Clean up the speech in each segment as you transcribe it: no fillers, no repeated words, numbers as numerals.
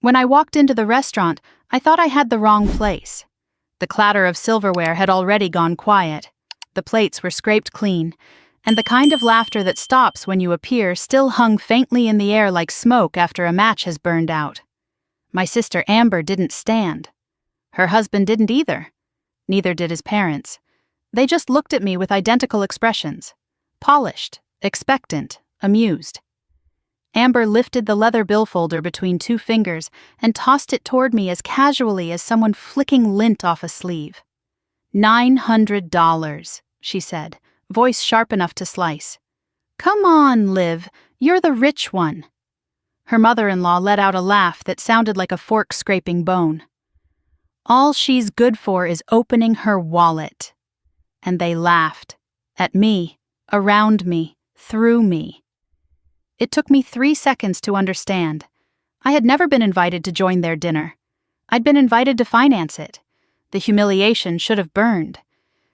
When I walked into the restaurant, I thought I had the wrong place. The clatter of silverware had already gone quiet. The plates were scraped clean, and the kind of laughter that stops when you appear still hung faintly in the air like smoke after a match has burned out. My sister Amber didn't stand. Her husband didn't either. Neither did his parents. They just looked at me with identical expressions. Polished, expectant, amused. Amber lifted the leather billfolder between two fingers and tossed it toward me as casually as someone flicking lint off a sleeve. $900, she said, voice sharp enough to slice. Come on, Liv, you're the rich one. Her mother-in-law let out a laugh that sounded like a fork scraping bone. All she's good for is opening her wallet. And they laughed. At me, around me, through me. It took me 3 seconds to understand. I had never been invited to join their dinner. I'd been invited to finance it. The humiliation should have burned.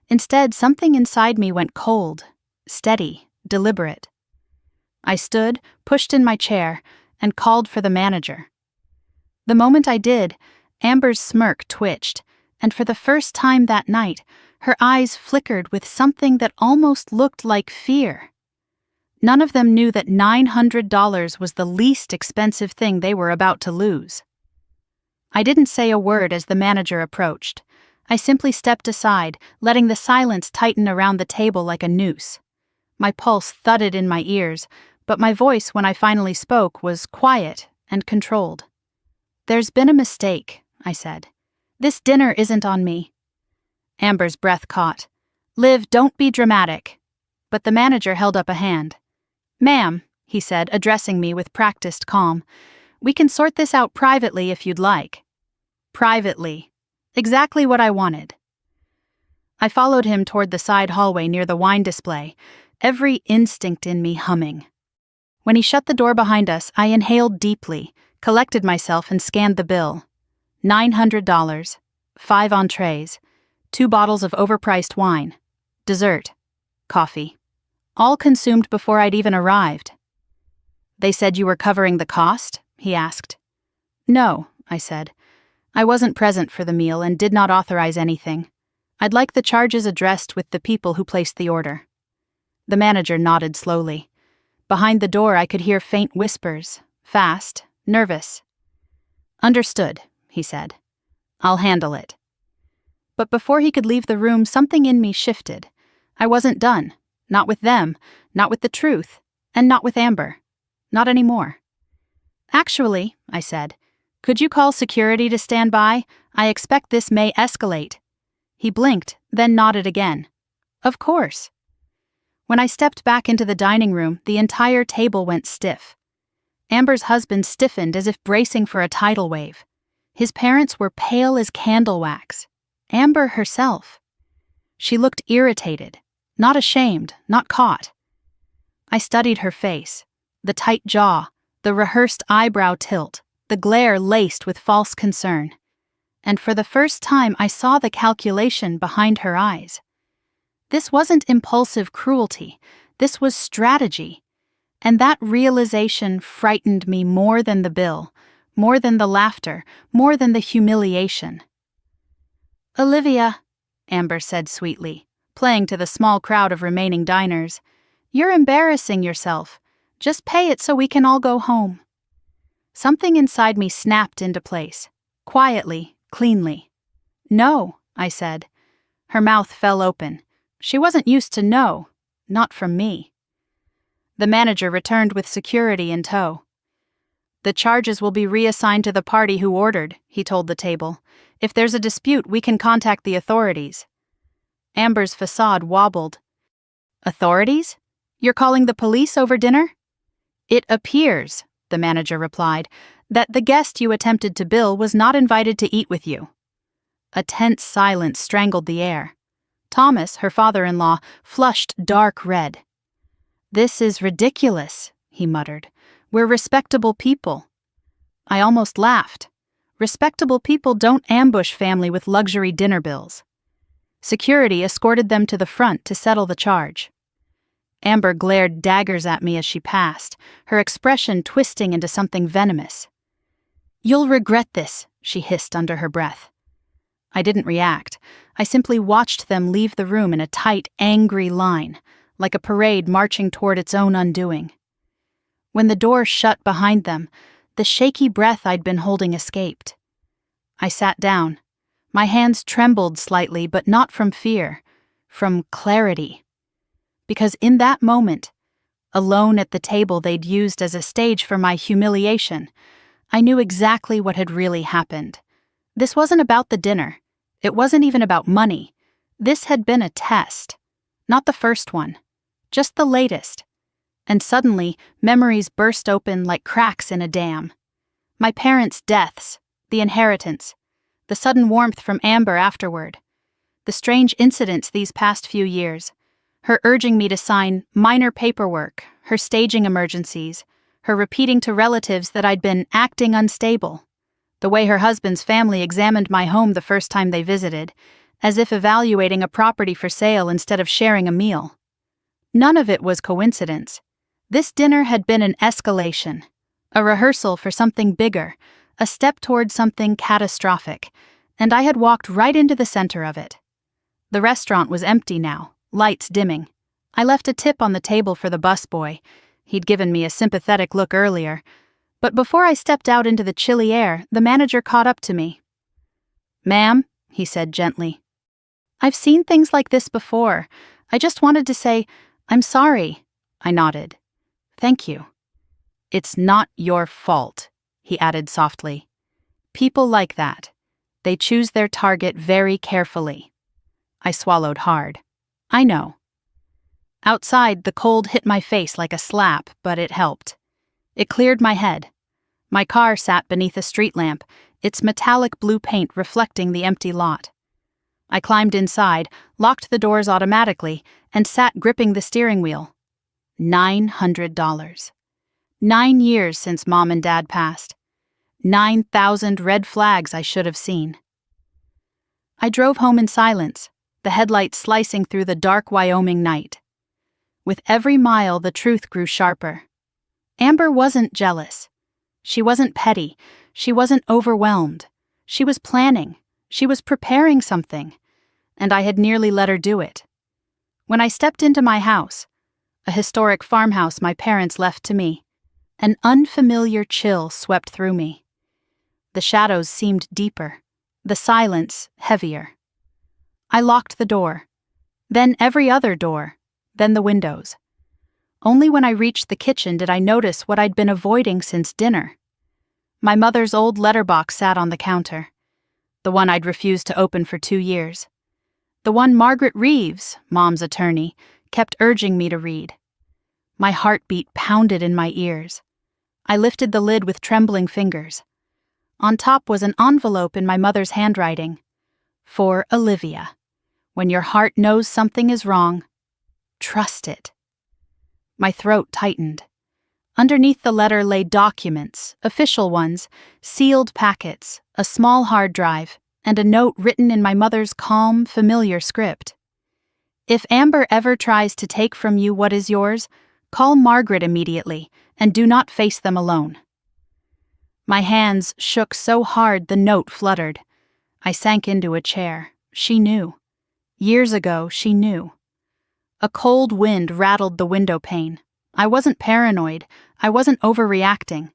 Instead, something inside me went cold, steady, deliberate. I stood, pushed in my chair, and called for the manager. The moment I did, Amber's smirk twitched, and for the first time that night, her eyes flickered with something that almost looked like fear. None of them knew that $900 was the least expensive thing they were about to lose. I didn't say a word as the manager approached. I simply stepped aside, letting the silence tighten around the table like a noose. My pulse thudded in my ears, but my voice when I finally spoke was quiet and controlled. There's been a mistake, I said. This dinner isn't on me. Amber's breath caught. Liv, don't be dramatic. But the manager held up a hand. Ma'am, he said, addressing me with practiced calm, we can sort this out privately if you'd like. Privately. Exactly what I wanted. I followed him toward the side hallway near the wine display, every instinct in me humming. When he shut the door behind us, I inhaled deeply, collected myself and scanned the bill. $900, 5 entrees, 2 bottles of overpriced wine, dessert, coffee. All consumed before I'd even arrived. They said you were covering the cost? He asked. No, I said. I wasn't present for the meal and did not authorize anything. I'd like the charges addressed with the people who placed the order. The manager nodded slowly. Behind the door I could hear faint whispers, fast, nervous. Understood, he said. I'll handle it. But before he could leave the room, something in me shifted. I wasn't done. Not with them, not with the truth, and not with Amber. Not anymore. Actually, I said, could you call security to stand by? I expect this may escalate. He blinked, then nodded again. Of course. When I stepped back into the dining room, the entire table went stiff. Amber's husband stiffened as if bracing for a tidal wave. His parents were pale as candle wax. Amber herself. She looked irritated. Not ashamed, not caught. I studied her face, the tight jaw, the rehearsed eyebrow tilt, the glare laced with false concern. And for the first time I saw the calculation behind her eyes. This wasn't impulsive cruelty, this was strategy. And that realization frightened me more than the bill, more than the laughter, more than the humiliation. Olivia, Amber said sweetly, playing to the small crowd of remaining diners. You're embarrassing yourself. Just pay it so we can all go home. Something inside me snapped into place, quietly, cleanly. No, I said. Her mouth fell open. She wasn't used to no, not from me. The manager returned with security in tow. The charges will be reassigned to the party who ordered, he told the table. If there's a dispute, we can contact the authorities. Amber's facade wobbled. Authorities? You're calling the police over dinner? It appears, the manager replied, that the guest you attempted to bill was not invited to eat with you. A tense silence strangled the air. Thomas, her father-in-law, flushed dark red. This is ridiculous, he muttered. We're respectable people. I almost laughed. Respectable people don't ambush family with luxury dinner bills. Security escorted them to the front to settle the charge. Amber glared daggers at me as she passed, her expression twisting into something venomous. "You'll regret this," she hissed under her breath. I didn't react. I simply watched them leave the room in a tight, angry line, like a parade marching toward its own undoing. When the door shut behind them, the shaky breath I'd been holding escaped. I sat down. My hands trembled slightly, but not from fear, from clarity. Because in that moment, alone at the table they'd used as a stage for my humiliation, I knew exactly what had really happened. This wasn't about the dinner. It wasn't even about money. This had been a test. Not the first one, just the latest. And suddenly, memories burst open like cracks in a dam. My parents' deaths, the inheritance, the sudden warmth from Amber afterward, the strange incidents these past few years, her urging me to sign minor paperwork, her staging emergencies, her repeating to relatives that I'd been acting unstable, the way her husband's family examined my home the first time they visited, as if evaluating a property for sale instead of sharing a meal. None of it was coincidence. This dinner had been an escalation, a rehearsal for something bigger, a step toward something catastrophic, and I had walked right into the center of it. The restaurant was empty now, lights dimming. I left a tip on the table for the busboy. He'd given me a sympathetic look earlier. But before I stepped out into the chilly air, the manager caught up to me. "Ma'am," he said gently. "I've seen things like this before. I just wanted to say, I'm sorry." I nodded. "Thank you." "It's not your fault," he added softly. "People like that. They choose their target very carefully." I swallowed hard. "I know." Outside, the cold hit my face like a slap, but it helped. It cleared my head. My car sat beneath a street lamp, its metallic blue paint reflecting the empty lot. I climbed inside, locked the doors automatically, and sat gripping the steering wheel. $900. 9 years since Mom and Dad passed. 9,000 red flags I should have seen. I drove home in silence, the headlights slicing through the dark Wyoming night. With every mile, the truth grew sharper. Amber wasn't jealous. She wasn't petty. She wasn't overwhelmed. She was planning. She was preparing something. And I had nearly let her do it. When I stepped into my house, a historic farmhouse my parents left to me, an unfamiliar chill swept through me. The shadows seemed deeper, the silence heavier. I locked the door, then every other door, then the windows. Only when I reached the kitchen did I notice what I'd been avoiding since dinner. My mother's old letterbox sat on the counter, the one I'd refused to open for 2 years. The one Margaret Reeves, Mom's attorney, kept urging me to read. My heartbeat pounded in my ears. I lifted the lid with trembling fingers. On top was an envelope in my mother's handwriting. For Olivia. When your heart knows something is wrong, trust it. My throat tightened. Underneath the letter lay documents, official ones, sealed packets, a small hard drive, and a note written in my mother's calm, familiar script. If Amber ever tries to take from you what is yours, call Margaret immediately, and do not face them alone. My hands shook so hard the note fluttered. I sank into a chair. She knew. Years ago, she knew. A cold wind rattled the window pane. I wasn't paranoid. I wasn't overreacting.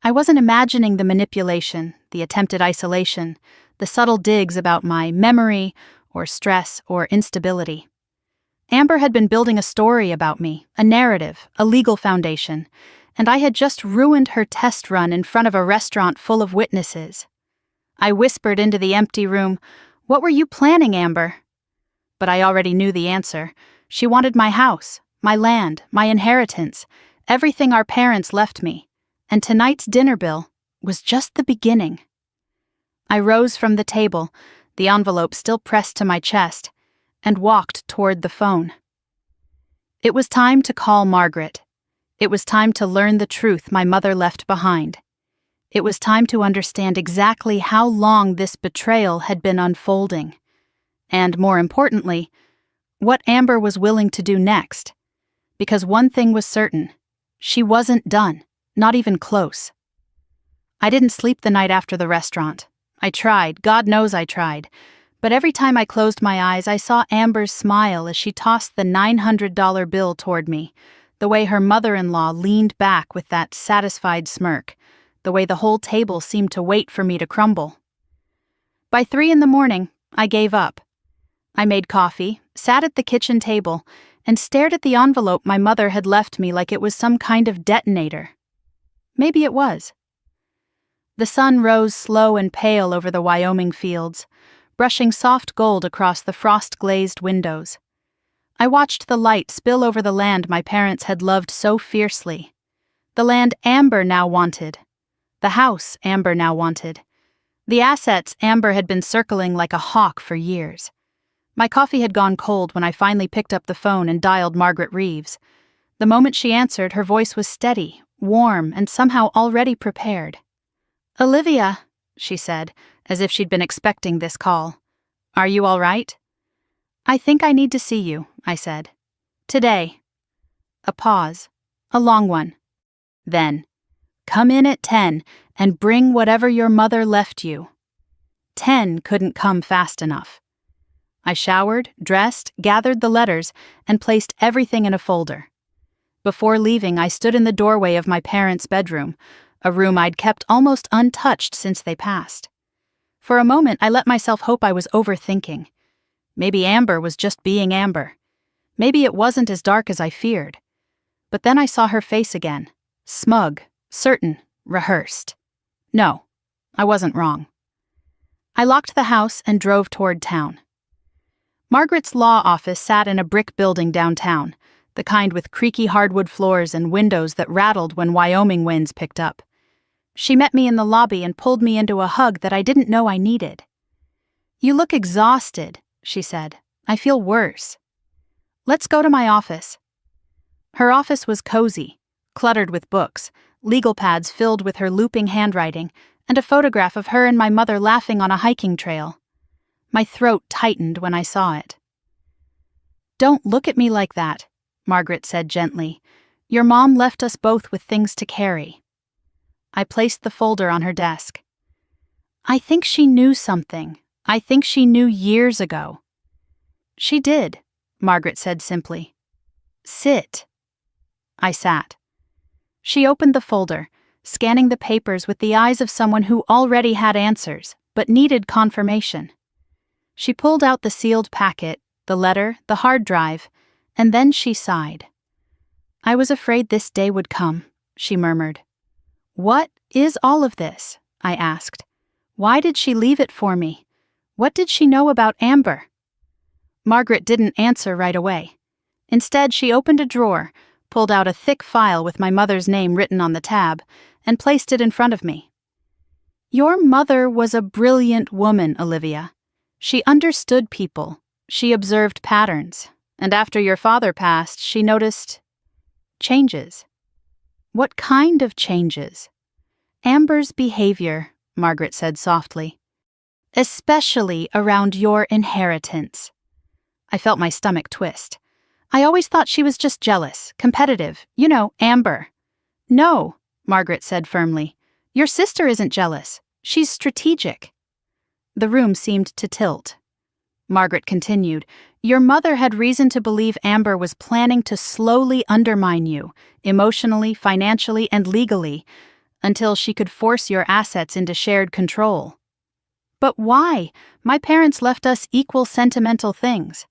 I wasn't imagining the manipulation, the attempted isolation, the subtle digs about my memory or stress or instability. Amber had been building a story about me, a narrative, a legal foundation, and I had just ruined her test run in front of a restaurant full of witnesses. I whispered into the empty room, "What were you planning, Amber?" But I already knew the answer. She wanted my house, my land, my inheritance, everything our parents left me, and tonight's dinner bill was just the beginning. I rose from the table, the envelope still pressed to my chest, and walked toward the phone. It was time to call Margaret. It was time to learn the truth my mother left behind. It was time to understand exactly how long this betrayal had been unfolding. And more importantly, what Amber was willing to do next. Because one thing was certain, she wasn't done, not even close. I didn't sleep the night after the restaurant. I tried, God knows I tried. But every time I closed my eyes, I saw Amber's smile as she tossed the $900 bill toward me, the way her mother-in-law leaned back with that satisfied smirk, the way the whole table seemed to wait for me to crumble. By 3 a.m, I gave up. I made coffee, sat at the kitchen table, and stared at the envelope my mother had left me like it was some kind of detonator. Maybe it was. The sun rose slow and pale over the Wyoming fields, brushing soft gold across the frost-glazed windows. I watched the light spill over the land my parents had loved so fiercely. The land Amber now wanted. The house Amber now wanted. The assets Amber had been circling like a hawk for years. My coffee had gone cold when I finally picked up the phone and dialed Margaret Reeves. The moment she answered, her voice was steady, warm, and somehow already prepared. "Olivia," she said, as if she'd been expecting this call. "Are you all right?" "I think I need to see you," I said. "Today." A pause. A long one. Then, "Come in at 10 and bring whatever your mother left you." 10 couldn't come fast enough. I showered, dressed, gathered the letters, and placed everything in a folder. Before leaving, I stood in the doorway of my parents' bedroom, a room I'd kept almost untouched since they passed. For a moment, I let myself hope I was overthinking. Maybe Amber was just being Amber. Maybe it wasn't as dark as I feared. But then I saw her face again, smug, certain, rehearsed. No, I wasn't wrong. I locked the house and drove toward town. Margaret's law office sat in a brick building downtown, the kind with creaky hardwood floors and windows that rattled when Wyoming winds picked up. She met me in the lobby and pulled me into a hug that I didn't know I needed. "You look exhausted," she said. "I feel worse." "Let's go to my office." Her office was cozy, cluttered with books, legal pads filled with her looping handwriting, and a photograph of her and my mother laughing on a hiking trail. My throat tightened when I saw it. "Don't look at me like that," Margaret said gently. "Your mom left us both with things to carry." I placed the folder on her desk. "I think she knew something. I think she knew years ago." "She did," Margaret said simply. "Sit." I sat. She opened the folder, scanning the papers with the eyes of someone who already had answers, but needed confirmation. She pulled out the sealed packet, the letter, the hard drive, and then she sighed. "I was afraid this day would come," she murmured. "What is all of this?" I asked. "Why did she leave it for me? What did she know about Amber?" Margaret didn't answer right away. Instead, she opened a drawer, pulled out a thick file with my mother's name written on the tab, and placed it in front of me. "Your mother was a brilliant woman, Olivia. She understood people. She observed patterns. And after your father passed, she noticed changes." "What kind of changes?" "Amber's behavior," Margaret said softly. "Especially around your inheritance." I felt my stomach twist. I always thought she was just jealous, competitive, Amber. "No," Margaret said firmly. "Your sister isn't jealous. She's strategic." The room seemed to tilt. Margaret continued, "Your mother had reason to believe Amber was planning to slowly undermine you, emotionally, financially, and legally, until she could force your assets into shared control." "But why? My parents left us equal sentimental things.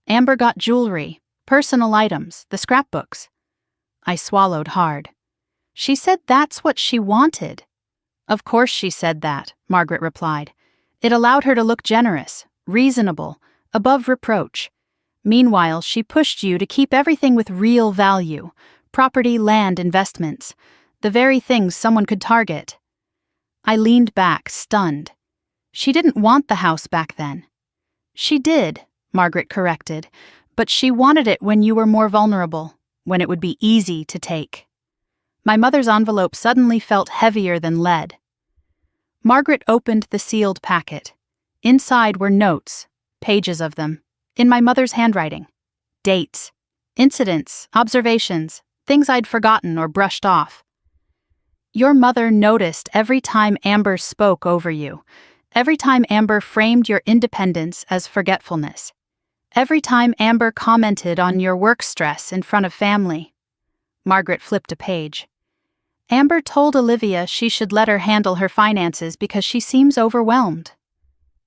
Amber got jewelry, personal items, the scrapbooks." I swallowed hard. "She said that's what she wanted." "Of course she said that," Margaret replied. "It allowed her to look generous, reasonable, above reproach. Meanwhile, she pushed you to keep everything with real value, property, land, investments, the very things someone could target." I leaned back, stunned. "She didn't want the house back then." "She did," Margaret corrected, "but she wanted it when you were more vulnerable, when it would be easy to take." My mother's envelope suddenly felt heavier than lead. Margaret opened the sealed packet. Inside were notes, pages of them, in my mother's handwriting. Dates, incidents, observations, things I'd forgotten or brushed off. Your mother noticed every time Amber spoke over you, every time Amber framed your independence as forgetfulness, every time Amber commented on your work stress in front of family. Margaret flipped a page. Amber told Olivia she should let her handle her finances because she seems overwhelmed.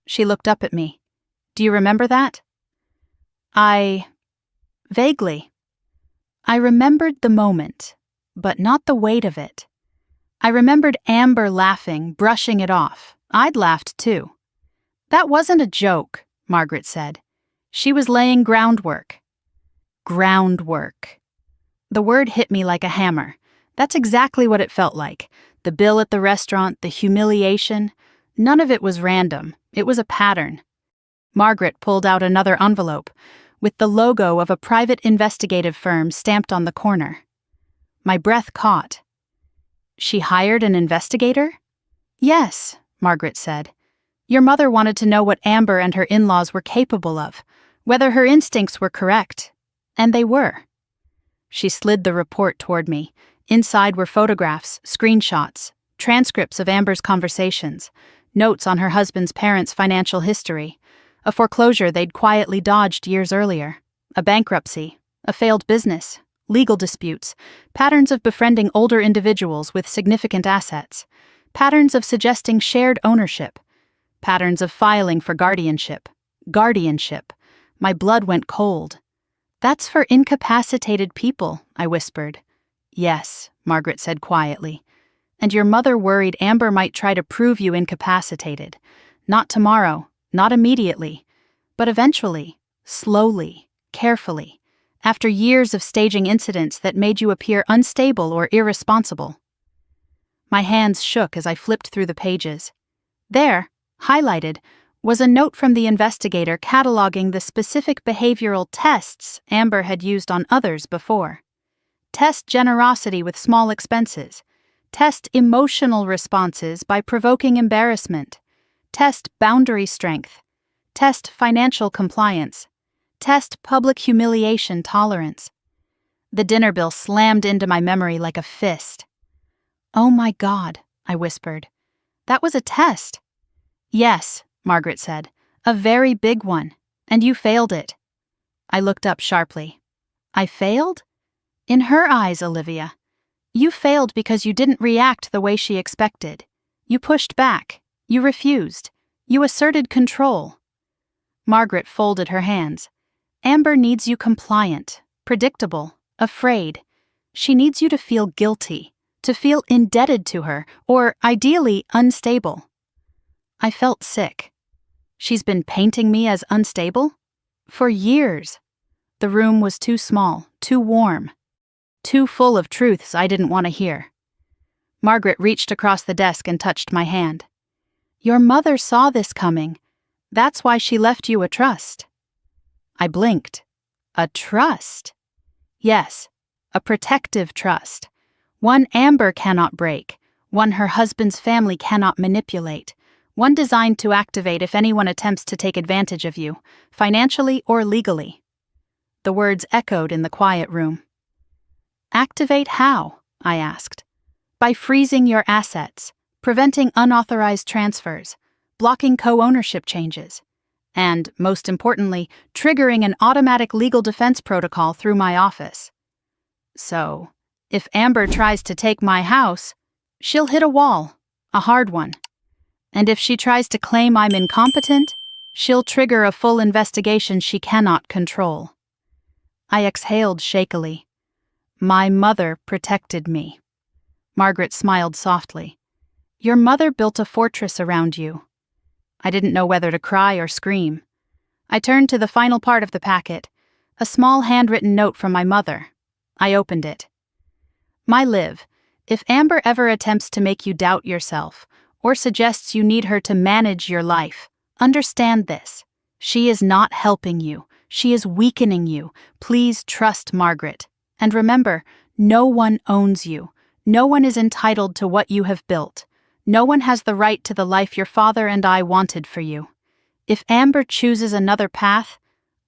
She looked up at me. Do you remember that? Vaguely. I remembered the moment, but not the weight of it. I remembered Amber laughing, brushing it off. I'd laughed too. That wasn't a joke, Margaret said. She was laying groundwork. Groundwork. The word hit me like a hammer. That's exactly what it felt like. The bill at the restaurant, the humiliation. None of it was random. It was a pattern. Margaret pulled out another envelope, with the logo of a private investigative firm stamped on the corner. My breath caught. She hired an investigator? Yes, Margaret said. Your mother wanted to know what Amber and her in-laws were capable of, whether her instincts were correct. And they were. She slid the report toward me. Inside were photographs, screenshots, transcripts of Amber's conversations, notes on her husband's parents' financial history, a foreclosure they'd quietly dodged years earlier, a bankruptcy, a failed business, legal disputes, patterns of befriending older individuals with significant assets, patterns of suggesting shared ownership, patterns of filing for guardianship. Guardianship. My blood went cold. That's for incapacitated people, I whispered. Yes, Margaret said quietly. And your mother worried Amber might try to prove you incapacitated. Not tomorrow, not immediately, but eventually, slowly, carefully, after years of staging incidents that made you appear unstable or irresponsible. My hands shook as I flipped through the pages. There, highlighted, was a note from the investigator cataloging the specific behavioral tests Amber had used on others before. Test generosity with small expenses. Test emotional responses by provoking embarrassment. Test boundary strength. Test financial compliance. Test public humiliation tolerance. The dinner bill slammed into my memory like a fist. Oh my God, I whispered. That was a test. Yes, Margaret said. A very big one. And you failed it. I looked up sharply. I failed? In her eyes, Olivia. You failed because you didn't react the way she expected. You pushed back. You refused. You asserted control. Margaret folded her hands. Amber needs you compliant, predictable, afraid. She needs you to feel guilty, to feel indebted to her, or, ideally, unstable. I felt sick. She's been painting me as unstable? For years. The room was too small, too warm, too full of truths I didn't want to hear. Margaret reached across the desk and touched my hand. Your mother saw this coming. That's why she left you a trust. I blinked. A trust? Yes, a protective trust. One Amber cannot break, one her husband's family cannot manipulate, one designed to activate if anyone attempts to take advantage of you, financially or legally. The words echoed in the quiet room. Activate how? I asked. By freezing your assets, preventing unauthorized transfers, blocking co-ownership changes, and, most importantly, triggering an automatic legal defense protocol through my office. So, if Amber tries to take my house, she'll hit a wall, a hard one. And if she tries to claim I'm incompetent, she'll trigger a full investigation she cannot control. I exhaled shakily. My mother protected me. Margaret smiled softly. Your mother built a fortress around you. I didn't know whether to cry or scream. I turned to the final part of the packet, a small handwritten note from my mother. I opened it. My Liv, if Amber ever attempts to make you doubt yourself, or suggests you need her to manage your life, understand this. She is not helping you. She is weakening you. Please trust Margaret. And remember, no one owns you. No one is entitled to what you have built. No one has the right to the life your father and I wanted for you. If Amber chooses another path,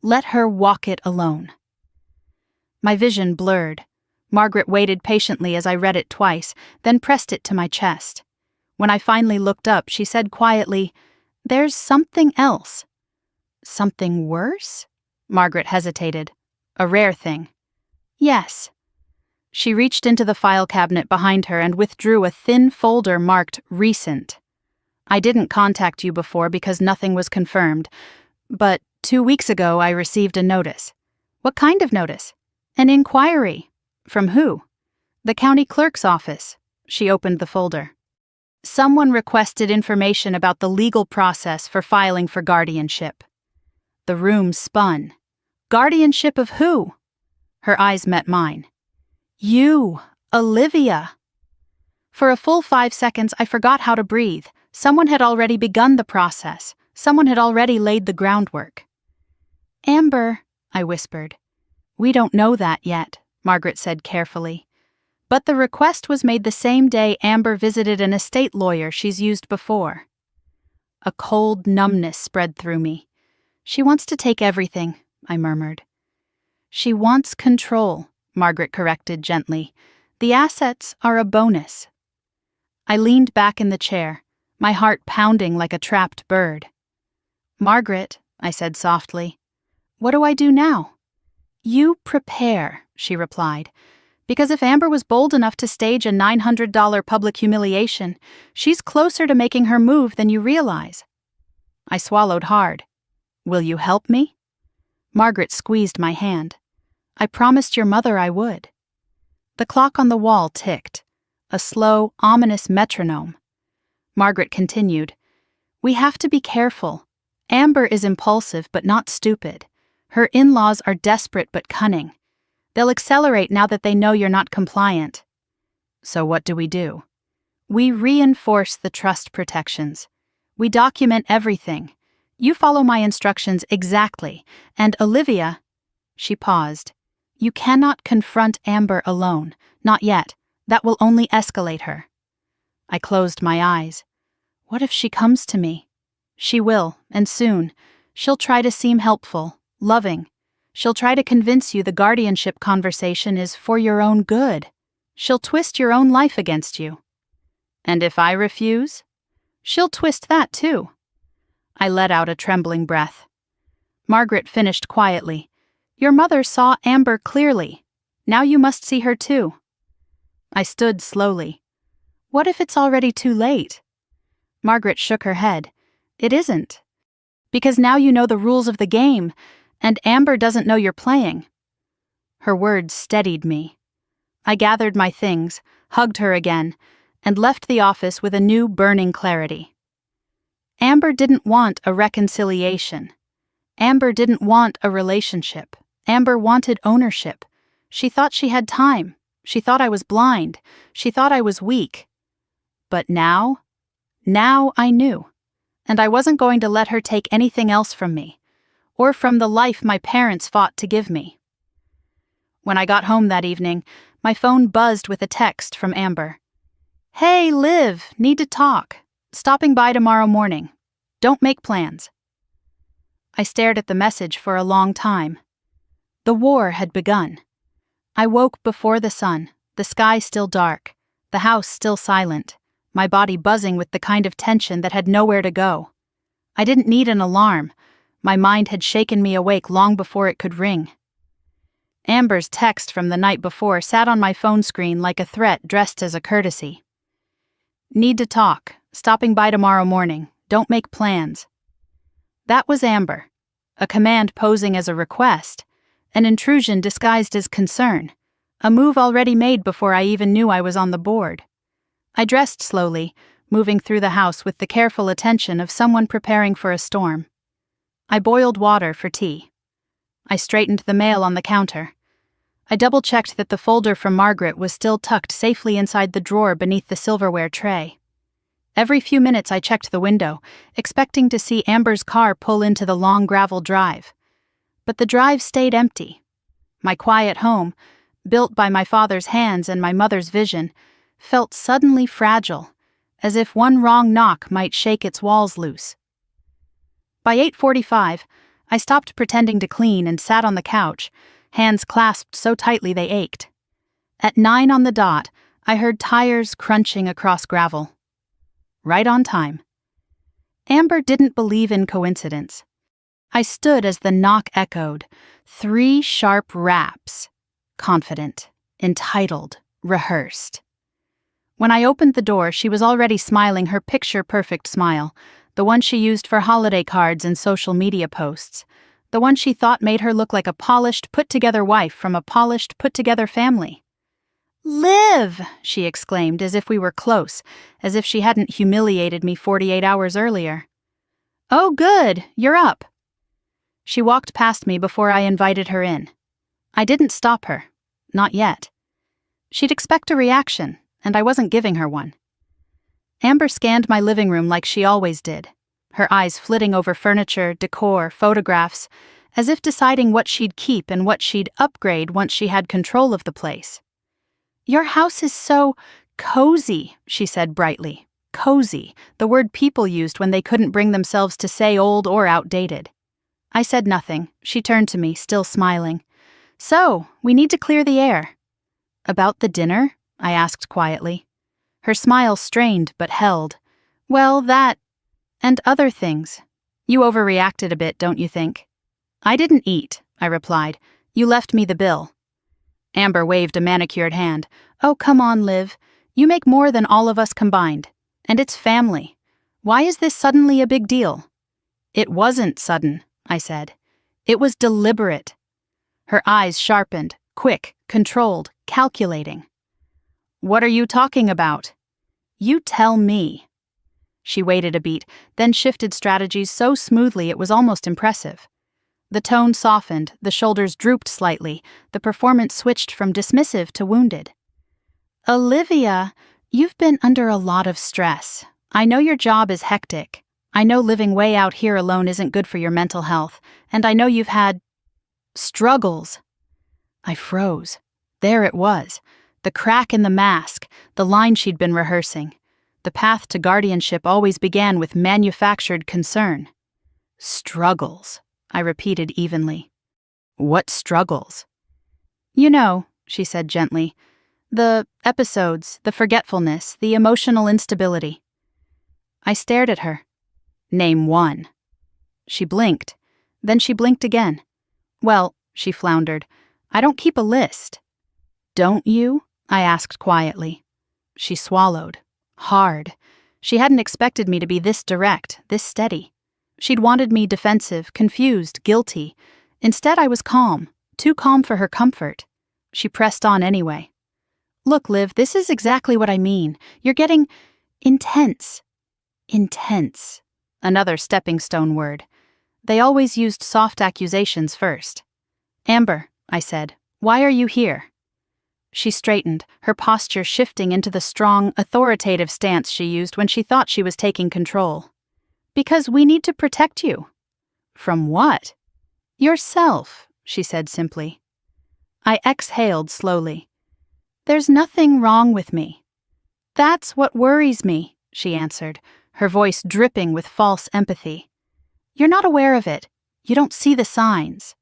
let her walk it alone. My vision blurred. Margaret waited patiently as I read it twice, then pressed it to my chest. When I finally looked up, she said quietly, "There's something else." "Something worse?" Margaret hesitated. "A rare thing." "Yes." She reached into the file cabinet behind her and withdrew a thin folder marked Recent. "I didn't contact you before because nothing was confirmed, but 2 weeks ago I received a notice." "What kind of notice?" "An inquiry." "From who?" "The county clerk's office." She opened the folder. "Someone requested information about the legal process for filing for guardianship." The room spun. "Guardianship of who?" Her eyes met mine. "You, Olivia." For a full 5 seconds, I forgot how to breathe. Someone had already begun the process. Someone had already laid the groundwork. "Amber," I whispered. "We don't know that yet," Margaret said carefully. "But the request was made the same day Amber visited an estate lawyer she's used before." A cold numbness spread through me. "She wants to take everything," I murmured. "She wants control," Margaret corrected gently. "The assets are a bonus." I leaned back in the chair, my heart pounding like a trapped bird. "Margaret," I said softly, "what do I do now?" "You prepare," she replied, "because if Amber was bold enough to stage a $900 public humiliation, she's closer to making her move than you realize." I swallowed hard. "Will you help me?" Margaret squeezed my hand. "I promised your mother I would." The clock on the wall ticked, a slow, ominous metronome. Margaret continued, "We have to be careful. Amber is impulsive but not stupid. Her in-laws are desperate but cunning. They'll accelerate now that they know you're not compliant." "So what do we do?" "We reinforce the trust protections. We document everything. You follow my instructions exactly, and Olivia—" She paused. "You cannot confront Amber alone. Not yet. That will only escalate her." I closed my eyes. What if she comes to me? She will, and soon. She'll try to seem helpful, loving. She'll try to convince you the guardianship conversation is for your own good. She'll twist your own life against you. And if I refuse? She'll twist that too. I let out a trembling breath. Margaret finished quietly. "Your mother saw Amber clearly. Now you must see her too." I stood slowly. "What if it's already too late?" Margaret shook her head. "It isn't. Because now you know the rules of the game, and Amber doesn't know you're playing." Her words steadied me. I gathered my things, hugged her again, and left the office with a new burning clarity. Amber didn't want a reconciliation. Amber didn't want a relationship. Amber wanted ownership. She thought she had time. She thought I was blind. She thought I was weak. But now I knew. And I wasn't going to let her take anything else from me, or from the life my parents fought to give me. When I got home that evening, my phone buzzed with a text from Amber. "Hey, Liv, need to talk. Stopping by tomorrow morning. Don't make plans." I stared at the message for a long time. The war had begun. I woke before the sun, the sky still dark, the house still silent, my body buzzing with the kind of tension that had nowhere to go. I didn't need an alarm. My mind had shaken me awake long before it could ring. Amber's text from the night before sat on my phone screen like a threat dressed as a courtesy. "Need to talk. Stopping by tomorrow morning. Don't make plans." That was Amber. A command posing as a request. An intrusion disguised as concern. A move already made before I even knew I was on the board. I dressed slowly, moving through the house with the careful attention of someone preparing for a storm. I boiled water for tea. I straightened the mail on the counter. I double-checked that the folder from Margaret was still tucked safely inside the drawer beneath the silverware tray. Every few minutes I checked the window, expecting to see Amber's car pull into the long gravel drive. But the drive stayed empty. My quiet home, built by my father's hands and my mother's vision, felt suddenly fragile, as if one wrong knock might shake its walls loose. By 8:45, I stopped pretending to clean and sat on the couch, hands clasped so tightly they ached. At 9 on the dot, I heard tires crunching across gravel. Right on time. Amber didn't believe in coincidence. I stood as the knock echoed, 3 sharp raps. Confident, entitled, rehearsed. When I opened the door, she was already smiling her picture-perfect smile, the one she used for holiday cards and social media posts, the one she thought made her look like a polished, put-together wife from a polished, put-together family. "Liv!" she exclaimed, as if we were close, as if she hadn't humiliated me 48 hours earlier. "Oh, good, you're up." She walked past me before I invited her in. I didn't stop her. Not yet. She'd expect a reaction, and I wasn't giving her one. Amber scanned my living room like she always did, her eyes flitting over furniture, decor, photographs, as if deciding what she'd keep and what she'd upgrade once she had control of the place. "Your house is so cozy," she said brightly. Cozy, the word people used when they couldn't bring themselves to say old or outdated. I said nothing. She turned to me, still smiling. "So, we need to clear the air." "About the dinner?" I asked quietly. Her smile strained but held. "Well, that... and other things. You overreacted a bit, don't you think?" "I didn't eat," I replied. "You left me the bill." Amber waved a manicured hand. "Oh, come on, Liv. You make more than all of us combined. And it's family. Why is this suddenly a big deal?" "It wasn't sudden," I said. "It was deliberate." Her eyes sharpened, quick, controlled, calculating. "What are you talking about?" "You tell me." She waited a beat, then shifted strategies so smoothly it was almost impressive. The tone softened, the shoulders drooped slightly, the performance switched from dismissive to wounded. "Olivia, you've been under a lot of stress. I know your job is hectic. I know living way out here alone isn't good for your mental health, and I know you've had... struggles." I froze. There it was. The crack in the mask, the line she'd been rehearsing. The path to guardianship always began with manufactured concern. "Struggles," I repeated evenly. "What struggles?" "You know," she said gently. "The episodes, the forgetfulness, the emotional instability." I stared at her. "Name one." She blinked. Then she blinked again. "Well," she floundered, "I don't keep a list." "Don't you?" I asked quietly. She swallowed. Hard. She hadn't expected me to be this direct, this steady. She'd wanted me defensive, confused, guilty. Instead, I was calm, too calm for her comfort. She pressed on anyway. "Look, Liv, this is exactly what I mean. You're getting intense." Intense. Another stepping stone word. They always used soft accusations first. "Amber," I said, "why are you here?" She straightened, her posture shifting into the strong, authoritative stance she used when she thought she was taking control. "Because we need to protect you." "From what?" "Yourself," she said simply. I exhaled slowly. "There's nothing wrong with me." "That's what worries me," she answered, her voice dripping with false empathy. "You're not aware of it. You don't see the signs."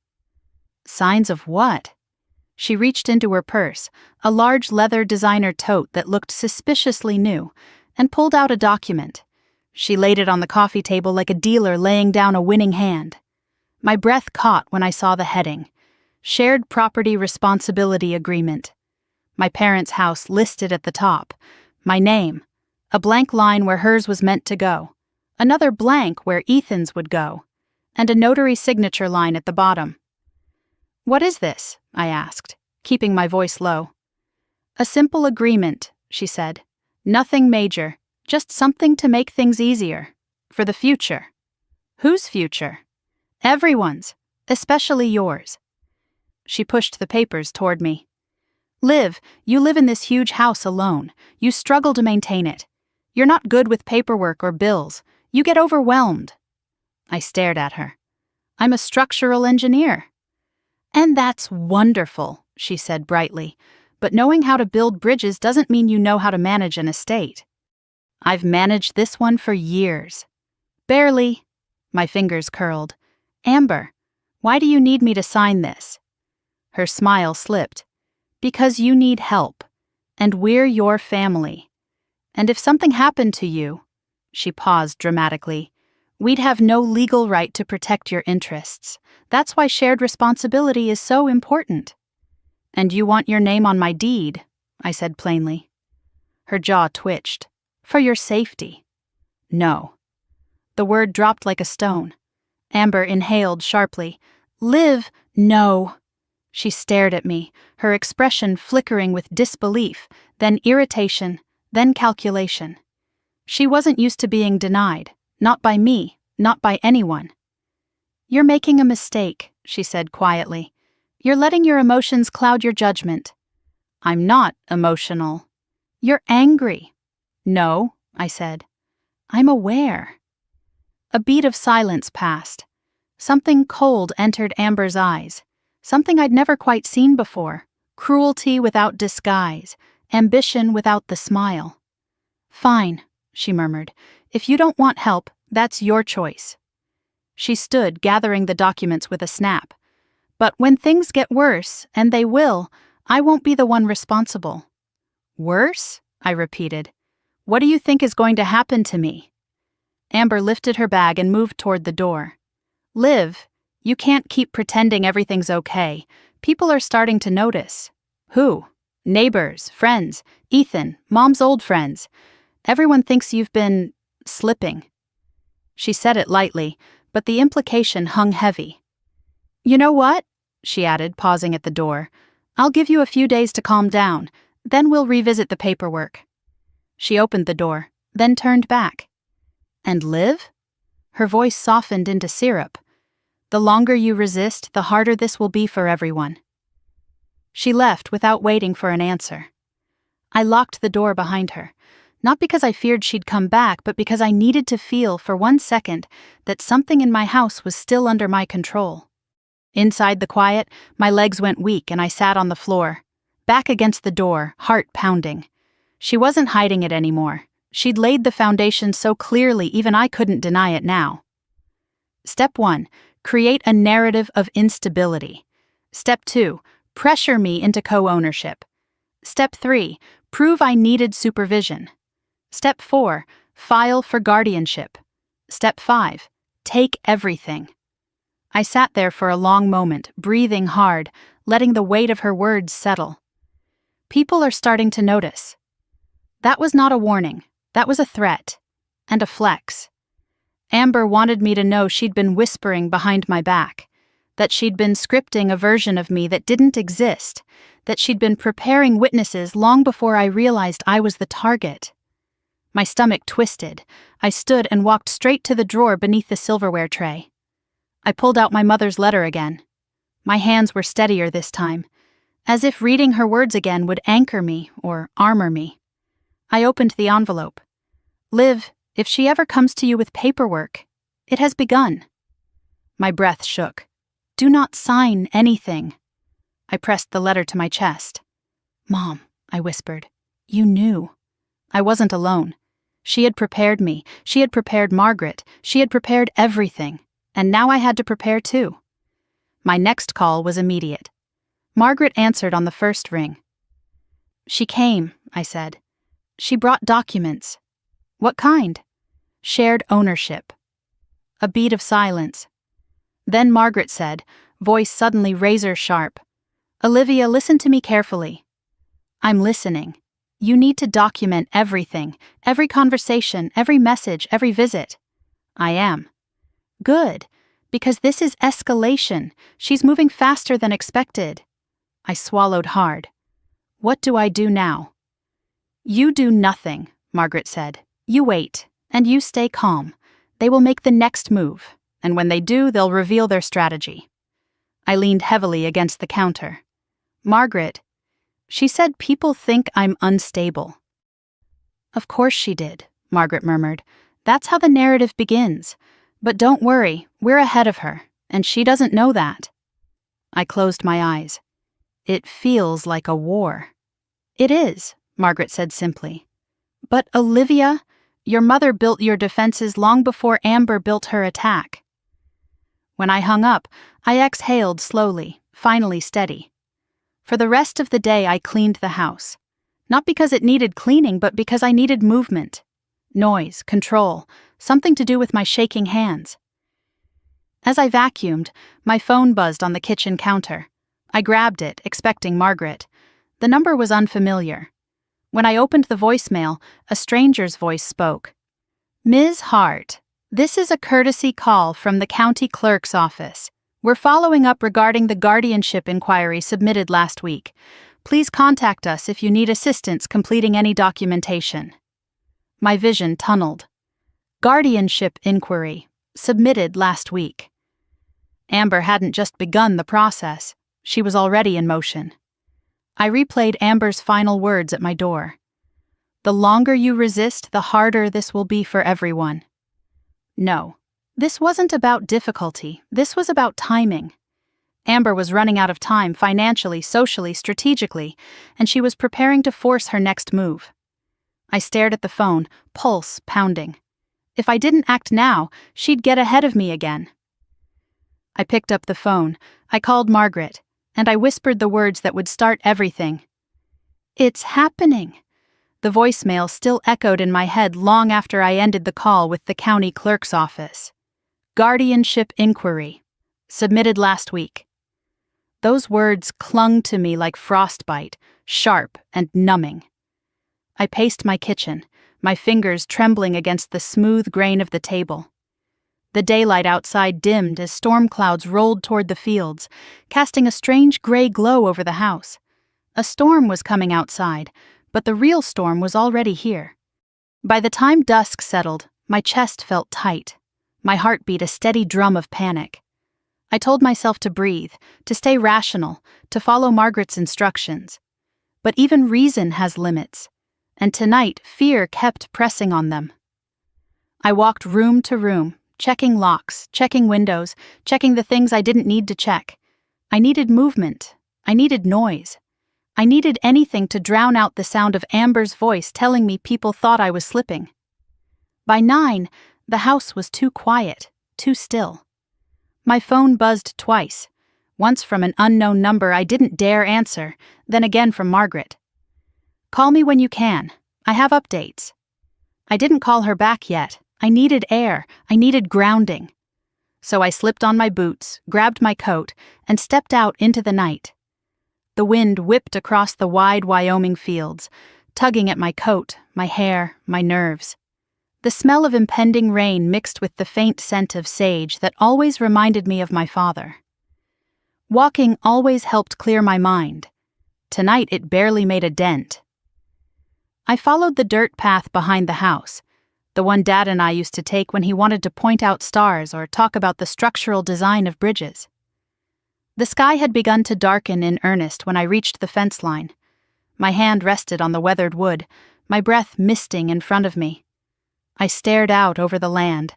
"Signs of what?" She reached into her purse, a large leather designer tote that looked suspiciously new, and pulled out a document. She laid it on the coffee table like a dealer laying down a winning hand. My breath caught when I saw the heading. Shared Property Responsibility Agreement. My parents' house listed at the top. My name. A blank line where hers was meant to go. Another blank where Ethan's would go. And a notary signature line at the bottom. "What is this?" I asked, keeping my voice low. "A simple agreement," she said. "Nothing major, just something to make things easier. For the future." "Whose future?" "Everyone's, especially yours." She pushed the papers toward me. "Liv, you live in this huge house alone. You struggle to maintain it. You're not good with paperwork or bills. You get overwhelmed." I stared at her. "I'm a structural engineer." "And that's wonderful," she said brightly. "But knowing how to build bridges doesn't mean you know how to manage an estate." "I've managed this one for years." "Barely." My fingers curled. "Amber, why do you need me to sign this?" Her smile slipped. Because you need help, and we're your family. And if something happened to you, she paused dramatically, we'd have no legal right to protect your interests. That's why shared responsibility is so important. And you want your name on my deed, I said plainly. Her jaw twitched. For your safety. No. The word dropped like a stone. Amber inhaled sharply. Liv, no. She stared at me, her expression flickering with disbelief, then irritation, then calculation. She wasn't used to being denied, not by me, not by anyone. You're making a mistake, she said quietly. You're letting your emotions cloud your judgment. I'm not emotional. You're angry. No, I said. I'm aware. A beat of silence passed. Something cold entered Amber's eyes. Something I'd never quite seen before. Cruelty without disguise. Ambition without the smile. Fine, she murmured. If you don't want help, that's your choice. She stood, gathering the documents with a snap. But when things get worse, and they will, I won't be the one responsible. Worse? I repeated. What do you think is going to happen to me? Amber lifted her bag and moved toward the door. Liv, you can't keep pretending everything's okay. People are starting to notice. Who? Neighbors, friends, Ethan, Mom's old friends. Everyone thinks you've been slipping. She said it lightly, but the implication hung heavy. You know what? She added, pausing at the door. I'll give you a few days to calm down, then we'll revisit the paperwork. She opened the door, then turned back. And Liv? Her voice softened into syrup. The longer you resist, the harder this will be for everyone. She left without waiting for an answer. I locked the door behind her, not because I feared she'd come back, but because I needed to feel for 1 second that something in my house was still under my control. Inside the quiet, my legs went weak and I sat on the floor, back against the door, heart pounding. She wasn't hiding it anymore. She'd laid the foundation so clearly even I couldn't deny it now. Step 1, create a narrative of instability. Step 2, pressure me into co-ownership. Step 3, prove I needed supervision. Step 4, file for guardianship. Step 5, take everything. I sat there for a long moment, breathing hard, letting the weight of her words settle. People are starting to notice. That was not a warning. That was a threat. And a flex. Amber wanted me to know she'd been whispering behind my back, that she'd been scripting a version of me that didn't exist, that she'd been preparing witnesses long before I realized I was the target. My stomach twisted. I stood and walked straight to the drawer beneath the silverware tray. I pulled out my mother's letter again. My hands were steadier this time, as if reading her words again would anchor me or armor me. I opened the envelope. Liv, if she ever comes to you with paperwork, it has begun. My breath shook. Do not sign anything. I pressed the letter to my chest. Mom, I whispered, you knew. I wasn't alone. She had prepared me. She had prepared Margaret. She had prepared everything. And now I had to prepare too. My next call was immediate. Margaret answered on the first ring. She came, I said. She brought documents. What kind? Shared ownership. A beat of silence. Then Margaret said, voice suddenly razor-sharp, Olivia, listen to me carefully. I'm listening. You need to document everything, every conversation, every message, every visit. I am. Good, because this is escalation. She's moving faster than expected. I swallowed hard. What do I do now? You do nothing, Margaret said. You wait, and you stay calm. They will make the next move, and when they do, they'll reveal their strategy. I leaned heavily against the counter. Margaret, she said people think I'm unstable. Of course she did, Margaret murmured. That's how the narrative begins. But don't worry, we're ahead of her, and she doesn't know that. I closed my eyes. It feels like a war. It is, Margaret said simply. But Olivia, your mother built your defenses long before Amber built her attack. When I hung up, I exhaled slowly, finally steady. For the rest of the day, I cleaned the house. Not because it needed cleaning, but because I needed movement. Noise, control, something to do with my shaking hands. As I vacuumed, my phone buzzed on the kitchen counter. I grabbed it, expecting Margaret. The number was unfamiliar. When I opened the voicemail, a stranger's voice spoke. "Ms. Hart, this is a courtesy call from the county clerk's office. We're following up regarding the guardianship inquiry submitted last week. Please contact us if you need assistance completing any documentation." My vision tunneled. Guardianship inquiry, submitted last week. Amber hadn't just begun the process, she was already in motion. I replayed Amber's final words at my door. "The longer you resist, the harder this will be for everyone." No, this wasn't about difficulty, this was about timing. Amber was running out of time financially, socially, strategically, and she was preparing to force her next move. I stared at the phone, pulse pounding. If I didn't act now, she'd get ahead of me again. I picked up the phone, I called Margaret, and I whispered the words that would start everything. "It's happening." The voicemail still echoed in my head long after I ended the call with the county clerk's office. Guardianship inquiry, submitted last week. Those words clung to me like frostbite, sharp and numbing. I paced my kitchen, my fingers trembling against the smooth grain of the table. The daylight outside dimmed as storm clouds rolled toward the fields, casting a strange gray glow over the house. A storm was coming outside, but the real storm was already here. By the time dusk settled, my chest felt tight, my heart beat a steady drum of panic. I told myself to breathe, to stay rational, to follow Margaret's instructions. But even reason has limits, and tonight fear kept pressing on them. I walked room to room, checking locks, checking windows, checking the things I didn't need to check. I needed movement. I needed noise. I needed anything to drown out the sound of Amber's voice telling me people thought I was slipping. By 9, the house was too quiet, too still. My phone buzzed twice, once from an unknown number I didn't dare answer, then again from Margaret. "Call me when you can. I have updates." I didn't call her back yet. I needed air. I needed grounding. So I slipped on my boots, grabbed my coat, and stepped out into the night. The wind whipped across the wide Wyoming fields, tugging at my coat, my hair, my nerves. The smell of impending rain mixed with the faint scent of sage that always reminded me of my father. Walking always helped clear my mind. Tonight it barely made a dent. I followed the dirt path behind the house, the one Dad and I used to take when he wanted to point out stars or talk about the structural design of bridges. The sky had begun to darken in earnest when I reached the fence line. My hand rested on the weathered wood, my breath misting in front of me. I stared out over the land,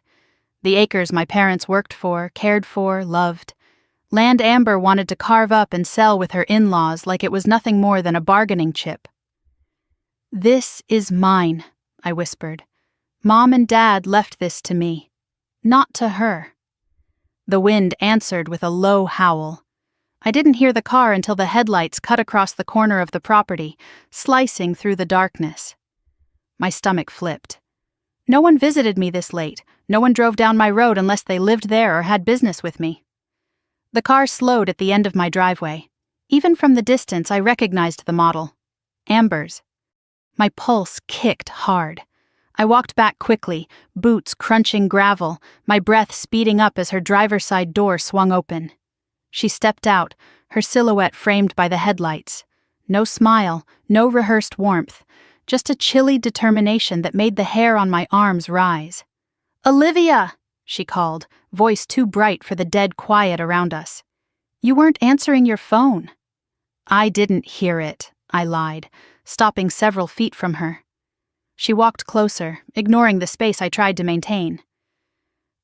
the acres my parents worked for, cared for, loved. Land Amber wanted to carve up and sell with her in-laws like it was nothing more than a bargaining chip. "This is mine," I whispered. "Mom and Dad left this to me, not to her." The wind answered with a low howl. I didn't hear the car until the headlights cut across the corner of the property, slicing through the darkness. My stomach flipped. No one visited me this late. No one drove down my road unless they lived there or had business with me. The car slowed at the end of my driveway. Even from the distance, I recognized the model. Amber's. My pulse kicked hard. I walked back quickly, boots crunching gravel, my breath speeding up as her driver's side door swung open. She stepped out, her silhouette framed by the headlights. No smile, no rehearsed warmth, just a chilly determination that made the hair on my arms rise. "Olivia!" she called, voice too bright for the dead quiet around us. "You weren't answering your phone." "I didn't hear it," I lied, stopping several feet from her. She walked closer, ignoring the space I tried to maintain.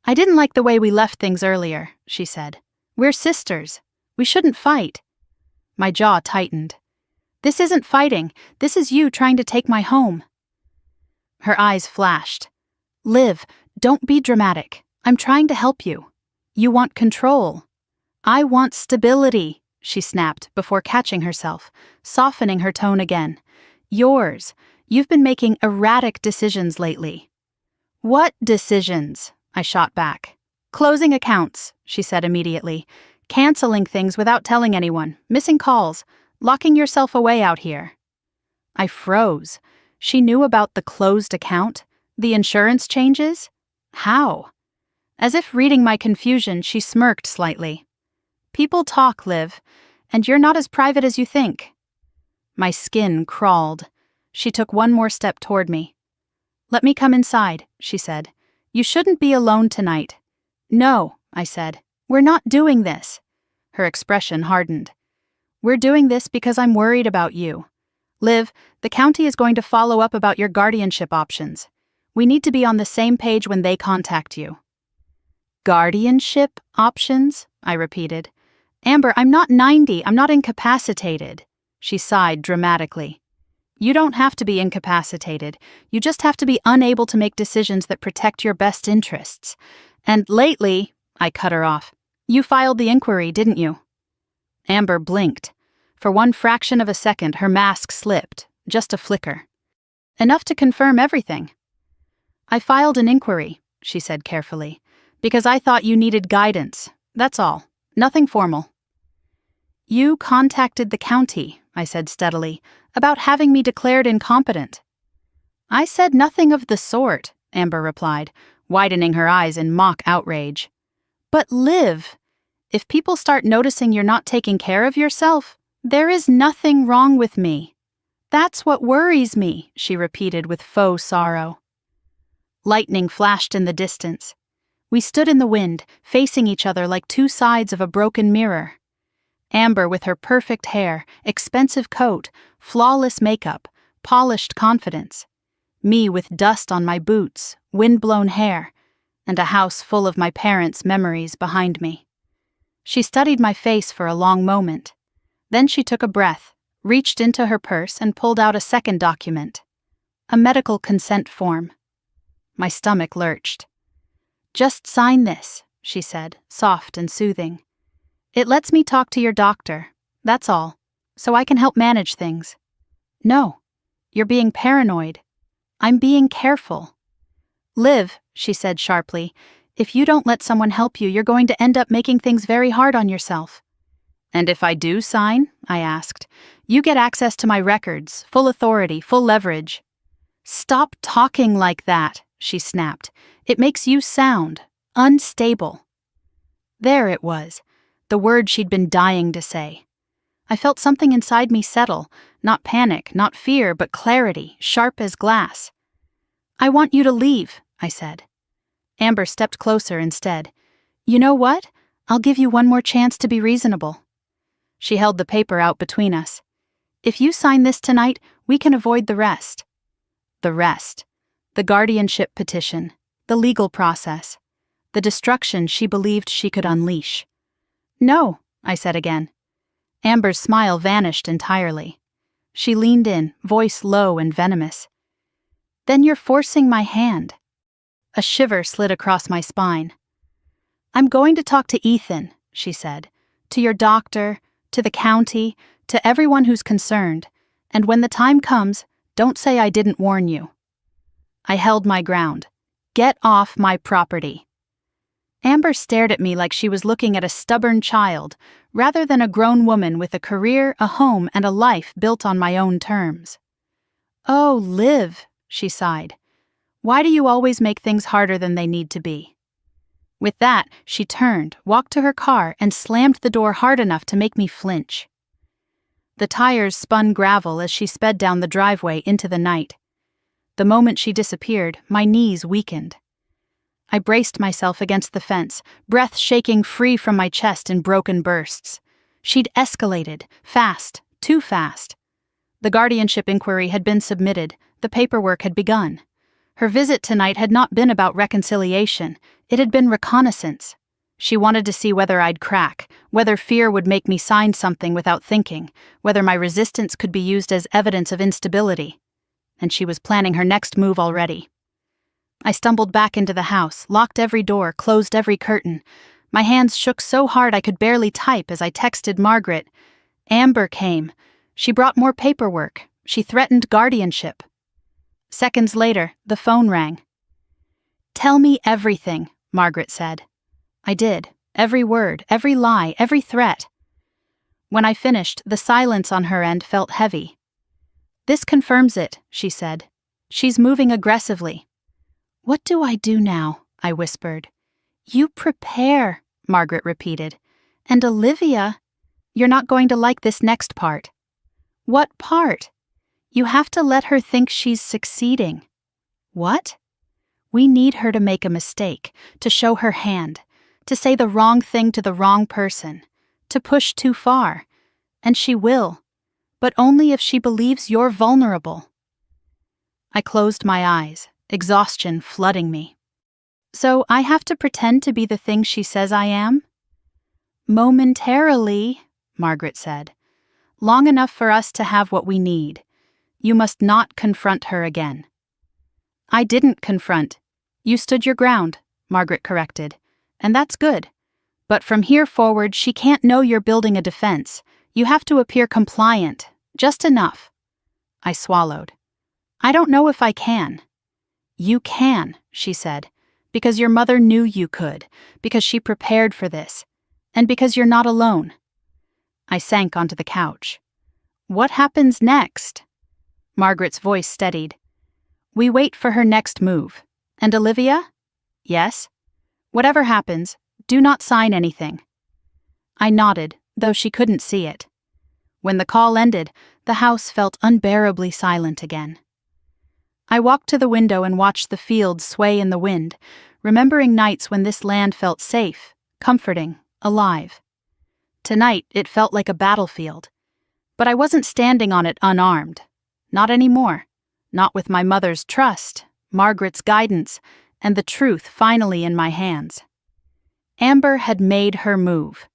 "I didn't like the way we left things earlier," she said. "We're sisters. We shouldn't fight." My jaw tightened. "This isn't fighting. This is you trying to take my home." Her eyes flashed. "Liv, don't be dramatic. I'm trying to help you. You want control. I want stability," she snapped before catching herself, softening her tone again. Yours. You've been making erratic decisions lately. What decisions? I shot back. Closing accounts, she said immediately. Canceling things without telling anyone, missing calls, locking yourself away out here. I froze. She knew about the closed account? The insurance changes? How? As if reading my confusion, she smirked slightly. People talk, Liv, and you're not as private as you think. My skin crawled. She took one more step toward me. Let me come inside, she said. You shouldn't be alone tonight. No, I said. We're not doing this. Her expression hardened. We're doing this because I'm worried about you. Liv, the county is going to follow up about your guardianship options. We need to be on the same page when they contact you. Guardianship options? I repeated. Amber, I'm not 90. I'm not incapacitated. She sighed dramatically. You don't have to be incapacitated. You just have to be unable to make decisions that protect your best interests. And lately, I cut her off. You filed the inquiry, didn't you? Amber blinked. For one fraction of a second, her mask slipped, just a flicker. Enough to confirm everything. I filed an inquiry, she said carefully, because I thought you needed guidance. That's all. Nothing formal. You contacted the county, I said steadily, about having me declared incompetent. I said nothing of the sort, Amber replied, widening her eyes in mock outrage. But Liv, if people start noticing you're not taking care of yourself, there is nothing wrong with me. That's what worries me, she repeated with faux sorrow. Lightning flashed in the distance. We stood in the wind, facing each other like two sides of a broken mirror. Amber with her perfect hair, expensive coat, flawless makeup, polished confidence. Me with dust on my boots, wind-blown hair, and a house full of my parents' memories behind me. She studied my face for a long moment. Then she took a breath, reached into her purse and pulled out a second document. A medical consent form. My stomach lurched. Just sign this, she said, soft and soothing. It lets me talk to your doctor, that's all, so I can help manage things. No, you're being paranoid. I'm being careful. Liv, she said sharply, if you don't let someone help you, you're going to end up making things very hard on yourself. And if I do sign, I asked, you get access to my records, full authority, full leverage. Stop talking like that, she snapped. It makes you sound unstable. There it was, the word she'd been dying to say. I felt something inside me settle, not panic, not fear, but clarity, sharp as glass. I want you to leave, I said. Amber stepped closer instead. You know what? I'll give you one more chance to be reasonable. She held the paper out between us. If you sign this tonight, we can avoid the rest. The rest. The guardianship petition. The legal process. The destruction she believed she could unleash. No, I said again. Amber's smile vanished entirely. She leaned in, voice low and venomous. Then you're forcing my hand. A shiver slid across my spine. I'm going to talk to Ethan, she said. To your doctor, to the county, to everyone who's concerned. And when the time comes, don't say I didn't warn you. I held my ground. Get off my property. Amber stared at me like she was looking at a stubborn child, rather than a grown woman with a career, a home, and a life built on my own terms. Oh, Liv, she sighed. Why do you always make things harder than they need to be? With that, she turned, walked to her car, and slammed the door hard enough to make me flinch. The tires spun gravel as she sped down the driveway into the night. The moment she disappeared, my knees weakened. I braced myself against the fence, breath shaking free from my chest in broken bursts. She'd escalated, fast, too fast. The guardianship inquiry had been submitted, the paperwork had begun. Her visit tonight had not been about reconciliation, it had been reconnaissance. She wanted to see whether I'd crack, whether fear would make me sign something without thinking, whether my resistance could be used as evidence of instability. And she was planning her next move already. I stumbled back into the house, locked every door, closed every curtain. My hands shook so hard I could barely type as I texted Margaret. Amber came. She brought more paperwork. She threatened guardianship. Seconds later, the phone rang. "Tell me everything," Margaret said. I did. Every word, every lie, every threat. When I finished, the silence on her end felt heavy. "This confirms it," she said. "She's moving aggressively." "What do I do now?" I whispered. "You prepare," Margaret repeated. "And Olivia, you're not going to like this next part." "What part?" "You have to let her think she's succeeding." "What?" "We need her to make a mistake, to show her hand, to say the wrong thing to the wrong person, to push too far. And she will, but only if she believes you're vulnerable." I closed my eyes, exhaustion flooding me. "So I have to pretend to be the thing she says I am?" "Momentarily," Margaret said. "Long enough for us to have what we need. You must not confront her again." "I didn't confront. You stood your ground," Margaret corrected. "And that's good. But from here forward, she can't know you're building a defense. You have to appear compliant, just enough." I swallowed. "I don't know if I can." "You can," she said, "because your mother knew you could, because she prepared for this, and because you're not alone." I sank onto the couch. "What happens next?" Margaret's voice steadied. "We wait for her next move. And Olivia?" "Yes?" "Whatever happens, do not sign anything." I nodded, though she couldn't see it. When the call ended, the house felt unbearably silent again. I walked to the window and watched the fields sway in the wind, remembering nights when this land felt safe, comforting, alive. Tonight, it felt like a battlefield. But I wasn't standing on it unarmed. Not anymore. Not with my mother's trust, Margaret's guidance, and the truth finally in my hands. Amber had made her move.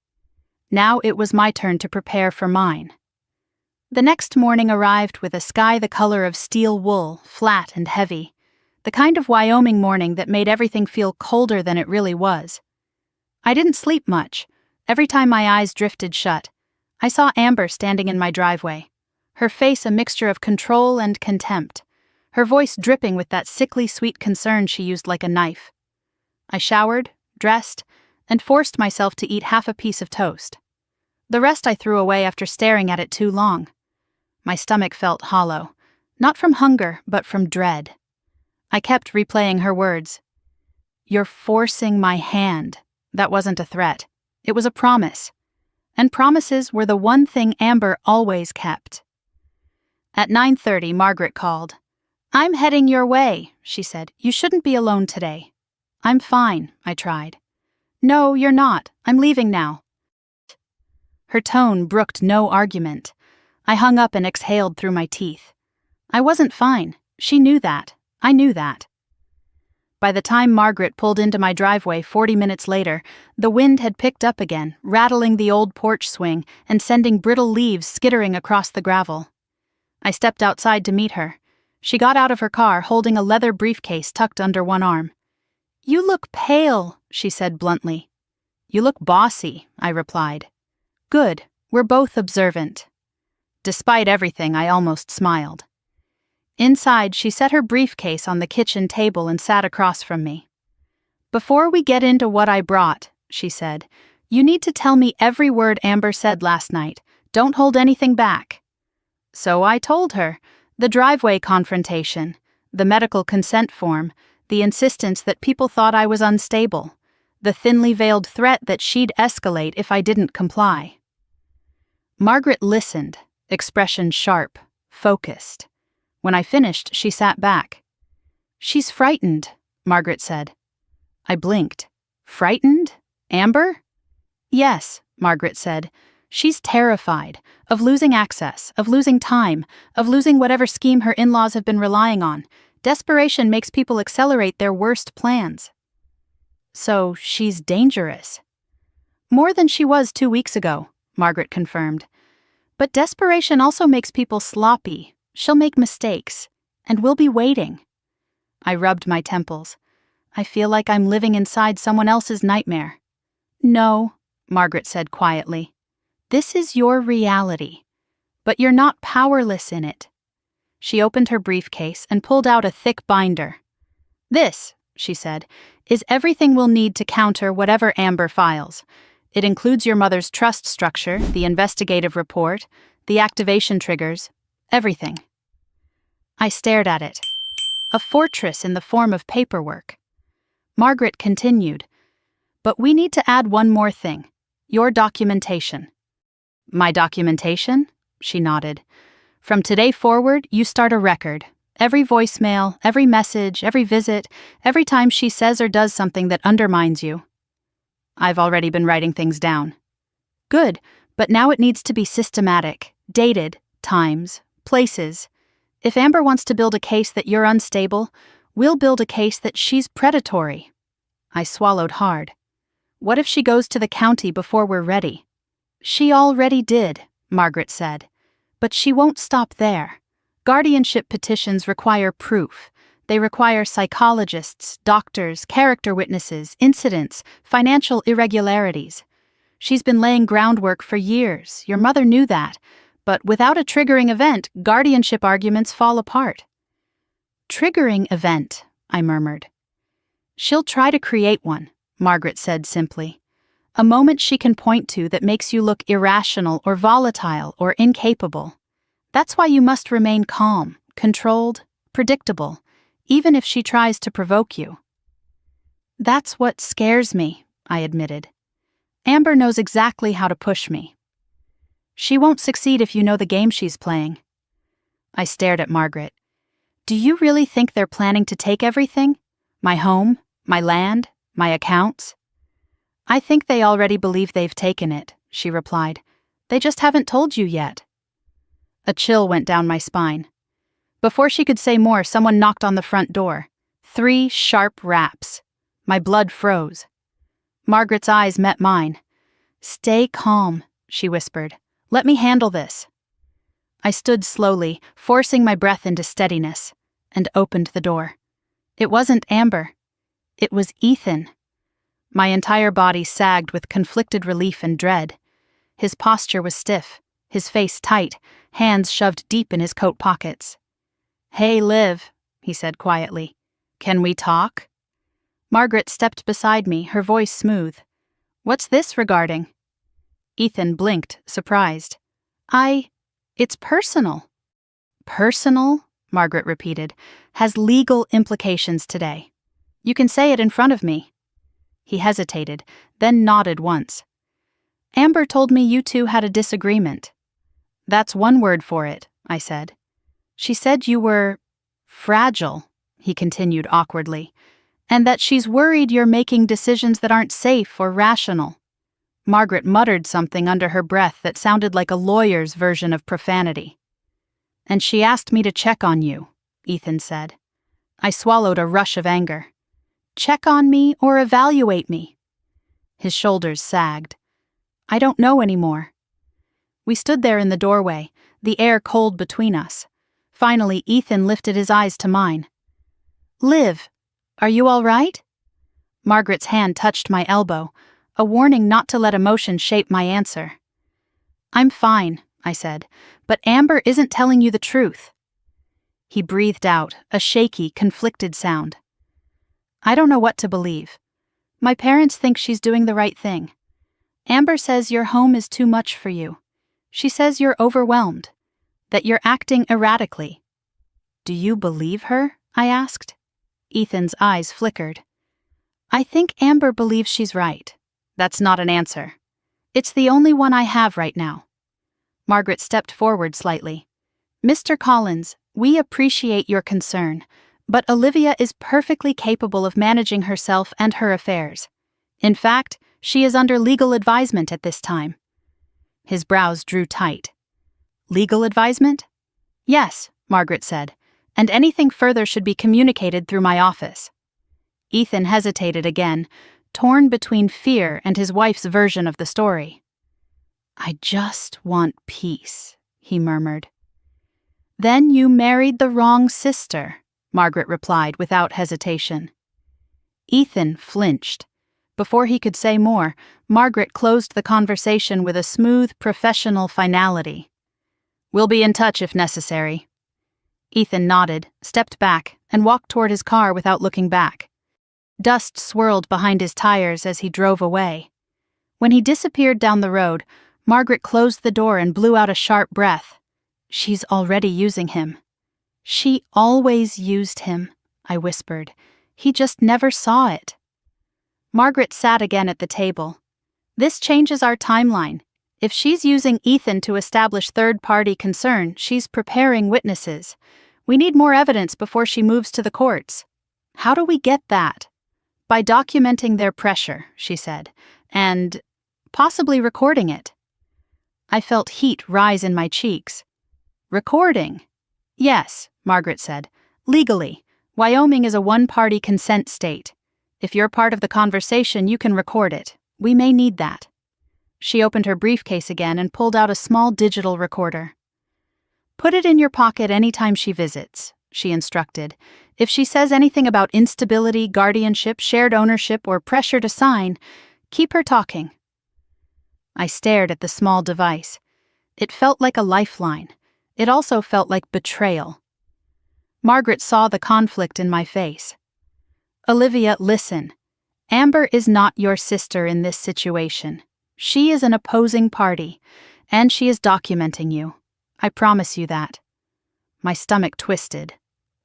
Now it was my turn to prepare for mine. The next morning arrived with a sky the color of steel wool, flat and heavy, the kind of Wyoming morning that made everything feel colder than it really was. I didn't sleep much. Every time my eyes drifted shut, I saw Amber standing in my driveway, her face a mixture of control and contempt, her voice dripping with that sickly sweet concern she used like a knife. I showered, dressed, and forced myself to eat half a piece of toast. The rest I threw away after staring at it too long. My stomach felt hollow, not from hunger, but from dread. I kept replaying her words. "You're forcing my hand." That wasn't a threat. It was a promise. And promises were the one thing Amber always kept. At 9:30, Margaret called. "I'm heading your way," she said. "You shouldn't be alone today." "I'm fine," I tried. "No, you're not. I'm leaving now." Her tone brooked no argument. I hung up and exhaled through my teeth. I wasn't fine. She knew that. I knew that. By the time Margaret pulled into my driveway 40 minutes later, the wind had picked up again, rattling the old porch swing and sending brittle leaves skittering across the gravel. I stepped outside to meet her. She got out of her car holding a leather briefcase tucked under one arm. "You look pale," she said bluntly. "You look bossy," I replied. "Good. We're both observant." Despite everything, I almost smiled. Inside, she set her briefcase on the kitchen table and sat across from me. "Before we get into what I brought," she said, "you need to tell me every word Amber said last night. Don't hold anything back." So I told her. The driveway confrontation, the medical consent form, the insistence that people thought I was unstable, the thinly veiled threat that she'd escalate if I didn't comply. Margaret listened, expression sharp, focused. When I finished, she sat back. "She's frightened," Margaret said. I blinked. "Frightened? Amber?" "Yes," Margaret said. "She's terrified, of losing access, of losing time, of losing whatever scheme her in-laws have been relying on. Desperation makes people accelerate their worst plans." "So she's dangerous." "More than she was 2 weeks ago," Margaret confirmed. "But desperation also makes people sloppy. She'll make mistakes, and we'll be waiting." I rubbed my temples. I feel like I'm living inside someone else's nightmare. No, Margaret said quietly. This is your reality, but you're not powerless in it. She opened her briefcase and pulled out a thick binder. This, she said, is everything we'll need to counter whatever Amber files. It includes your mother's trust structure, the investigative report, the activation triggers, everything. I stared at it. A fortress in the form of paperwork. Margaret continued, but we need to add one more thing. Your documentation. My documentation? She nodded. From today forward, you start a record. Every voicemail, every message, every visit, every time she says or does something that undermines you. I've already been writing things down. Good, but now it needs to be systematic, dated, times, places. If Amber wants to build a case that you're unstable, we'll build a case that she's predatory. I swallowed hard. What if she goes to the county before we're ready? She already did, Margaret said. But she won't stop there. Guardianship petitions require proof. They require psychologists, doctors, character witnesses, incidents, financial irregularities. She's been laying groundwork for years. Your mother knew that. But without a triggering event, guardianship arguments fall apart. Triggering event, I murmured. She'll try to create one, Margaret said simply. A moment she can point to that makes you look irrational or volatile or incapable. That's why you must remain calm, controlled, predictable, even if she tries to provoke you. That's what scares me, I admitted. Amber knows exactly how to push me. She won't succeed if you know the game she's playing. I stared at Margaret. Do you really think they're planning to take everything? My home, my land, my accounts? I think they already believe they've taken it, she replied. They just haven't told you yet. A chill went down my spine. Before she could say more, someone knocked on the front door. 3 sharp raps. My blood froze. Margaret's eyes met mine. Stay calm, she whispered. Let me handle this. I stood slowly, forcing my breath into steadiness, and opened the door. It wasn't Amber. It was Ethan. My entire body sagged with conflicted relief and dread. His posture was stiff, his face tight, hands shoved deep in his coat pockets. Hey, Liv, he said quietly. Can we talk? Margaret stepped beside me, her voice smooth. What's this regarding? Ethan blinked, surprised. It's personal. Personal, Margaret repeated, has legal implications today. You can say it in front of me. He hesitated, then nodded once. Amber told me you two had a disagreement. That's one word for it, I said. She said you were fragile, he continued awkwardly, and that she's worried you're making decisions that aren't safe or rational. Margaret muttered something under her breath that sounded like a lawyer's version of profanity. And she asked me to check on you, Ethan said. I swallowed a rush of anger. Check on me or evaluate me? His shoulders sagged. I don't know anymore. We stood there in the doorway, the air cold between us. Finally, Ethan lifted his eyes to mine. Liv, are you all right? Margaret's hand touched my elbow, a warning not to let emotion shape my answer. I'm fine, I said, but Amber isn't telling you the truth. He breathed out, a shaky, conflicted sound. I don't know what to believe. My parents think she's doing the right thing. Amber says your home is too much for you. She says you're overwhelmed, that you're acting erratically. Do you believe her? I asked. Ethan's eyes flickered. I think Amber believes she's right. That's not an answer. It's the only one I have right now. Margaret stepped forward slightly. Mr. Collins, we appreciate your concern, but Olivia is perfectly capable of managing herself and her affairs. In fact, she is under legal advisement at this time. His brows drew tight. Legal advisement? Yes, Margaret said, and anything further should be communicated through my office. Ethan hesitated again, torn between fear and his wife's version of the story. I just want peace, he murmured. Then you married the wrong sister, Margaret replied without hesitation. Ethan flinched. Before he could say more, Margaret closed the conversation with a smooth, professional finality. "We'll be in touch if necessary." Ethan nodded, stepped back, and walked toward his car without looking back. Dust swirled behind his tires as he drove away. When he disappeared down the road, Margaret closed the door and blew out a sharp breath. "She's already using him." "She always used him," I whispered. "He just never saw it." Margaret sat again at the table. "This changes our timeline. If she's using Ethan to establish third-party concern, she's preparing witnesses. We need more evidence before she moves to the courts." "How do we get that?" "By documenting their pressure," she said, "and possibly recording it." I felt heat rise in my cheeks. "Recording?" "Yes," Margaret said. "Legally. Wyoming is a one-party consent state. If you're part of the conversation, you can record it. We may need that." She opened her briefcase again and pulled out a small digital recorder. "Put it in your pocket anytime she visits," she instructed. "If she says anything about instability, guardianship, shared ownership, or pressure to sign, keep her talking." I stared at the small device. It felt like a lifeline. It also felt like betrayal. Margaret saw the conflict in my face. "Olivia, listen. Amber is not your sister in this situation. She is an opposing party, and she is documenting you. I promise you that." My stomach twisted.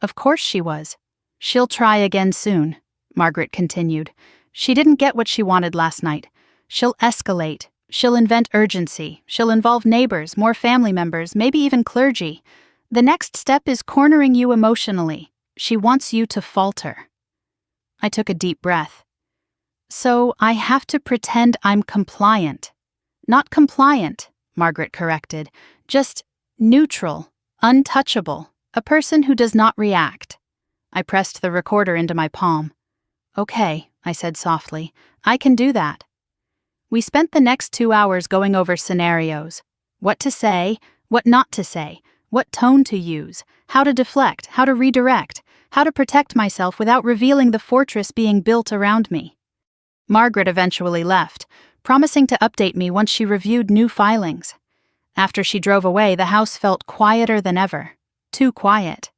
Of course she was. "She'll try again soon," Margaret continued. "She didn't get what she wanted last night. She'll escalate. She'll invent urgency. She'll involve neighbors, more family members, maybe even clergy. The next step is cornering you emotionally. She wants you to falter." I took a deep breath. "So I have to pretend I'm compliant." "Not compliant," Margaret corrected. "Just neutral, untouchable, a person who does not react." I pressed the recorder into my palm. "Okay," I said softly. "I can do that." We spent the next 2 hours going over scenarios. What to say, what not to say, what tone to use, how to deflect, how to redirect, how to protect myself without revealing the fortress being built around me. Margaret eventually left, promising to update me once she reviewed new filings. After she drove away, the house felt quieter than ever. Too quiet.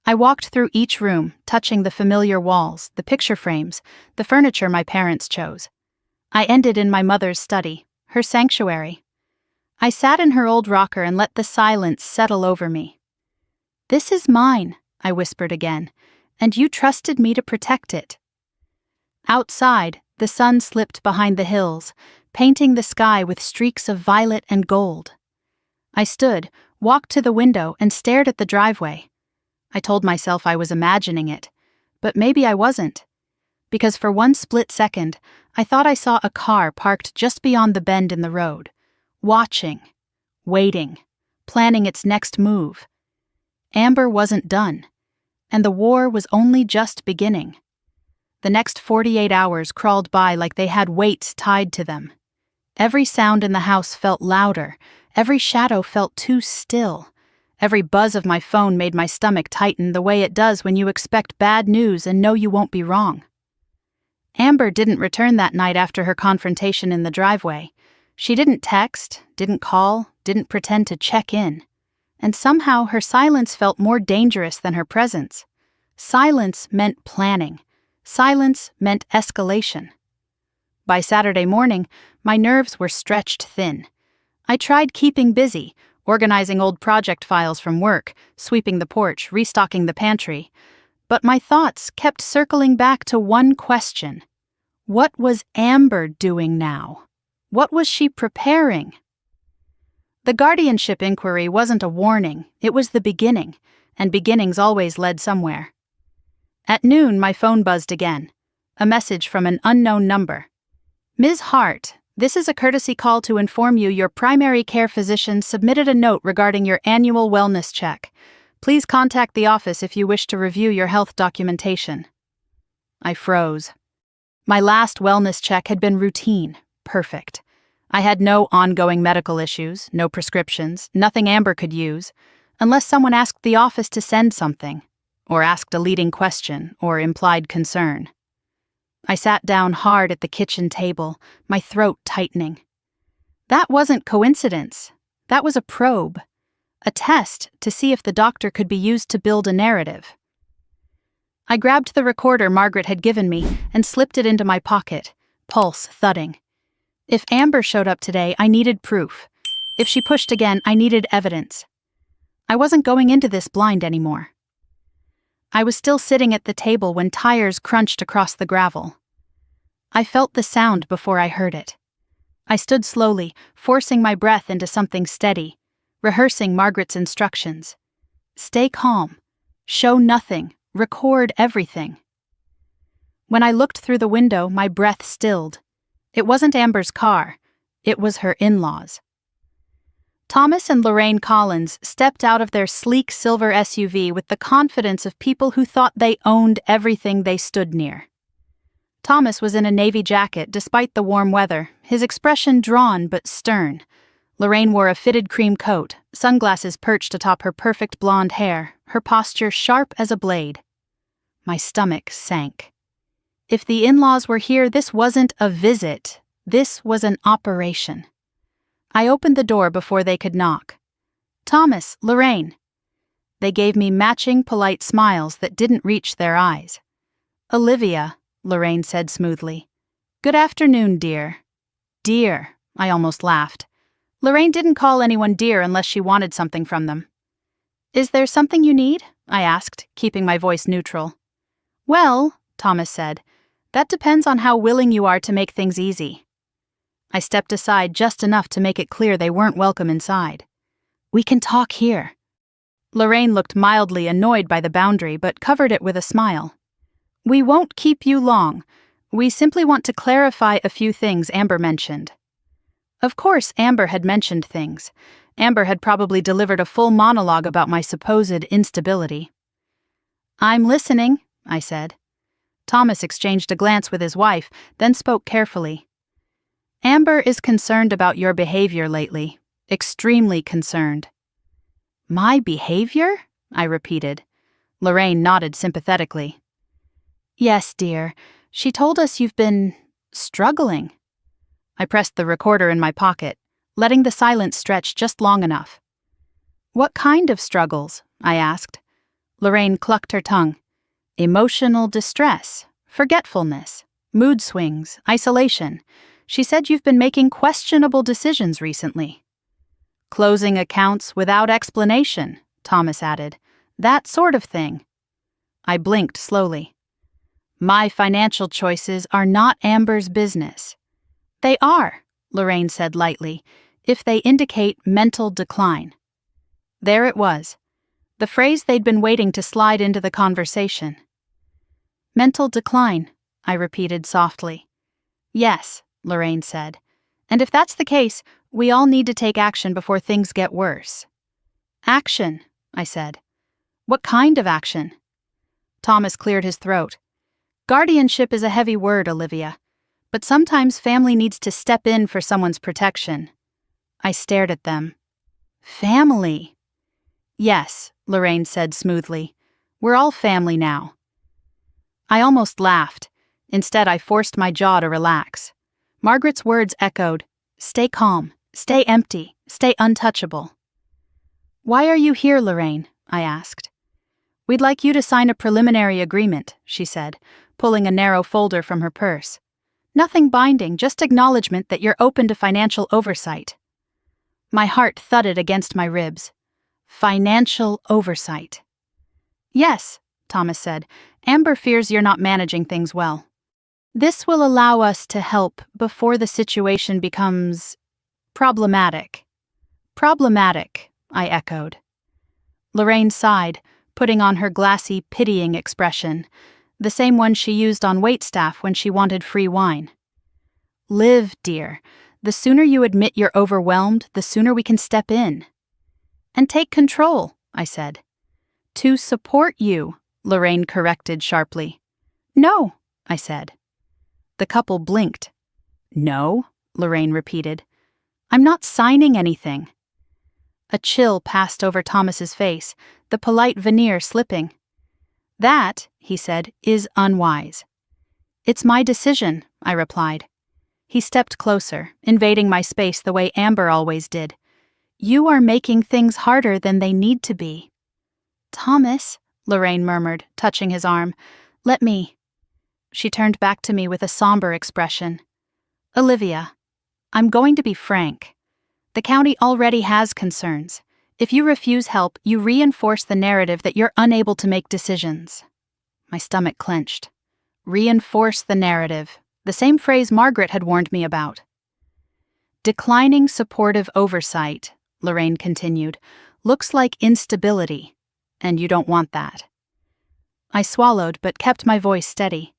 I walked through each room, touching the familiar walls, the picture frames, the furniture my parents chose. I ended in my mother's study, her sanctuary. I sat in her old rocker and let the silence settle over me. "This is mine," I whispered again, "and you trusted me to protect it." Outside, the sun slipped behind the hills, painting the sky with streaks of violet and gold. I stood, walked to the window, and stared at the driveway. I told myself I was imagining it, but maybe I wasn't. Because for one split second, I thought I saw a car parked just beyond the bend in the road, watching, waiting, planning its next move. Amber wasn't done, and the war was only just beginning. The next 48 hours crawled by like they had weights tied to them. Every sound in the house felt louder, every shadow felt too still. Every buzz of my phone made my stomach tighten the way it does when you expect bad news and know you won't be wrong. Amber didn't return that night after her confrontation in the driveway. She didn't text, didn't call, didn't pretend to check in. And somehow her silence felt more dangerous than her presence. Silence meant planning. Silence meant escalation. By Saturday morning, my nerves were stretched thin. I tried keeping busy, organizing old project files from work, sweeping the porch, restocking the pantry. But my thoughts kept circling back to one question. What was Amber doing now? What was she preparing? The guardianship inquiry wasn't a warning, it was the beginning, and beginnings always led somewhere. At noon, my phone buzzed again. A message from an unknown number. "Ms. Hart, this is a courtesy call to inform you your primary care physician submitted a note regarding your annual wellness check. Please contact the office if you wish to review your health documentation." I froze. My last wellness check had been routine, perfect. I had no ongoing medical issues, no prescriptions, nothing Amber could use, unless someone asked the office to send something, or asked a leading question or implied concern. I sat down hard at the kitchen table, my throat tightening. That wasn't coincidence. That was a probe. A test to see if the doctor could be used to build a narrative. I grabbed the recorder Margaret had given me and slipped it into my pocket, pulse thudding. If Amber showed up today, I needed proof. If she pushed again, I needed evidence. I wasn't going into this blind anymore. I was still sitting at the table when tires crunched across the gravel. I felt the sound before I heard it. I stood slowly, forcing my breath into something steady, rehearsing Margaret's instructions. Stay calm. Show nothing. Record everything. When I looked through the window, my breath stilled. It wasn't Amber's car. It was her in-laws. Thomas and Lorraine Collins stepped out of their sleek silver SUV with the confidence of people who thought they owned everything they stood near. Thomas was in a navy jacket despite the warm weather, his expression drawn but stern. Lorraine wore a fitted cream coat, sunglasses perched atop her perfect blonde hair, her posture sharp as a blade. My stomach sank. If the in-laws were here, this wasn't a visit. This was an operation. I opened the door before they could knock. Thomas, Lorraine. They gave me matching polite smiles that didn't reach their eyes. Olivia, Lorraine said smoothly. Good afternoon, dear. Dear, I almost laughed. Lorraine didn't call anyone dear unless she wanted something from them. Is there something you need? I asked, keeping my voice neutral. Well, Thomas said, that depends on how willing you are to make things easy. I stepped aside just enough to make it clear they weren't welcome inside. We can talk here. Lorraine looked mildly annoyed by the boundary, but covered it with a smile. We won't keep you long. We simply want to clarify a few things Amber mentioned. Of course, Amber had mentioned things. Amber had probably delivered a full monologue about my supposed instability. I'm listening, I said. Thomas exchanged a glance with his wife, then spoke carefully. Amber is concerned about your behavior lately. Extremely concerned. My behavior? I repeated. Lorraine nodded sympathetically. Yes, dear. She told us you've been struggling. I pressed the recorder in my pocket, letting the silence stretch just long enough. What kind of struggles? I asked. Lorraine clucked her tongue. Emotional distress, forgetfulness, mood swings, isolation. She said you've been making questionable decisions recently. Closing accounts without explanation, Thomas added. That sort of thing. I blinked slowly. My financial choices are not Amber's business. They are, Lorraine said lightly, if they indicate mental decline. There it was, the phrase they'd been waiting to slide into the conversation. Mental decline, I repeated softly. Yes, Lorraine said, and if that's the case, we all need to take action before things get worse. Action, I said. What kind of action? Thomas cleared his throat. Guardianship is a heavy word, Olivia. But sometimes family needs to step in for someone's protection. I stared at them. Family? Yes, Lorraine said smoothly. We're all family now. I almost laughed. Instead, I forced my jaw to relax. Margaret's words echoed, stay calm, stay empty, stay untouchable. Why are you here, Lorraine? I asked. We'd like you to sign a preliminary agreement, she said, pulling a narrow folder from her purse. Nothing binding, just acknowledgement that you're open to financial oversight. My heart thudded against my ribs. Financial oversight. Yes, Thomas said. Amber fears you're not managing things well. This will allow us to help before the situation becomes problematic. Problematic, I echoed. Lorraine sighed, putting on her glassy, pitying expression, the same one she used on waitstaff when she wanted free wine. Liv, dear, the sooner you admit you're overwhelmed, the sooner we can step in. And take control, I said. To support you, Lorraine corrected sharply. No, I said. The couple blinked. No, Lorraine repeated. I'm not signing anything. A chill passed over Thomas's face, the polite veneer slipping. That, he said, is unwise. It's my decision, I replied. He stepped closer, invading my space the way Amber always did. You are making things harder than they need to be. Thomas, Lorraine murmured, touching his arm. Let me. She turned back to me with a somber expression. Olivia, I'm going to be frank. The county already has concerns. If you refuse help, you reinforce the narrative that you're unable to make decisions. My stomach clenched. Reinforce the narrative, the same phrase Margaret had warned me about. Declining supportive oversight, Lorraine continued, looks like instability, and you don't want that. I swallowed but kept my voice steady.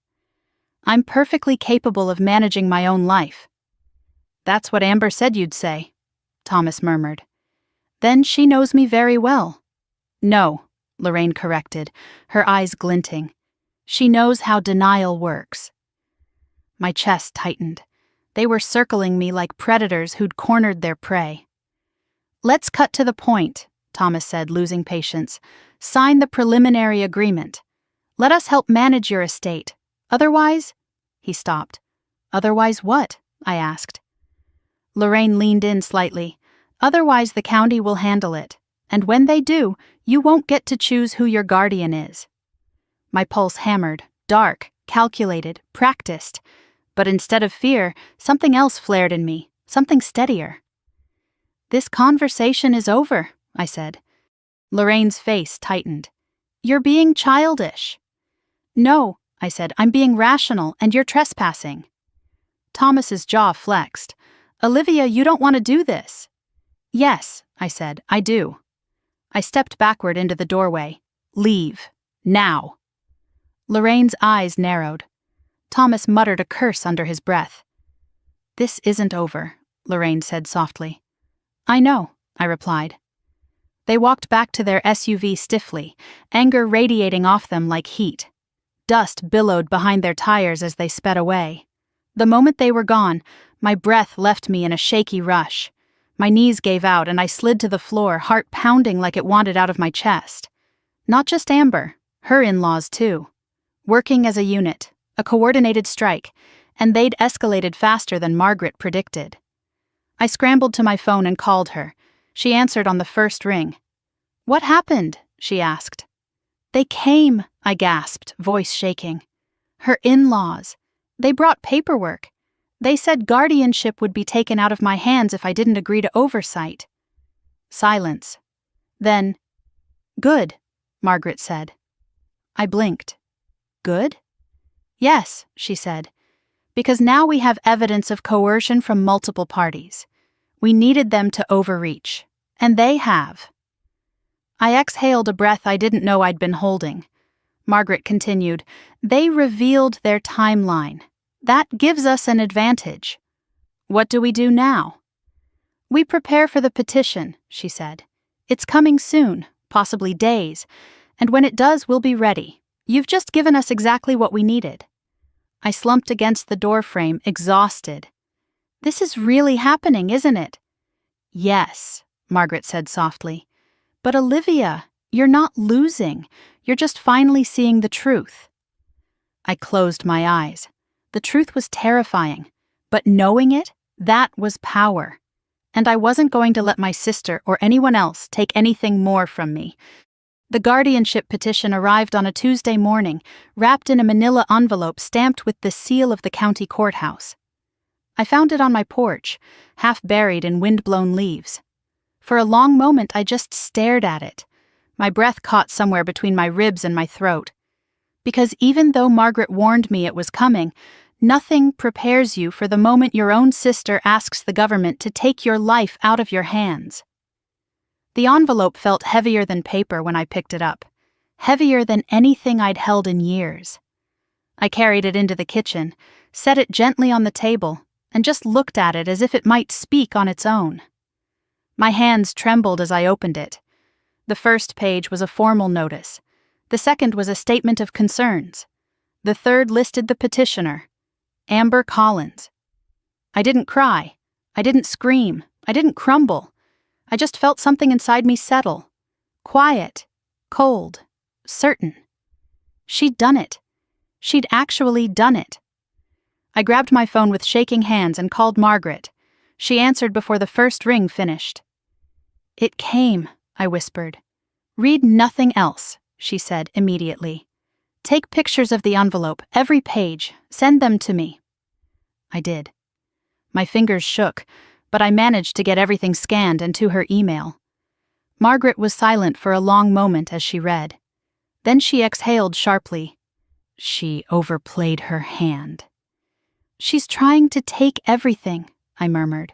I'm perfectly capable of managing my own life. That's what Amber said you'd say, Thomas murmured. Then she knows me very well. No, Lorraine corrected, her eyes glinting. She knows how denial works. My chest tightened. They were circling me like predators who'd cornered their prey. Let's cut to the point, Thomas said, losing patience. Sign the preliminary agreement. Let us help manage your estate. Otherwise, he stopped. Otherwise what? I asked. Lorraine leaned in slightly. Otherwise the county will handle it. And when they do, you won't get to choose who your guardian is. My pulse hammered, dark, calculated, practiced. But instead of fear, something else flared in me, something steadier. This conversation is over, I said. Lorraine's face tightened. You're being childish. No, I said, I'm being rational and you're trespassing. Thomas's jaw flexed. Olivia, you don't want to do this. Yes, I said, I do. I stepped backward into the doorway. Leave. Now. Lorraine's eyes narrowed. Thomas muttered a curse under his breath. This isn't over, Lorraine said softly. I know, I replied. They walked back to their SUV stiffly, anger radiating off them like heat. Dust billowed behind their tires as they sped away. The moment they were gone, my breath left me in a shaky rush. My knees gave out and I slid to the floor, heart pounding like it wanted out of my chest. Not just Amber, her in-laws too. Working as a unit, a coordinated strike, and they'd escalated faster than Margaret predicted. I scrambled to my phone and called her. She answered on the first ring. What happened? She asked. They came, I gasped, voice shaking. Her in-laws. They brought paperwork. They said guardianship would be taken out of my hands if I didn't agree to oversight. Silence. Then, good, Margaret said. I blinked. Good? Yes, she said, because now we have evidence of coercion from multiple parties. We needed them to overreach, and they have. I exhaled a breath I didn't know I'd been holding. Margaret continued, they revealed their timeline. That gives us an advantage. What do we do now? We prepare for the petition, she said. It's coming soon, possibly days, and when it does, we'll be ready. You've just given us exactly what we needed. I slumped against the doorframe, exhausted. This is really happening, isn't it? Yes, Margaret said softly. But Olivia, you're not losing. You're just finally seeing the truth. I closed my eyes. The truth was terrifying, but knowing it, that was power. And I wasn't going to let my sister or anyone else take anything more from me. The guardianship petition arrived on a Tuesday morning, wrapped in a manila envelope stamped with the seal of the county courthouse. I found it on my porch, half buried in wind-blown leaves. For a long moment I just stared at it. My breath caught somewhere between my ribs and my throat. Because even though Margaret warned me it was coming, nothing prepares you for the moment your own sister asks the government to take your life out of your hands. The envelope felt heavier than paper when I picked it up, heavier than anything I'd held in years. I carried it into the kitchen, set it gently on the table, and just looked at it as if it might speak on its own. My hands trembled as I opened it. The first page was a formal notice. The second was a statement of concerns. The third listed the petitioner, Amber Collins. I didn't cry. I didn't scream. I didn't crumble. I just felt something inside me settle. Quiet, cold, certain. She'd done it. She'd actually done it. I grabbed my phone with shaking hands and called Margaret. She answered before the first ring finished. "It came," I whispered. "Read nothing else," she said immediately. "Take pictures of the envelope, every page. Send them to me." I did. My fingers shook, but I managed to get everything scanned and to her email. Margaret was silent for a long moment as she read. Then she exhaled sharply. She overplayed her hand. "She's trying to take everything," I murmured.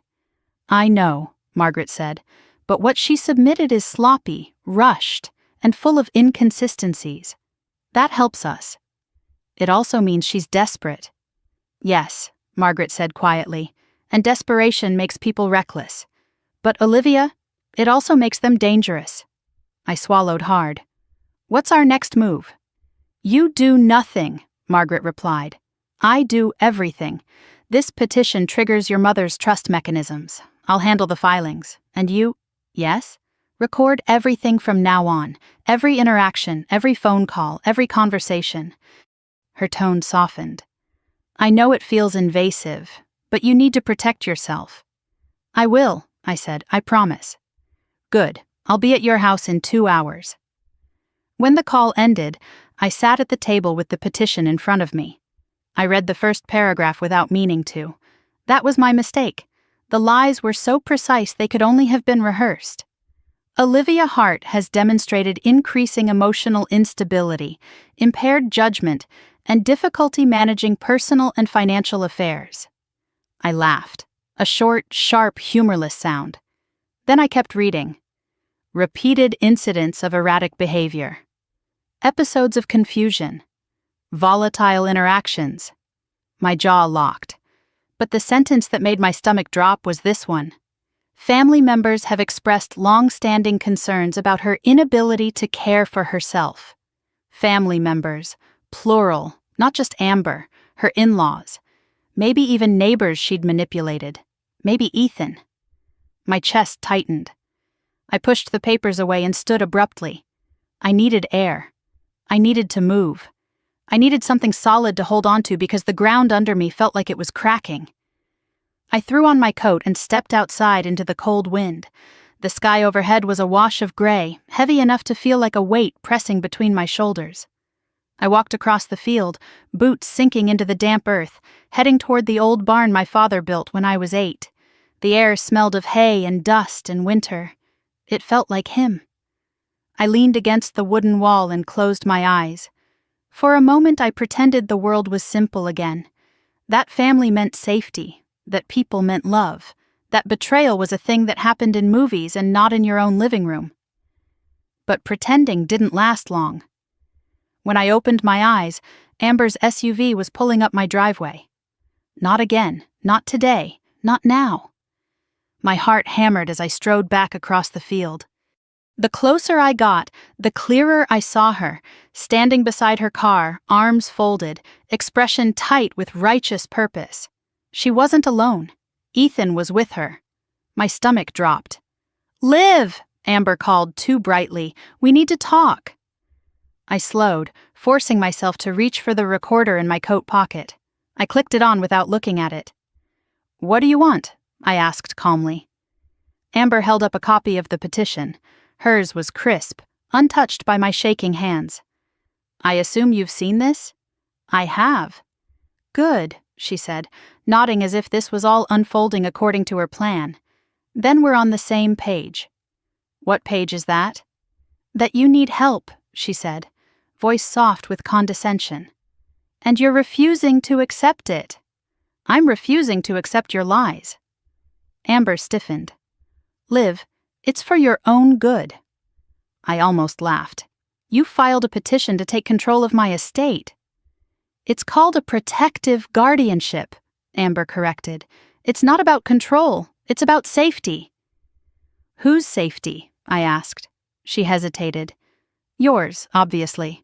"I know," Margaret said, "but what she submitted is sloppy, rushed, and full of inconsistencies. That helps us. It also means she's desperate." "Yes," Margaret said quietly, "and desperation makes people reckless. But Olivia, it also makes them dangerous." I swallowed hard. "What's our next move?" "You do nothing," Margaret replied. "I do everything. This petition triggers your mother's trust mechanisms. I'll handle the filings. And you—" "Yes?" "Record everything from now on. Every interaction, every phone call, every conversation." Her tone softened. "I know it feels invasive, but you need to protect yourself." "I will," I said. "I promise." "Good. I'll be at your house in 2 hours." When the call ended, I sat at the table with the petition in front of me. I read the first paragraph without meaning to. That was my mistake. The lies were so precise they could only have been rehearsed. Olivia Hart has demonstrated increasing emotional instability, impaired judgment, and difficulty managing personal and financial affairs. I laughed, a short, sharp, humorless sound. Then I kept reading. Repeated incidents of erratic behavior. Episodes of confusion. Volatile interactions. My jaw locked. But the sentence that made my stomach drop was this one. Family members have expressed long-standing concerns about her inability to care for herself. Family members, plural, not just Amber, her in-laws. Maybe even neighbors she'd manipulated. Maybe Ethan. My chest tightened. I pushed the papers away and stood abruptly. I needed air. I needed to move. I needed something solid to hold onto because the ground under me felt like it was cracking. I threw on my coat and stepped outside into the cold wind. The sky overhead was a wash of gray, heavy enough to feel like a weight pressing between my shoulders. I walked across the field, boots sinking into the damp earth, heading toward the old barn my father built when I was 8. The air smelled of hay and dust and winter. It felt like him. I leaned against the wooden wall and closed my eyes. For a moment I pretended the world was simple again. That family meant safety, that people meant love, that betrayal was a thing that happened in movies and not in your own living room. But pretending didn't last long. When I opened my eyes, Amber's SUV was pulling up my driveway. Not again, not today, not now. My heart hammered as I strode back across the field. The closer I got, the clearer I saw her, standing beside her car, arms folded, expression tight with righteous purpose. She wasn't alone. Ethan was with her. My stomach dropped. "Liv!" Amber called too brightly. "We need to talk." I slowed, forcing myself to reach for the recorder in my coat pocket. I clicked it on without looking at it. "What do you want?" I asked calmly. Amber held up a copy of the petition. Hers was crisp, untouched by my shaking hands. "I assume you've seen this?" "I have." "Good," she said, nodding as if this was all unfolding according to her plan. "Then we're on the same page." "What page is that?" "That you need help," she said, voice soft with condescension. "And you're refusing to accept it." "I'm refusing to accept your lies." Amber stiffened. "Liv, it's for your own good." I almost laughed. "You filed a petition to take control of my estate." "It's called a protective guardianship," Amber corrected. "It's not about control, it's about safety." "Whose safety?" I asked. She hesitated. "Yours, obviously."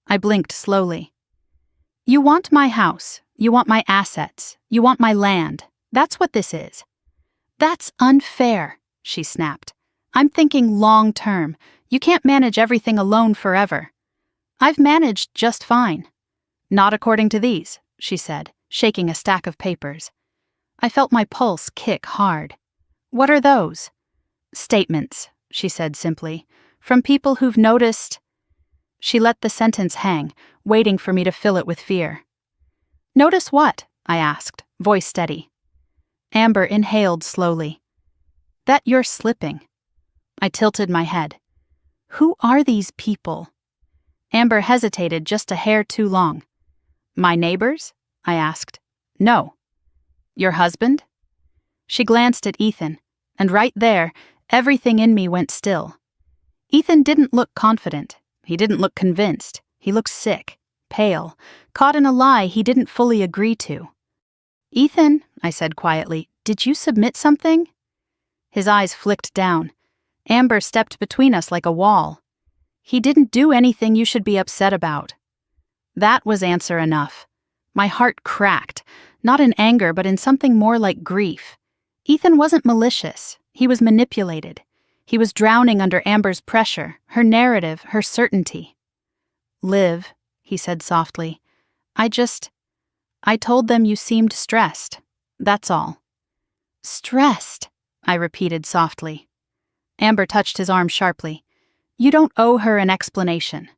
I blinked slowly. "You want my house, you want my assets, you want my land. That's what this is." "That's unfair," she snapped. "I'm thinking long term. You can't manage everything alone forever." "I've managed just fine." "Not according to these," she said. shaking a stack of papers. I felt my pulse kick hard. "What are those?" "Statements," she said simply, "from people who've noticed—" She let the sentence hang, waiting for me to fill it with fear. "Notice what?" I asked, voice steady. Amber inhaled slowly. "That you're slipping." I tilted my head. "Who are these people?" Amber hesitated just a hair too long. "My neighbors?" I asked. "No." "Your husband?" She glanced at Ethan, and right there, everything in me went still. Ethan didn't look confident. He didn't look convinced. He looked sick, pale, caught in a lie he didn't fully agree to. "Ethan," I said quietly, "did you submit something?" His eyes flicked down. Amber stepped between us like a wall. "He didn't do anything you should be upset about." That was answer enough. My heart cracked, not in anger but in something more like grief. Ethan wasn't malicious. He was manipulated. He was drowning under Amber's pressure, her narrative, her certainty. "Liv," he said softly, I told them you seemed stressed. That's all." "Stressed," I repeated softly. Amber touched his arm sharply. "You don't owe her an explanation."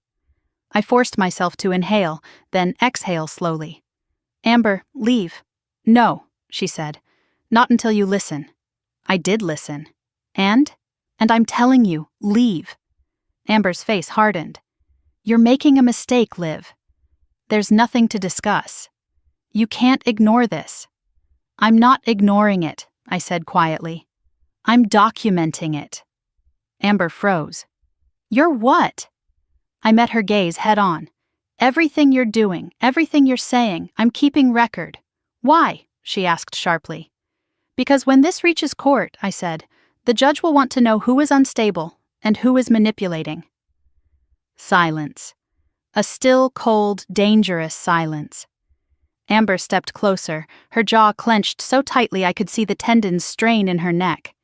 I forced myself to inhale, then exhale slowly. "Amber, leave." "No," she said. "Not until you listen." I did listen. And I'm telling you, leave." Amber's face hardened. "You're making a mistake, Liv. There's nothing to discuss. You can't ignore this." "I'm not ignoring it," I said quietly. "I'm documenting it." Amber froze. "You're what?" I met her gaze head on. "Everything you're doing, everything you're saying, I'm keeping record." "Why?" she asked sharply. "Because when this reaches court," I said, "the judge will want to know who is unstable and who is manipulating." Silence. A still, cold, dangerous silence. Amber stepped closer, her jaw clenched so tightly I could see the tendons strain in her neck.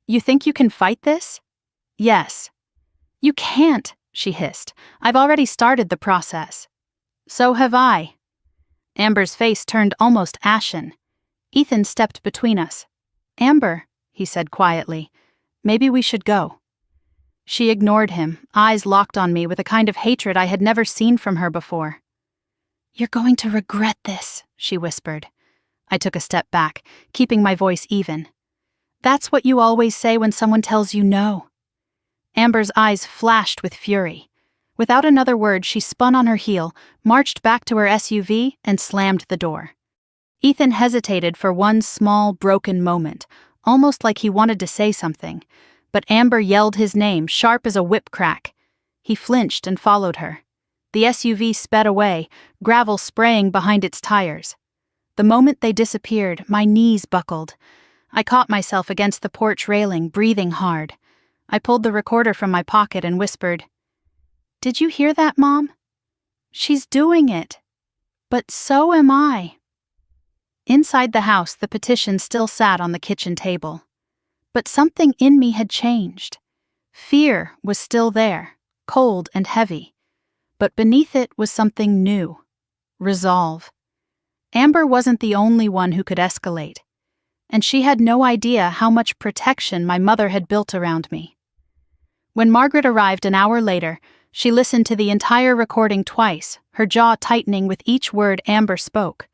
"You think you can fight this?" "Yes." "You can't," she hissed. "I've already started the process." "So have I." Amber's face turned almost ashen. Ethan stepped between us. "Amber," he said quietly, "maybe we should go." She ignored him, eyes locked on me with a kind of hatred I had never seen from her before. "You're going to regret this," she whispered. I took a step back, keeping my voice even. "That's what you always say when someone tells you no." Amber's eyes flashed with fury. Without another word, she spun on her heel, marched back to her SUV, and slammed the door. Ethan hesitated for one small, broken moment, almost like he wanted to say something, but Amber yelled his name, sharp as a whip crack. He flinched and followed her. The SUV sped away, gravel spraying behind its tires. The moment they disappeared, my knees buckled. I caught myself against the porch railing, breathing hard. I pulled the recorder from my pocket and whispered, "Did you hear that, Mom? She's doing it. But so am I." Inside the house, the petition still sat on the kitchen table. But something in me had changed. Fear was still there, cold and heavy. But beneath it was something new. Resolve. Amber wasn't the only one who could escalate. And she had no idea how much protection my mother had built around me. When Margaret arrived an hour later, she listened to the entire recording twice, her jaw tightening with each word Amber spoke.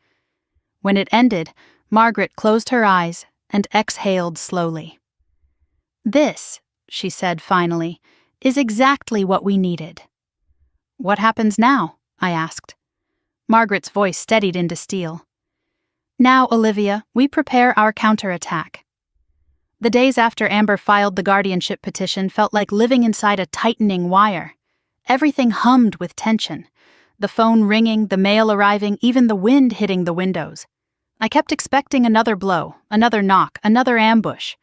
When it ended, Margaret closed her eyes and exhaled slowly. "This," she said finally, "is exactly what we needed." "What happens now?" I asked. Margaret's voice steadied into steel. "Now, Olivia, we prepare our counterattack." The days after Amber filed the guardianship petition felt like living inside a tightening wire. Everything hummed with tension. The phone ringing, the mail arriving, even the wind hitting the windows. I kept expecting another blow, another knock, another ambush.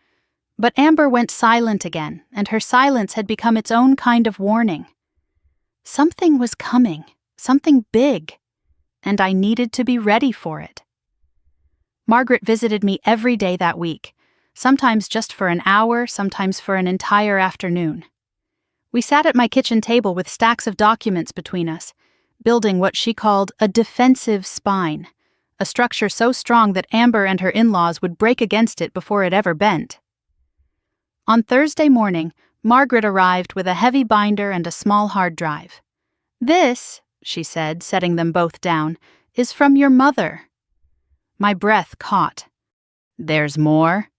But Amber went silent again, and her silence had become its own kind of warning. Something was coming, something big, and I needed to be ready for it. Margaret visited me every day that week, sometimes just for an hour, sometimes for an entire afternoon. We sat at my kitchen table with stacks of documents between us, building what she called a defensive spine, a structure so strong that Amber and her in-laws would break against it before it ever bent. On Thursday morning, Margaret arrived with a heavy binder and a small hard drive. "This," she said, setting them both down, "is from your mother." My breath caught. "There's more?"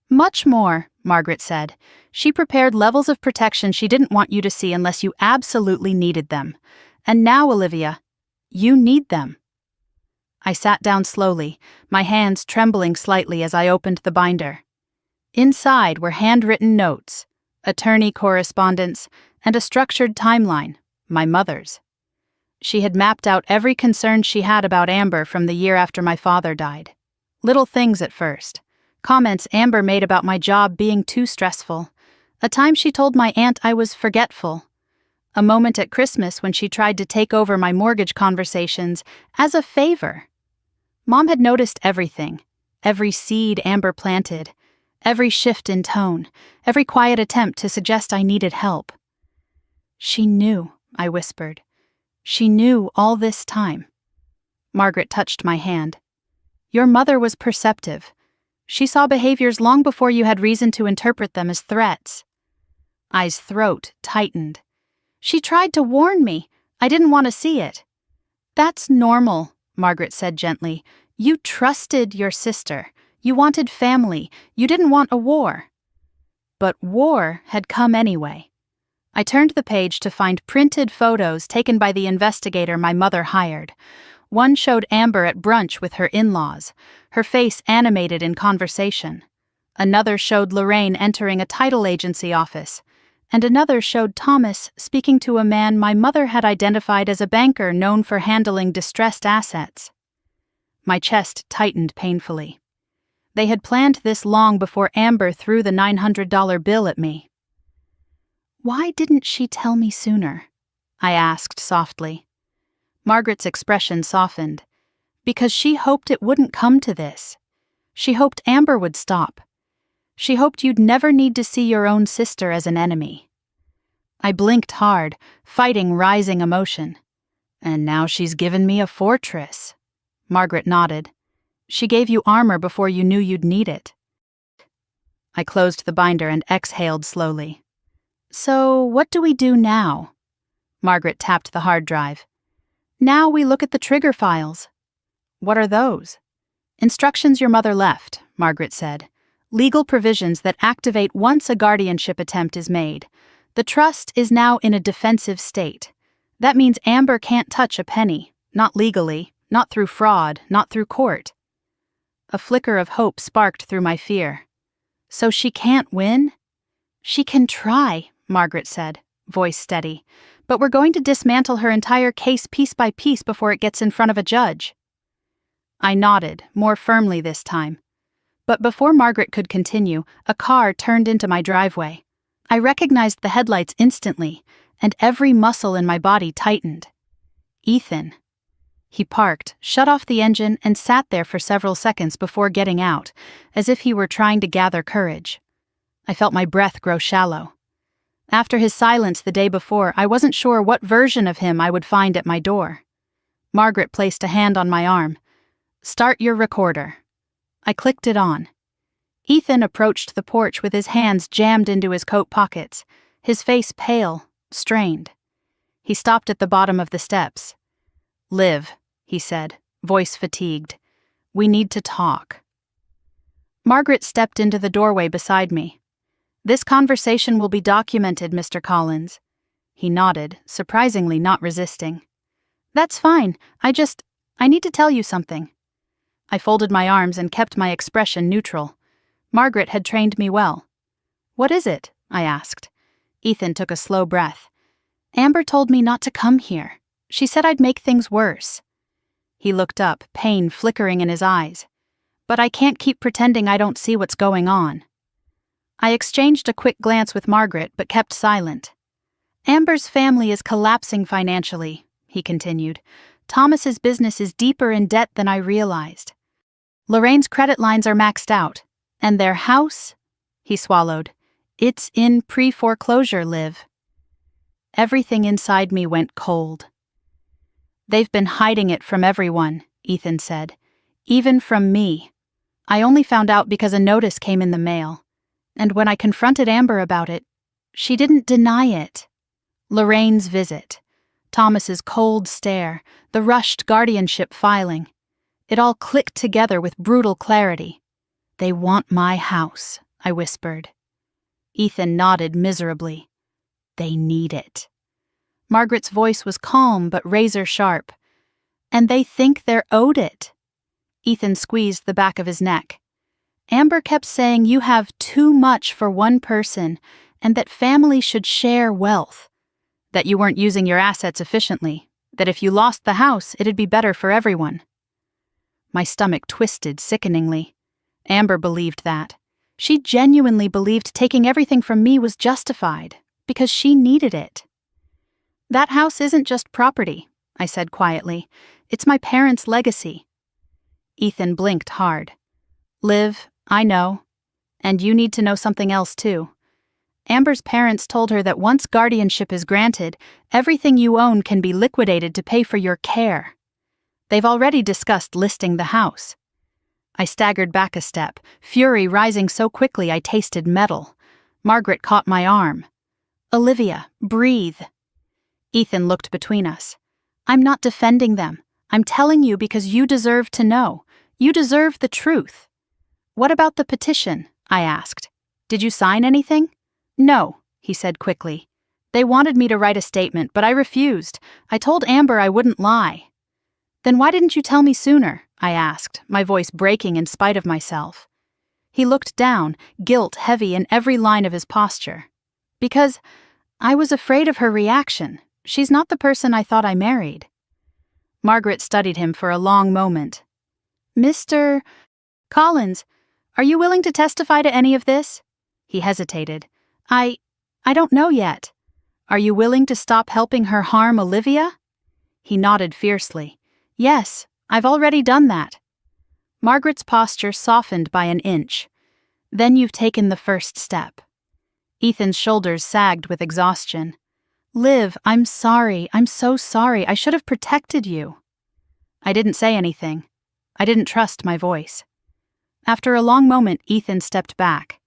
"Much more," Margaret said. "She prepared levels of protection she didn't want you to see unless you absolutely needed them. And now, Olivia, you need them." I sat down slowly, my hands trembling slightly as I opened the binder. Inside were handwritten notes, attorney correspondence, and a structured timeline, my mother's. She had mapped out every concern she had about Amber from the year after my father died. Little things at first. Comments Amber made about my job being too stressful. A time she told my aunt I was forgetful. A moment at Christmas when she tried to take over my mortgage conversations as a favor. Mom had noticed everything, every seed Amber planted, every shift in tone, every quiet attempt to suggest I needed help. "She knew," I whispered. "She knew all this time." Margaret touched my hand. "Your mother was perceptive. She saw behaviors long before you had reason to interpret them as threats." I's throat tightened. "She tried to warn me. I didn't want to see it." "That's normal," Margaret said gently. "You trusted your sister. You wanted family. You didn't want a war." But war had come anyway. I turned the page to find printed photos taken by the investigator my mother hired. One showed Amber at brunch with her in-laws, her face animated in conversation. Another showed Lorraine entering a title agency office. And another showed Thomas speaking to a man my mother had identified as a banker known for handling distressed assets. My chest tightened painfully. They had planned this long before Amber threw the $900 bill at me. "Why didn't she tell me sooner?" I asked softly. Margaret's expression softened. "Because she hoped it wouldn't come to this. She hoped Amber would stop. She hoped you'd never need to see your own sister as an enemy." I blinked hard, fighting rising emotion. "And now she's given me a fortress." Margaret nodded. "She gave you armor before you knew you'd need it." I closed the binder and exhaled slowly. "So, what do we do now?" Margaret tapped the hard drive. "Now we look at the trigger files." "What are those?" "Instructions your mother left," Margaret said. "Legal provisions that activate once a guardianship attempt is made. The trust is now in a defensive state. That means Amber can't touch a penny, not legally, not through fraud, not through court." A flicker of hope sparked through my fear. "So she can't win?" "She can try," Margaret said, voice steady. "But we're going to dismantle her entire case piece by piece before it gets in front of a judge." I nodded, more firmly this time. But before Margaret could continue, a car turned into my driveway. I recognized the headlights instantly, and every muscle in my body tightened. Ethan. He parked, shut off the engine, and sat there for several seconds before getting out, as if he were trying to gather courage. I felt my breath grow shallow. After his silence the day before, I wasn't sure what version of him I would find at my door. Margaret placed a hand on my arm. "Start your recorder." I clicked it on. Ethan approached the porch with his hands jammed into his coat pockets, his face pale, strained. He stopped at the bottom of the steps. "Liv," he said, voice fatigued. "We need to talk." Margaret stepped into the doorway beside me. "This conversation will be documented, Mr. Collins." He nodded, surprisingly not resisting. "That's fine. I need to tell you something." I folded my arms and kept my expression neutral. Margaret had trained me well. "What is it?" I asked. Ethan took a slow breath. "Amber told me not to come here. She said I'd make things worse." He looked up, pain flickering in his eyes. "But I can't keep pretending I don't see what's going on." I exchanged a quick glance with Margaret, but kept silent. "Amber's family is collapsing financially," he continued. "Thomas's business is deeper in debt than I realized. Lorraine's credit lines are maxed out, and their house," he swallowed, "it's in pre-foreclosure, Liv." Everything inside me went cold. "They've been hiding it from everyone," Ethan said. Even from me. I only found out because a notice came in the mail. And when I confronted Amber about it, she didn't deny it. Lorraine's visit, Thomas's cold stare, the rushed guardianship filing. It all clicked together with brutal clarity. "They want my house," I whispered. Ethan nodded miserably. "They need it." Margaret's voice was calm but razor-sharp. "And they think they're owed it." Ethan squeezed the back of his neck. "Amber kept saying you have too much for one person and that family should share wealth. That you weren't using your assets efficiently. That if you lost the house, it'd be better for everyone." My stomach twisted sickeningly. Amber believed that. She genuinely believed taking everything from me was justified, because she needed it. "That house isn't just property," I said quietly. "It's my parents' legacy." Ethan blinked hard. "Liv, I know. And you need to know something else too. Amber's parents told her that once guardianship is granted, everything you own can be liquidated to pay for your care. They've already discussed listing the house." I staggered back a step, fury rising so quickly I tasted metal. Margaret caught my arm. "Olivia, breathe." Ethan looked between us. "I'm not defending them. I'm telling you because you deserve to know. You deserve the truth." "What about the petition?" I asked. "Did you sign anything?" "No," he said quickly. "They wanted me to write a statement, but I refused. I told Amber I wouldn't lie." "Then why didn't you tell me sooner?" I asked, my voice breaking in spite of myself. He looked down, guilt heavy in every line of his posture. "Because I was afraid of her reaction. She's not the person I thought I married." Margaret studied him for a long moment. "Mr. Collins, are you willing to testify to any of this?" He hesitated. I don't know yet. "Are you willing to stop helping her harm Olivia?" He nodded fiercely. "Yes, I've already done that." Margaret's posture softened by an inch. "Then you've taken the first step." Ethan's shoulders sagged with exhaustion. "Liv, I'm sorry. I'm so sorry. I should have protected you." I didn't say anything. I didn't trust my voice. After a long moment, Ethan stepped back.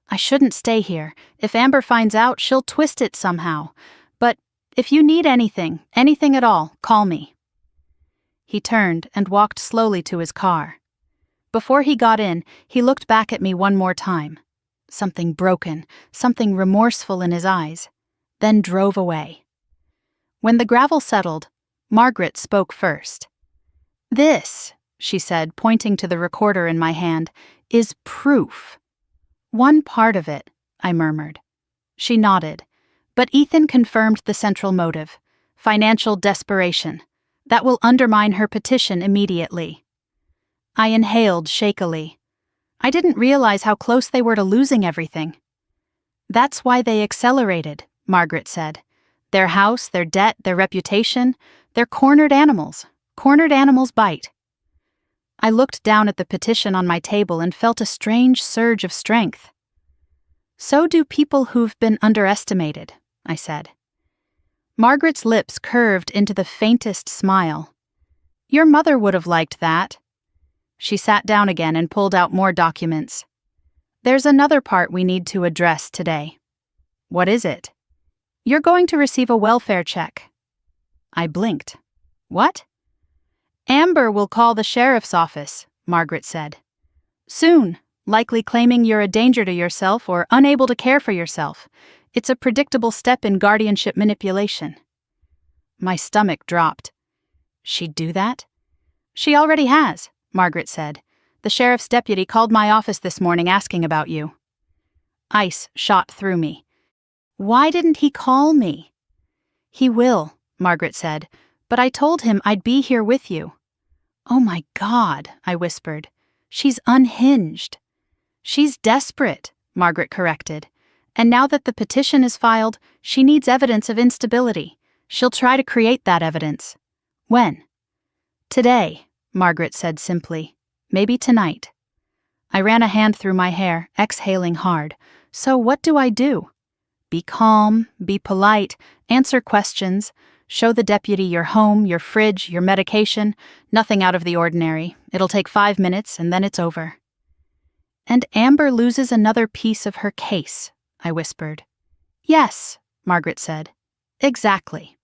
"I shouldn't stay here. If Amber finds out, she'll twist it somehow. But if you need anything at all, call me." He turned and walked slowly to his car. Before he got in, he looked back at me one more time. Something broken, something remorseful in his eyes, then drove away. When the gravel settled, Margaret spoke first. "This," she said, pointing to the recorder in my hand, "is proof." "One part of it," I murmured. She nodded, but Ethan confirmed the central motive: financial desperation. That will undermine her petition immediately. I inhaled shakily. I didn't realize how close they were to losing everything. "That's why they accelerated," Margaret said. "Their house, their debt, their reputation, they're cornered animals. Cornered animals bite." I looked down at the petition on my table and felt a strange surge of strength. "So do people who've been underestimated," I said. Margaret's lips curved into the faintest smile. "Your mother would have liked that." She sat down again and pulled out more documents. "There's another part we need to address today." "What is it?" "You're going to receive a welfare check." I blinked. "What?" "Amber will call the sheriff's office," Margaret said. "Soon, likely claiming you're a danger to yourself or unable to care for yourself. It's a predictable step in guardianship manipulation." My stomach dropped. "She'd do that?" "She already has," Margaret said. "The sheriff's deputy called my office this morning asking about you." Ice shot through me. Why didn't he call me? "He will," Margaret said, "but I told him I'd be here with you." "Oh my God," I whispered. "She's unhinged." "She's desperate," Margaret corrected. "And now that the petition is filed, she needs evidence of instability. She'll try to create that evidence." "When?" "Today," Margaret said simply. "Maybe tonight." I ran a hand through my hair, exhaling hard. "So what do I do?" "Be calm, be polite, answer questions. Show the deputy your home, your fridge, your medication, nothing out of the ordinary. It'll take 5 minutes and then it's over. And Amber loses another piece of her case, I whispered. Yes, Margaret said. Exactly.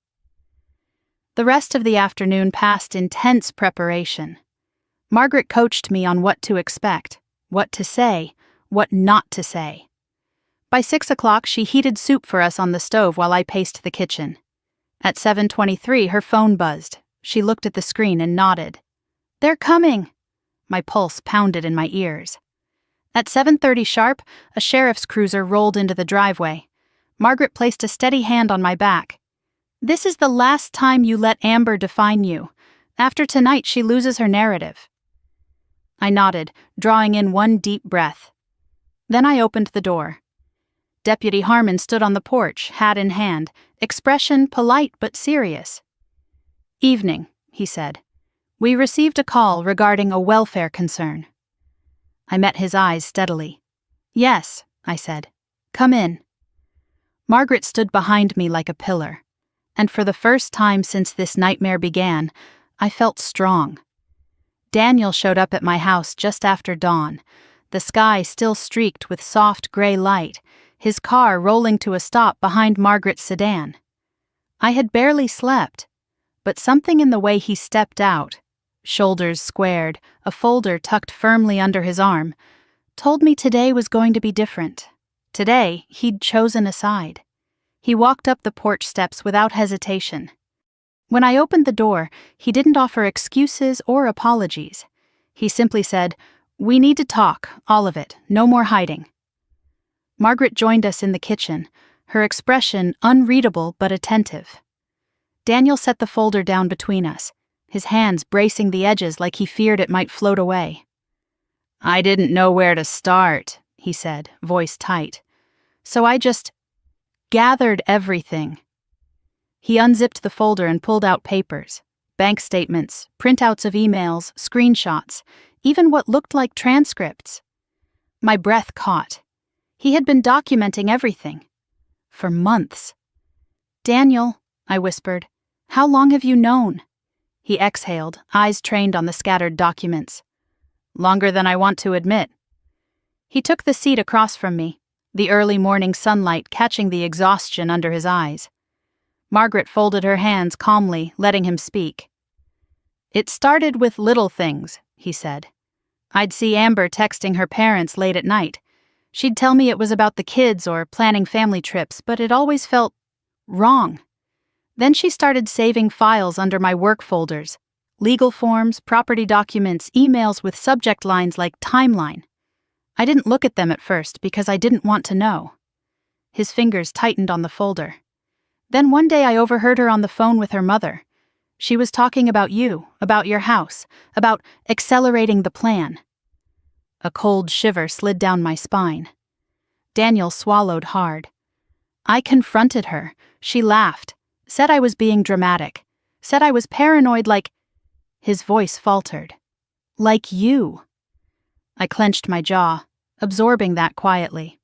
The rest of the afternoon passed in tense preparation. Margaret coached me on what to expect, what to say, what not to say. By 6 o'clock, she heated soup for us on the stove while I paced the kitchen. At 7:23, her phone buzzed. She looked at the screen and nodded. They're coming! My pulse pounded in my ears. At 7:30 sharp, a sheriff's cruiser rolled into the driveway. Margaret placed a steady hand on my back. This is the last time you let Amber define you. After tonight, she loses her narrative. I nodded, drawing in one deep breath. Then I opened the door. Deputy Harmon stood on the porch, hat in hand, expression polite but serious. Evening, he said. We received a call regarding a welfare concern. I met his eyes steadily. Yes, I said. Come in. Margaret stood behind me like a pillar, and for the first time since this nightmare began, I felt strong. Daniel showed up at my house just after dawn, the sky still streaked with soft gray light, his car rolling to a stop behind Margaret's sedan. I had barely slept, but something in the way he stepped out, shoulders squared, a folder tucked firmly under his arm, told me today was going to be different. Today, he'd chosen a side. He walked up the porch steps without hesitation. When I opened the door, he didn't offer excuses or apologies. He simply said, "We need to talk, all of it, no more hiding." Margaret joined us in the kitchen, her expression unreadable but attentive. Daniel set the folder down between us, his hands bracing the edges like he feared it might float away. I didn't know where to start, he said, voice tight. So I just gathered everything. He unzipped the folder and pulled out papers, bank statements, printouts of emails, screenshots, even what looked like transcripts. My breath caught. He had been documenting everything. For months. Daniel, I whispered, how long have you known? He exhaled, eyes trained on the scattered documents. Longer than I want to admit. He took the seat across from me, the early morning sunlight catching the exhaustion under his eyes. Margaret folded her hands calmly, letting him speak. It started with little things, he said. I'd see Amber texting her parents late at night. She'd tell me it was about the kids or planning family trips, but it always felt wrong. Then she started saving files under my work folders, legal forms, property documents, emails with subject lines like timeline. I didn't look at them at first because I didn't want to know. His fingers tightened on the folder. Then one day I overheard her on the phone with her mother. She was talking about you, about your house, about accelerating the plan. A cold shiver slid down my spine. Daniel swallowed hard. I confronted her. She laughed, said I was being dramatic, said I was paranoid like... His voice faltered. Like you. I clenched my jaw, absorbing that quietly.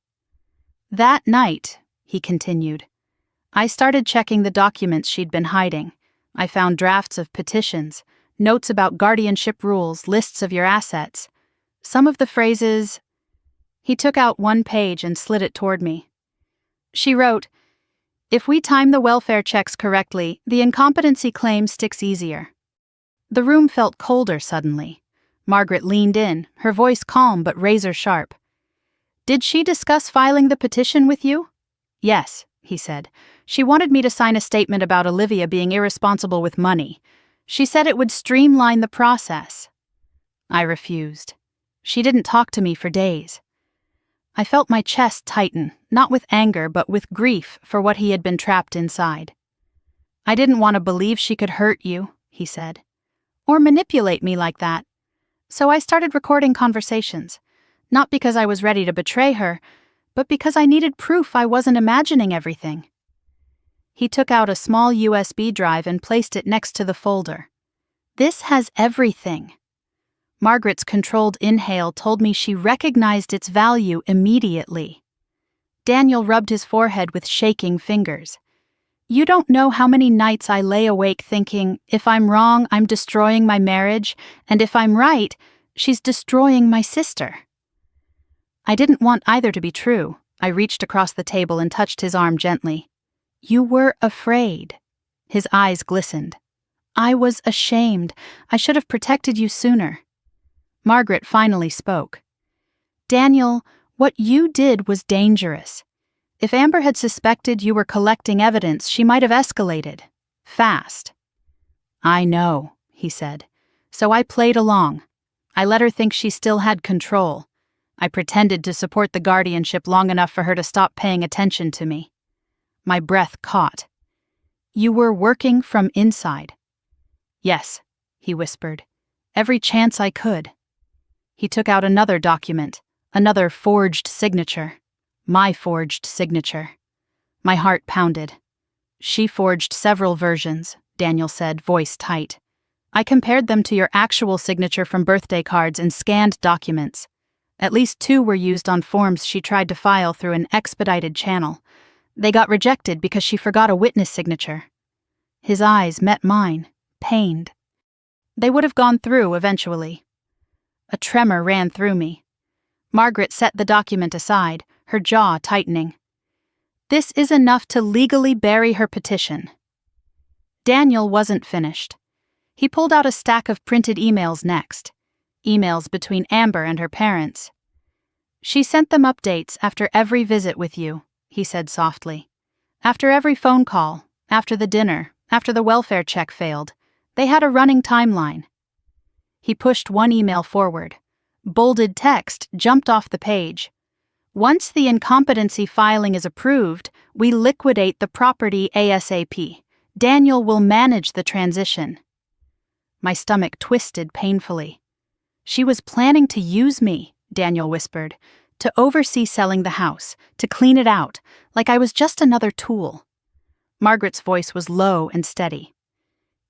That night, he continued, I started checking the documents she'd been hiding. I found drafts of petitions, notes about guardianship rules, lists of your assets. Some of the phrases... He took out one page and slid it toward me. She wrote, if we time the welfare checks correctly, the incompetency claim sticks easier. The room felt colder suddenly. Margaret leaned in, her voice calm but razor sharp. Did she discuss filing the petition with you? Yes, he said. She wanted me to sign a statement about Olivia being irresponsible with money. She said it would streamline the process. I refused. She didn't talk to me for days. I felt my chest tighten, not with anger but with grief for what he had been trapped inside. I didn't want to believe she could hurt you, he said, or manipulate me like that. So I started recording conversations, not because I was ready to betray her, but because I needed proof I wasn't imagining everything. He took out a small USB drive and placed it next to the folder. This has everything. Margaret's controlled inhale told me she recognized its value immediately. Daniel rubbed his forehead with shaking fingers. You don't know how many nights I lay awake thinking, if I'm wrong, I'm destroying my marriage, and if I'm right, she's destroying my sister. I didn't want either to be true. I reached across the table and touched his arm gently. You were afraid. His eyes glistened. I was ashamed. I should have protected you sooner. Margaret finally spoke. Daniel, what you did was dangerous. If Amber had suspected you were collecting evidence, she might have escalated. Fast. I know, he said. So I played along. I let her think she still had control. I pretended to support the guardianship long enough for her to stop paying attention to me. My breath caught. You were working from inside. Yes, he whispered. Every chance I could. He took out another document, another forged signature. My forged signature. My heart pounded. She forged several versions, Daniel said, voice tight. I compared them to your actual signature from birthday cards and scanned documents. At least 2 were used on forms she tried to file through an expedited channel. They got rejected because she forgot a witness signature. His eyes met mine, pained. They would have gone through eventually. A tremor ran through me. Margaret set the document aside, her jaw tightening. This is enough to legally bury her petition. Daniel wasn't finished. He pulled out a stack of printed emails next. Emails between Amber and her parents. She sent them updates after every visit with you, he said softly. After every phone call, after the dinner, after the welfare check failed. They had a running timeline. He pushed one email forward. Bolded text jumped off the page. Once the incompetency filing is approved, we liquidate the property ASAP. Daniel will manage the transition. My stomach twisted painfully. She was planning to use me, Daniel whispered, to oversee selling the house, to clean it out, like I was just another tool. Margaret's voice was low and steady.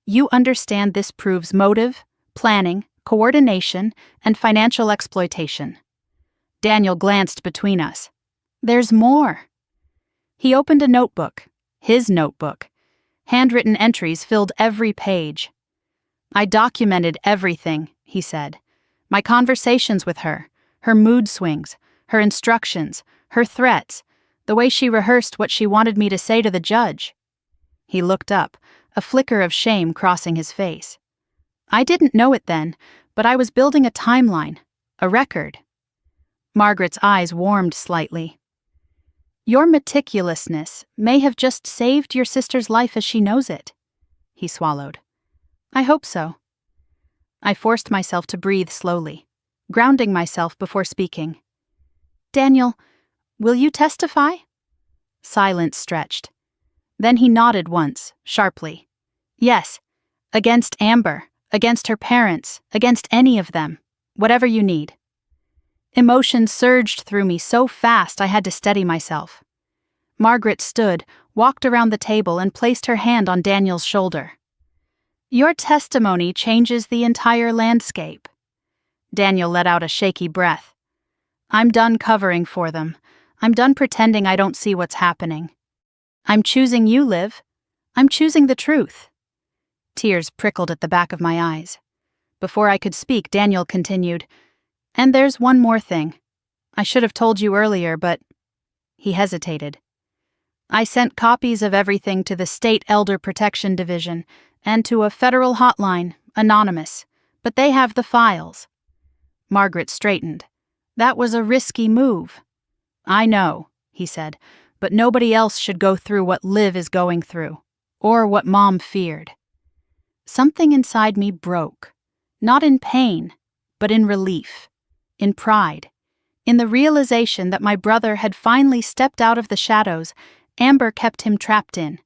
You understand this proves motive, planning, coordination, and financial exploitation. Daniel glanced between us. There's more. He opened a notebook, his notebook. Handwritten entries filled every page. I documented everything, he said. My conversations with her, her mood swings, her instructions, her threats, the way she rehearsed what she wanted me to say to the judge. He looked up, a flicker of shame crossing his face. I didn't know it then, but I was building a timeline, a record. Margaret's eyes warmed slightly. Your meticulousness may have just saved your sister's life as she knows it. He swallowed. I hope so. I forced myself to breathe slowly, grounding myself before speaking. Daniel, will you testify? Silence stretched. Then he nodded once, sharply. Yes, against Amber, against her parents, against any of them, whatever you need. Emotion surged through me so fast I had to steady myself. Margaret stood, walked around the table, and placed her hand on Daniel's shoulder. Your testimony changes the entire landscape. Daniel let out a shaky breath. I'm done covering for them. I'm done pretending I don't see what's happening. I'm choosing you, Liv. I'm choosing the truth. Tears prickled at the back of my eyes. Before I could speak, Daniel continued, And there's one more thing. I should have told you earlier, but... He hesitated. I sent copies of everything to the State Elder Protection Division and to a federal hotline, anonymous, but they have the files. Margaret straightened. That was a risky move. I know, he said, but nobody else should go through what Liv is going through, or what Mom feared. Something inside me broke, not in pain, but in relief, in pride, in the realization that my brother had finally stepped out of the shadows Amber kept him trapped in.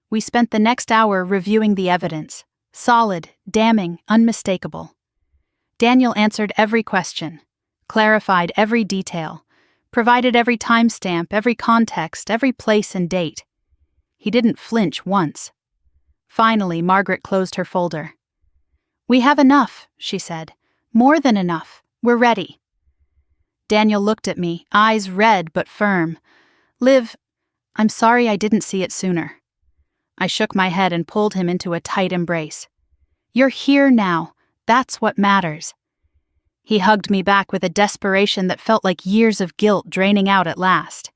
We spent the next hour reviewing the evidence, solid, damning, unmistakable. Daniel answered every question, clarified every detail, provided every timestamp, every context, every place and date. He didn't flinch once. Finally, Margaret closed her folder. We have enough, she said. More than enough. We're ready. Daniel looked at me, eyes red but firm. Liv, I'm sorry I didn't see it sooner. I shook my head and pulled him into a tight embrace. You're here now. That's what matters. He hugged me back with a desperation that felt like years of guilt draining out at last.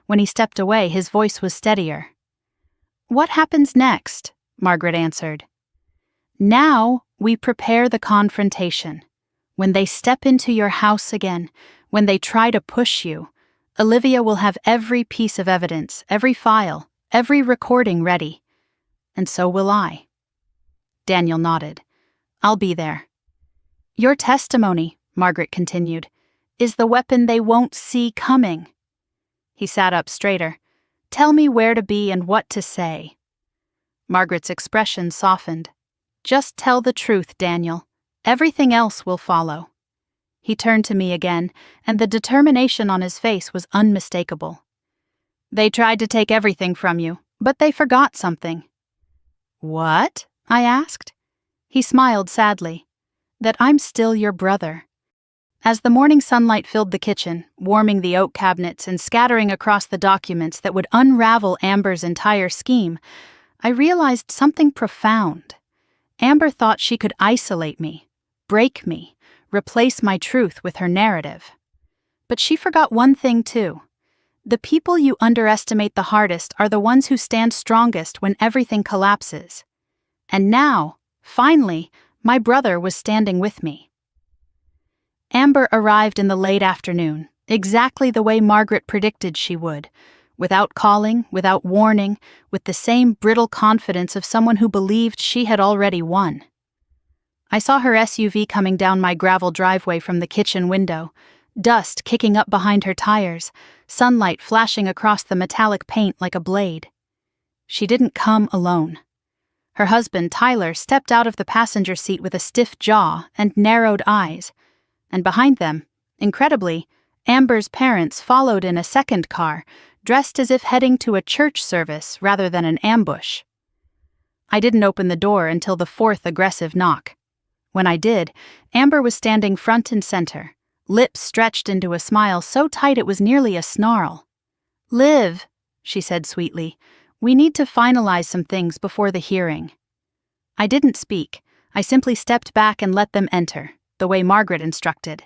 When he stepped away, his voice was steadier. What happens next? Margaret answered. Now we prepare the confrontation. When they step into your house again, when they try to push you, Olivia will have every piece of evidence, every file, every recording ready. And so will I. Daniel nodded. I'll be there. Your testimony, Margaret continued, is the weapon they won't see coming. He sat up straighter. Tell me where to be and what to say. Margaret's expression softened. Just tell the truth, Daniel. Everything else will follow. He turned to me again, and the determination on his face was unmistakable. They tried to take everything from you, but they forgot something. What? I asked. He smiled sadly. That I'm still your brother. As the morning sunlight filled the kitchen, warming the oak cabinets and scattering across the documents that would unravel Amber's entire scheme, I realized something profound. Amber thought she could isolate me, break me, replace my truth with her narrative. But she forgot one thing too. The people you underestimate the hardest are the ones who stand strongest when everything collapses. And now, finally, my brother was standing with me. Amber arrived in the late afternoon, exactly the way Margaret predicted she would, without calling, without warning, with the same brittle confidence of someone who believed she had already won. I saw her SUV coming down my gravel driveway from the kitchen window, dust kicking up behind her tires, sunlight flashing across the metallic paint like a blade. She didn't come alone. Her husband, Tyler, stepped out of the passenger seat with a stiff jaw and narrowed eyes, and behind them, incredibly, Amber's parents followed in a second car, dressed as if heading to a church service rather than an ambush. I didn't open the door until the fourth aggressive knock. When I did, Amber was standing front and center, lips stretched into a smile so tight it was nearly a snarl. "Liv," she said sweetly, "we need to finalize some things before the hearing." I didn't speak. I simply stepped back and let them enter, the way Margaret instructed.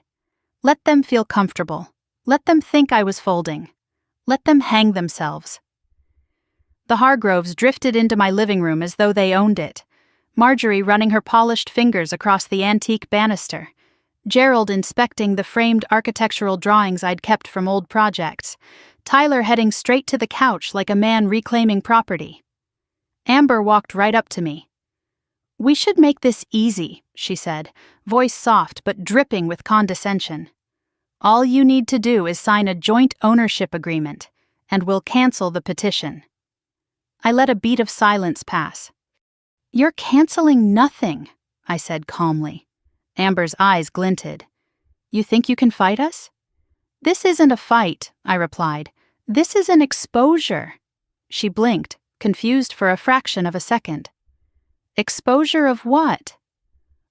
Let them feel comfortable. Let them think I was folding. Let them hang themselves. The Hargroves drifted into my living room as though they owned it. Marjorie running her polished fingers across the antique banister. Gerald inspecting the framed architectural drawings I'd kept from old projects. Tyler heading straight to the couch like a man reclaiming property. Amber walked right up to me. "We should make this easy," she said, voice soft but dripping with condescension. "All you need to do is sign a joint ownership agreement, and we'll cancel the petition." I let a beat of silence pass. "You're canceling nothing," I said calmly. Amber's eyes glinted. "You think you can fight us?" "This isn't a fight," I replied. "This is an exposure." She blinked, confused for a fraction of a second. "Exposure of what?"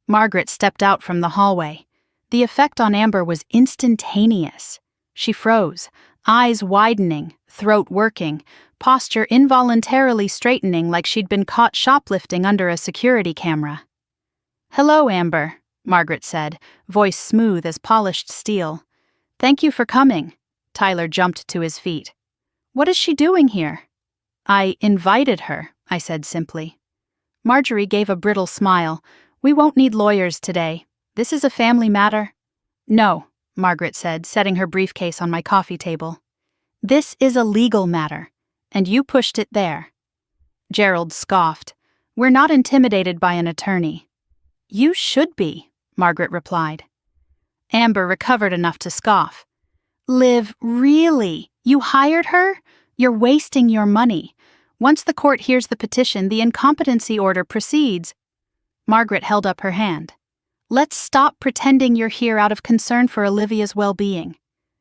Margaret stepped out from the hallway. The effect on Amber was instantaneous. She froze, eyes widening, throat working, posture involuntarily straightening like she'd been caught shoplifting under a security camera. "Hello, Amber," Margaret said, voice smooth as polished steel. "Thank you for coming." Tyler jumped to his feet. "What is she doing here?" "I invited her," I said simply. Marjorie gave a brittle smile. "We won't need lawyers today. This is a family matter." "No," Margaret said, setting her briefcase on my coffee table. "This is a legal matter, and you pushed it there." Gerald scoffed. "We're not intimidated by an attorney." "You should be," Margaret replied. Amber recovered enough to scoff. "Liv, really? You hired her? You're wasting your money. Once the court hears the petition, the incompetency order proceeds." Margaret held up her hand. "Let's stop pretending you're here out of concern for Olivia's well-being.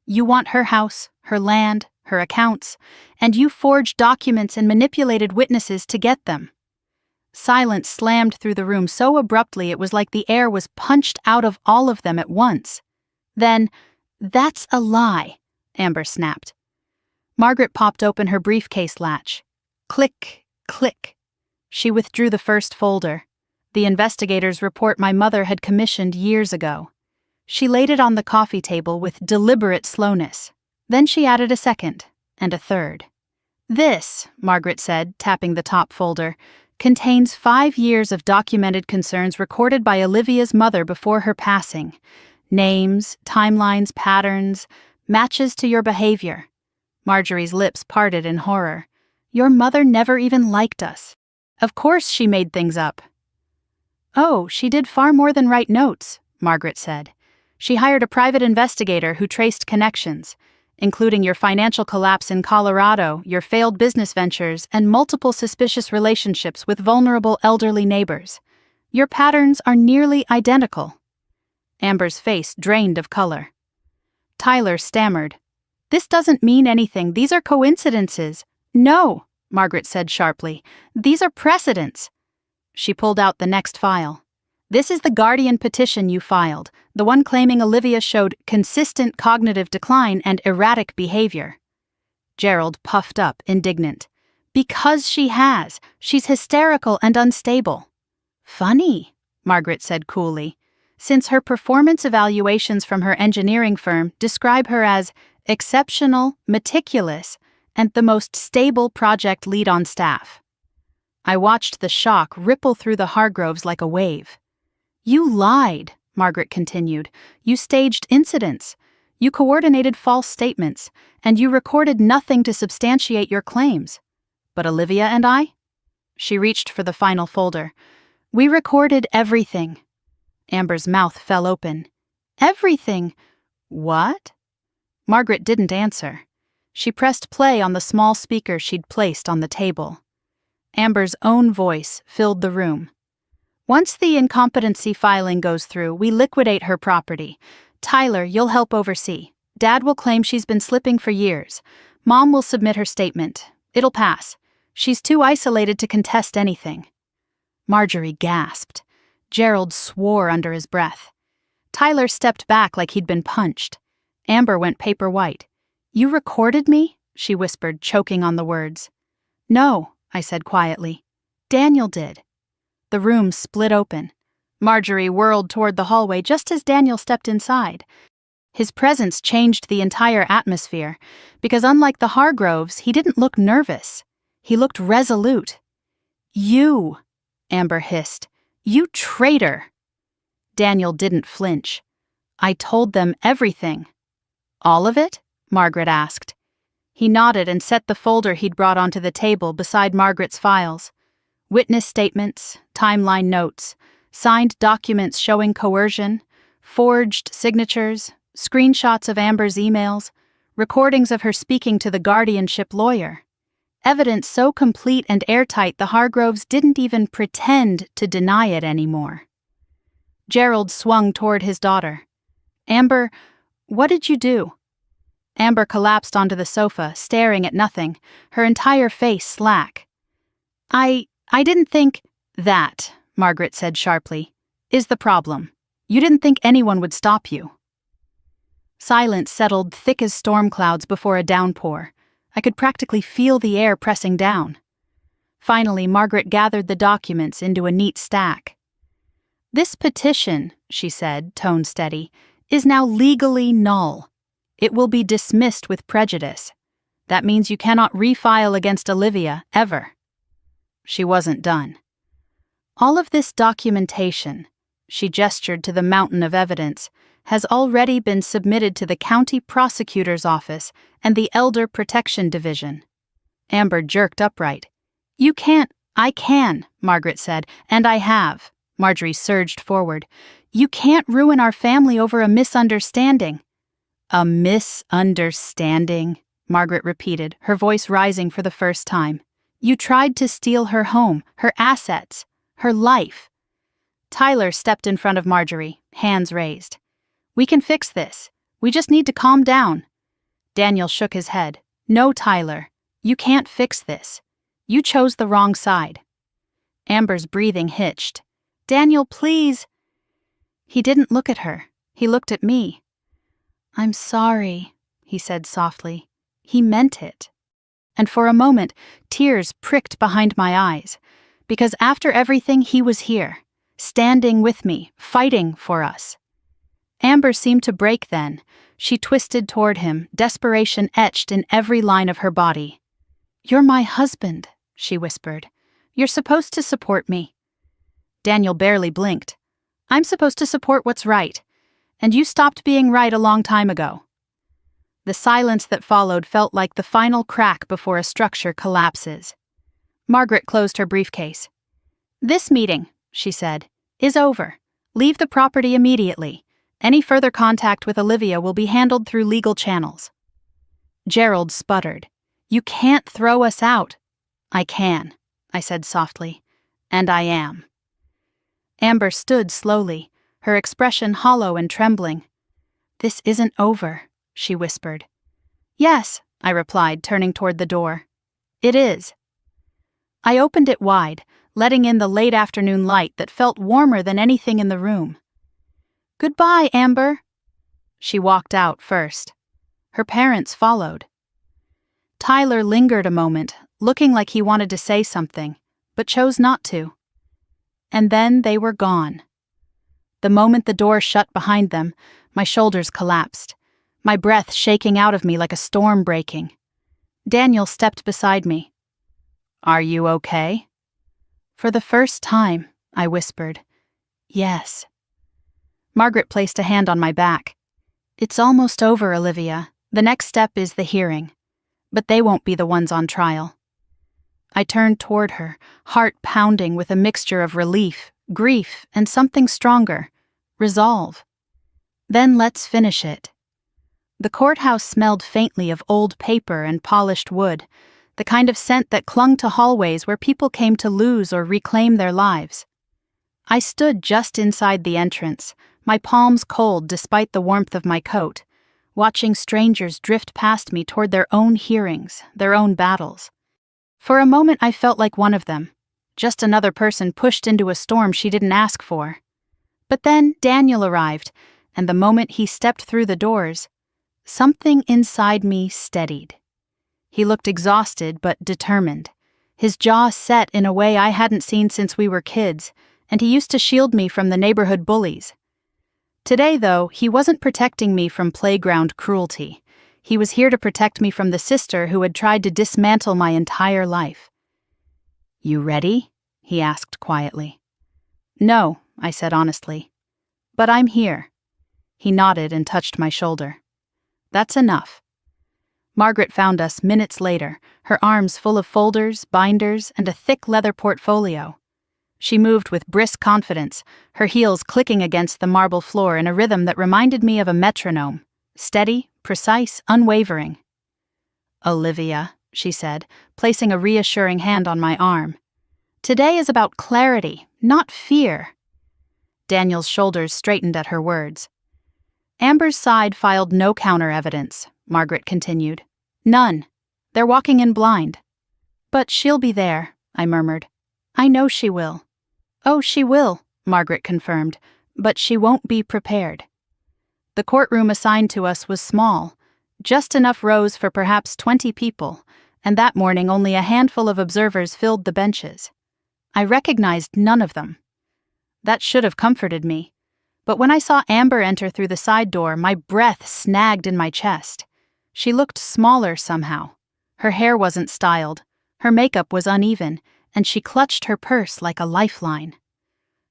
You want her house, her land, her accounts, and you forged documents and manipulated witnesses to get them." Silence slammed through the room so abruptly it was like the air was punched out of all of them at once. Then, "That's a lie," Amber snapped. Margaret popped open her briefcase latch. Click, click, She withdrew the first folder. The investigators' report my mother had commissioned years ago. She laid it on the coffee table with deliberate slowness. Then she added a second, and a third. This, Margaret said, tapping the top folder, contains 5 years of documented concerns recorded by Olivia's mother before her passing. Names, timelines, patterns, matches to your behavior. Marjorie's lips parted in horror. Your mother never even liked us. Of course she made things up. Oh, she did far more than write notes, Margaret said. She hired a private investigator who traced connections, including your financial collapse in Colorado, your failed business ventures, and multiple suspicious relationships with vulnerable elderly neighbors. Your patterns are nearly identical. Amber's face drained of color. Tyler stammered. This doesn't mean anything. These are coincidences. No, Margaret said sharply. These are precedents. She pulled out the next file. This is the Guardian petition you filed, the one claiming Olivia showed consistent cognitive decline and erratic behavior. Gerald puffed up, indignant. Because she has. She's hysterical and unstable. Funny, Margaret said coolly, since her performance evaluations from her engineering firm describe her as exceptional, meticulous, and the most stable project lead on staff. I watched the shock ripple through the Hargroves like a wave. You lied, Margaret continued. You staged incidents. You coordinated false statements, and you recorded nothing to substantiate your claims. But Olivia and I? She reached for the final folder. We recorded everything. Amber's mouth fell open. Everything? What? Margaret didn't answer. She pressed play on the small speaker she'd placed on the table. Amber's own voice filled the room. Once the incompetency filing goes through, we liquidate her property. Tyler, you'll help oversee. Dad will claim she's been slipping for years. Mom will submit her statement. It'll pass. She's too isolated to contest anything. Marjorie gasped. Gerald swore under his breath. Tyler stepped back like he'd been punched. Amber went paper white. You recorded me? She whispered, choking on the words. No, I said quietly. Daniel did. The room split open. Marjorie whirled toward the hallway just as Daniel stepped inside. His presence changed the entire atmosphere, because unlike the Hargroves, he didn't look nervous. He looked resolute. You, Amber hissed. You traitor! Daniel didn't flinch. I told them everything. All of it? Margaret asked. He nodded and set the folder he'd brought onto the table beside Margaret's files. Witness statements, timeline notes, signed documents showing coercion, forged signatures, screenshots of Amber's emails, recordings of her speaking to the guardianship lawyer. Evidence so complete and airtight the Hargroves didn't even pretend to deny it anymore. Gerald swung toward his daughter. Amber, what did you do? Amber collapsed onto the sofa, staring at nothing, her entire face slack. I didn't think... That, Margaret said sharply, is the problem. You didn't think anyone would stop you. Silence settled thick as storm clouds before a downpour. I could practically feel the air pressing down. Finally, Margaret gathered the documents into a neat stack. This petition, she said, tone steady, is now legally null. It will be dismissed with prejudice. That means you cannot refile against Olivia, ever. She wasn't done. All of this documentation, she gestured to the mountain of evidence, has already been submitted to the county prosecutor's office and the Elder Protection Division. Amber jerked upright. You can't. I can, Margaret said, and I have. Marjorie surged forward. You can't ruin our family over a misunderstanding. A misunderstanding, Margaret repeated, her voice rising for the first time. You tried to steal her home, her assets, her life. Tyler stepped in front of Marjorie, hands raised. We can fix this. We just need to calm down. Daniel shook his head. No, Tyler. You can't fix this. You chose the wrong side. Amber's breathing hitched. Daniel, please. He didn't look at her. He looked at me. I'm sorry, he said softly. He meant it. And for a moment, tears pricked behind my eyes. Because after everything, he was here, standing with me, fighting for us. Amber seemed to break then. She twisted toward him, desperation etched in every line of her body. "You're my husband," she whispered. "You're supposed to support me." Daniel barely blinked. "I'm supposed to support what's right. And you stopped being right a long time ago." The silence that followed felt like the final crack before a structure collapses. Margaret closed her briefcase. "This meeting," she said, "is over. Leave the property immediately. Any further contact with Olivia will be handled through legal channels." Gerald sputtered. "You can't throw us out." "I can," I said softly. "And I am." Amber stood slowly, her expression hollow and trembling. "This isn't over," she whispered. "Yes," I replied, turning toward the door. "It is." I opened it wide, letting in the late afternoon light that felt warmer than anything in the room. "Goodbye, Amber." She walked out first. Her parents followed. Tyler lingered a moment, looking like he wanted to say something, but chose not to. And then they were gone. The moment the door shut behind them, my shoulders collapsed, my breath shaking out of me like a storm breaking. Daniel stepped beside me. "Are you okay?" "For the first time," I whispered. "Yes." Margaret placed a hand on my back. "It's almost over, Olivia. The next step is the hearing. But they won't be the ones on trial." I turned toward her, heart pounding with a mixture of relief, grief, and something stronger, resolve. "Then let's finish it." The courthouse smelled faintly of old paper and polished wood, the kind of scent that clung to hallways where people came to lose or reclaim their lives. I stood just inside the entrance, my palms cold despite the warmth of my coat, watching strangers drift past me toward their own hearings, their own battles. For a moment I felt like one of them, just another person pushed into a storm she didn't ask for. But then Daniel arrived, and the moment he stepped through the doors, something inside me steadied. He looked exhausted but determined, his jaw set in a way I hadn't seen since we were kids, and he used to shield me from the neighborhood bullies. Today, though, he wasn't protecting me from playground cruelty. He was here to protect me from the sister who had tried to dismantle my entire life. "You ready?" he asked quietly. "No," I said honestly. "But I'm here." He nodded and touched my shoulder. "That's enough." Margaret found us minutes later, her arms full of folders, binders, and a thick leather portfolio. She moved with brisk confidence, her heels clicking against the marble floor in a rhythm that reminded me of a metronome, steady, precise, unwavering. "Olivia," she said, placing a reassuring hand on my arm. "Today is about clarity, not fear." Daniel's shoulders straightened at her words. "Amber's side filed no counter-evidence," Margaret continued. "None. They're walking in blind." "But she'll be there," I murmured. "I know she will." "Oh, she will," Margaret confirmed, "but she won't be prepared." The courtroom assigned to us was small, just enough rows for perhaps 20 people, and that morning only a handful of observers filled the benches. I recognized none of them. That should have comforted me, but when I saw Amber enter through the side door, my breath snagged in my chest. She looked smaller somehow. Her hair wasn't styled, her makeup was uneven, and she clutched her purse like a lifeline.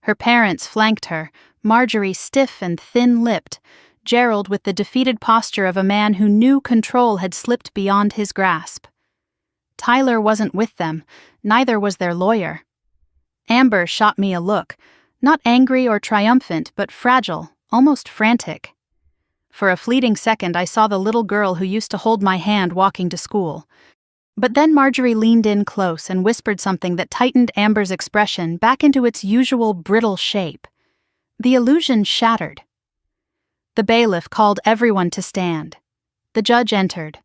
Her parents flanked her, Marjorie stiff and thin-lipped, Gerald with the defeated posture of a man who knew control had slipped beyond his grasp. Tyler wasn't with them, neither was their lawyer. Amber shot me a look, not angry or triumphant, but fragile, almost frantic. For a fleeting second I saw the little girl who used to hold my hand walking to school. But then Marjorie leaned in close and whispered something that tightened Amber's expression back into its usual brittle shape. The illusion shattered. The bailiff called everyone to stand. The judge entered.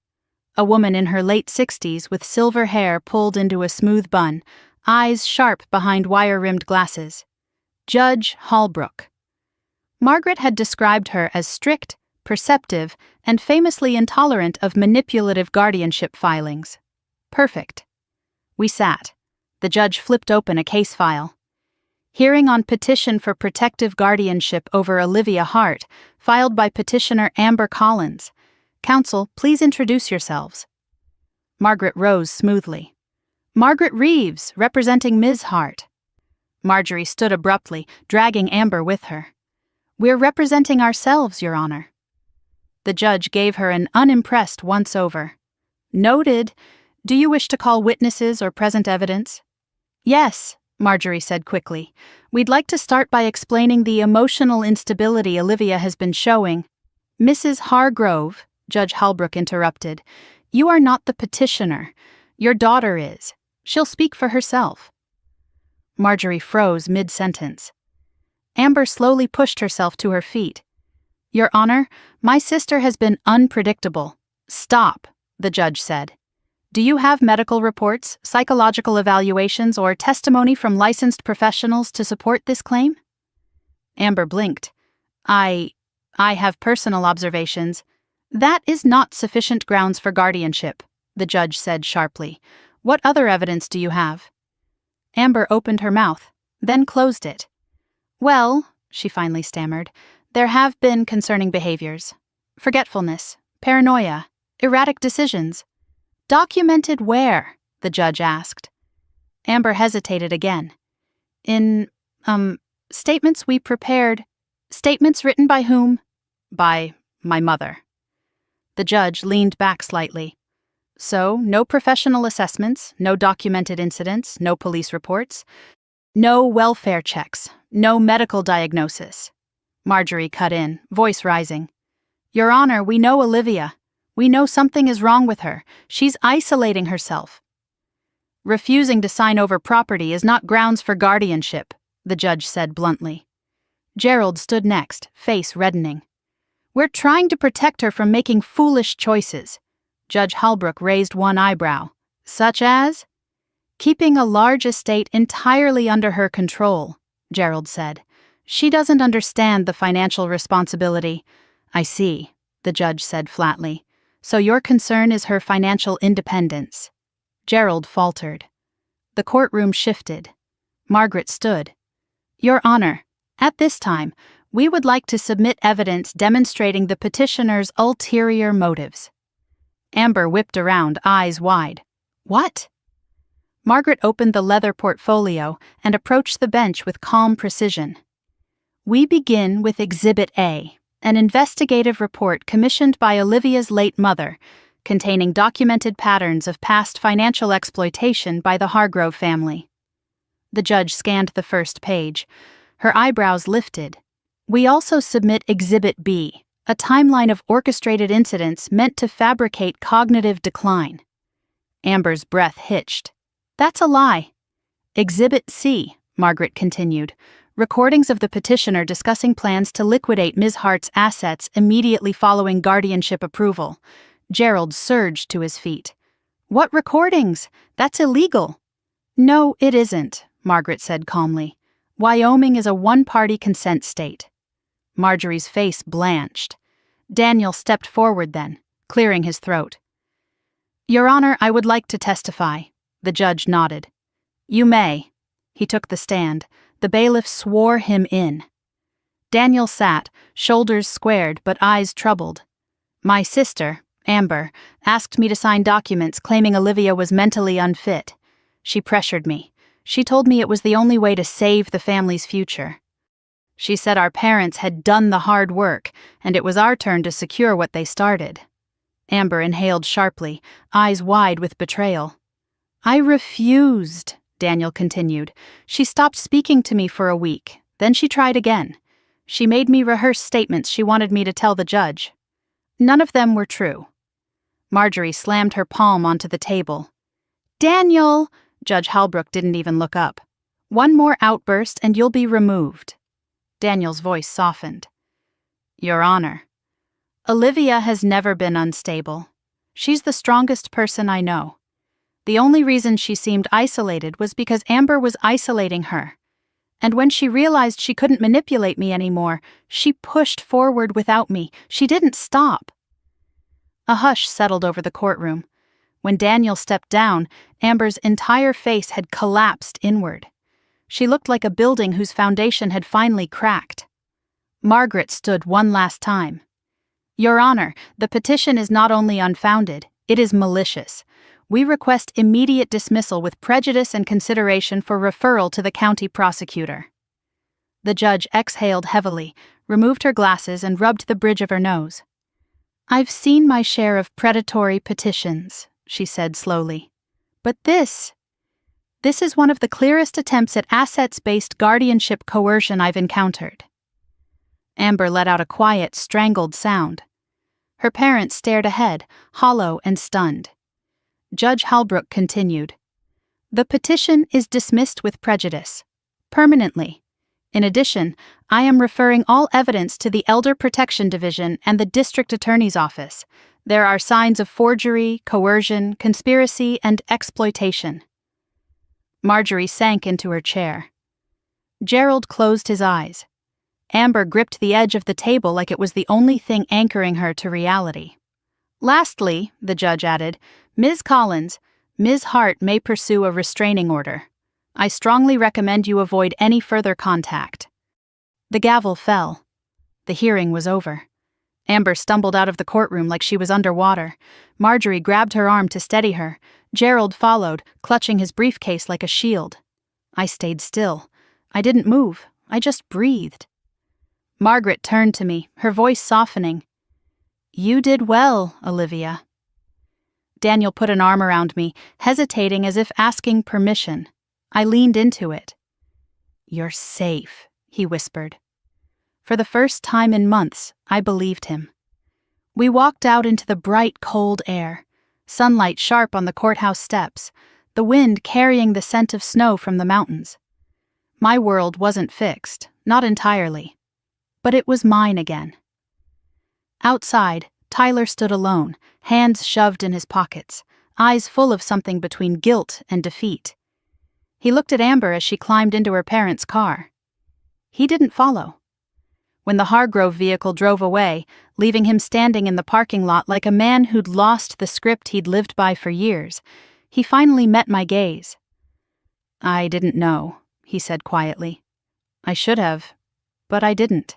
A woman in her late 60s with silver hair pulled into a smooth bun, eyes sharp behind wire-rimmed glasses. Judge Hallbrook. Margaret had described her as strict, perceptive, and famously intolerant of manipulative guardianship filings. Perfect. We sat. The judge flipped open a case file. Hearing on petition for protective guardianship over Olivia Hart, filed by petitioner Amber Collins. Counsel, please introduce yourselves. Margaret rose smoothly. Margaret Reeves, representing Ms. Hart. Marjorie stood abruptly, dragging Amber with her. We're representing ourselves, Your Honor. The judge gave her an unimpressed once-over. Noted. Do you wish to call witnesses or present evidence? Yes, Marjorie said quickly. We'd like to start by explaining the emotional instability Olivia has been showing. Mrs. Hargrove, Judge Halbrook interrupted, you are not the petitioner. Your daughter is. She'll speak for herself. Marjorie froze mid-sentence. Amber slowly pushed herself to her feet. Your Honor, my sister has been unpredictable. Stop, the judge said. Do you have medical reports, psychological evaluations, or testimony from licensed professionals to support this claim? Amber blinked. I have personal observations. That is not sufficient grounds for guardianship, the judge said sharply. What other evidence do you have? Amber opened her mouth, then closed it. Well, she finally stammered, there have been concerning behaviors. Forgetfulness, paranoia, erratic decisions. Documented where? The judge asked. Amber hesitated again. In, statements we prepared. Statements written by whom? By my mother. The judge leaned back slightly. So, no professional assessments, no documented incidents, no police reports, no welfare checks, no medical diagnosis. Marjorie cut in, voice rising. Your Honor, we know Olivia. We know something is wrong with her. She's isolating herself. Refusing to sign over property is not grounds for guardianship, the judge said bluntly. Gerald stood next, face reddening. We're trying to protect her from making foolish choices. Judge Halbrook raised one eyebrow. Such as? Keeping a large estate entirely under her control, Gerald said. She doesn't understand the financial responsibility. I see, the judge said flatly. So your concern is her financial independence. Gerald faltered. The courtroom shifted. Margaret stood. Your Honor, at this time, we would like to submit evidence demonstrating the petitioner's ulterior motives. Amber whipped around, eyes wide. What? Margaret opened the leather portfolio and approached the bench with calm precision. We begin with Exhibit A, an investigative report commissioned by Olivia's late mother, containing documented patterns of past financial exploitation by the Hargrove family. The judge scanned the first page. Her eyebrows lifted. We also submit Exhibit B, a timeline of orchestrated incidents meant to fabricate cognitive decline. Amber's breath hitched. That's a lie. Exhibit C, Margaret continued, recordings of the petitioner discussing plans to liquidate Ms. Hart's assets immediately following guardianship approval. Gerald surged to his feet. What recordings? That's illegal. No, it isn't, Margaret said calmly. Wyoming is a one-party consent state. Marjorie's face blanched. Daniel stepped forward then, clearing his throat. Your Honor, I would like to testify. The judge nodded. You may. He took the stand. The bailiff swore him in. Daniel sat, shoulders squared but eyes troubled. My sister, Amber, asked me to sign documents claiming Olivia was mentally unfit. She pressured me. She told me it was the only way to save the family's future. She said our parents had done the hard work, and it was our turn to secure what they started. Amber inhaled sharply, eyes wide with betrayal. I refused, Daniel continued. She stopped speaking to me for a week. Then she tried again. She made me rehearse statements she wanted me to tell the judge. None of them were true. Marjorie slammed her palm onto the table. Daniel! Judge Halbrook didn't even look up. One more outburst and you'll be removed. Daniel's voice softened. Your Honor, Olivia has never been unstable. She's the strongest person I know. The only reason she seemed isolated was because Amber was isolating her. And when she realized she couldn't manipulate me anymore, she pushed forward without me. She didn't stop. A hush settled over the courtroom. When Daniel stepped down, Amber's entire face had collapsed inward. She looked like a building whose foundation had finally cracked. Margaret stood one last time. "Your Honor, the petition is not only unfounded, it is malicious. We request immediate dismissal with prejudice and consideration for referral to the county prosecutor." The judge exhaled heavily, removed her glasses, and rubbed the bridge of her nose. "I've seen my share of predatory petitions," she said slowly. "But this is one of the clearest attempts at assets-based guardianship coercion I've encountered." Amber let out a quiet, strangled sound. Her parents stared ahead, hollow and stunned. Judge Halbrook continued, "The petition is dismissed with prejudice. Permanently. In addition, I am referring all evidence to the Elder Protection Division and the District Attorney's Office. There are signs of forgery, coercion, conspiracy, and exploitation." Marjorie sank into her chair. Gerald closed his eyes. Amber gripped the edge of the table like it was the only thing anchoring her to reality. "Lastly," the judge added, "Ms. Collins, Ms. Hart may pursue a restraining order. I strongly recommend you avoid any further contact." The gavel fell. The hearing was over. Amber stumbled out of the courtroom like she was underwater. Marjorie grabbed her arm to steady her. Gerald followed, clutching his briefcase like a shield. I stayed still. I didn't move. I just breathed. Margaret turned to me, her voice softening. "You did well, Olivia." Daniel put an arm around me, hesitating as if asking permission. I leaned into it. "You're safe," he whispered. For the first time in months, I believed him. We walked out into the bright, cold air, sunlight sharp on the courthouse steps, the wind carrying the scent of snow from the mountains. My world wasn't fixed, not entirely, but it was mine again. Outside, Tyler stood alone, hands shoved in his pockets, eyes full of something between guilt and defeat. He looked at Amber as she climbed into her parents' car. He didn't follow. When the Hargrove vehicle drove away, leaving him standing in the parking lot like a man who'd lost the script he'd lived by for years, he finally met my gaze. "I didn't know," he said quietly. "I should have, but I didn't."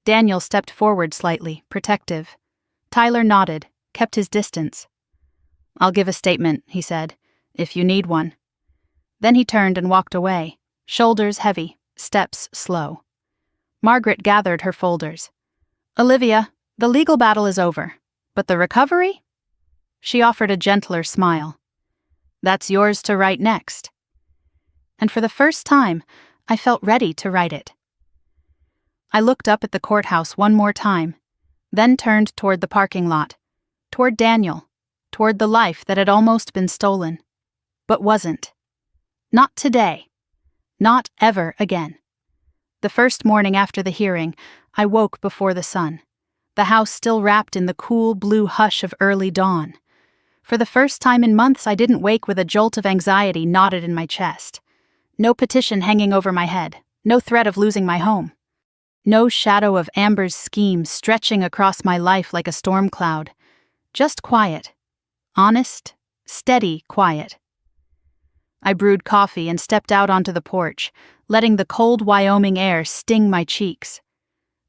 Daniel stepped forward slightly, protective. Tyler nodded, kept his distance. "I'll give a statement," he said, "if you need one." Then he turned and walked away, shoulders heavy, steps slow. Margaret gathered her folders. "Olivia, the legal battle is over, but the recovery?" She offered a gentler smile. "That's yours to write next." And for the first time, I felt ready to write it. I looked up at the courthouse one more time, then turned toward the parking lot, toward Daniel, toward the life that had almost been stolen, but wasn't. Not today. Not ever again. The first morning after the hearing, I woke before the sun, the house still wrapped in the cool blue hush of early dawn. For the first time in months, I didn't wake with a jolt of anxiety knotted in my chest. No petition hanging over my head, no threat of losing my home. No shadow of Amber's scheme stretching across my life like a storm cloud. Just quiet. Honest, steady quiet. I brewed coffee and stepped out onto the porch, letting the cold Wyoming air sting my cheeks.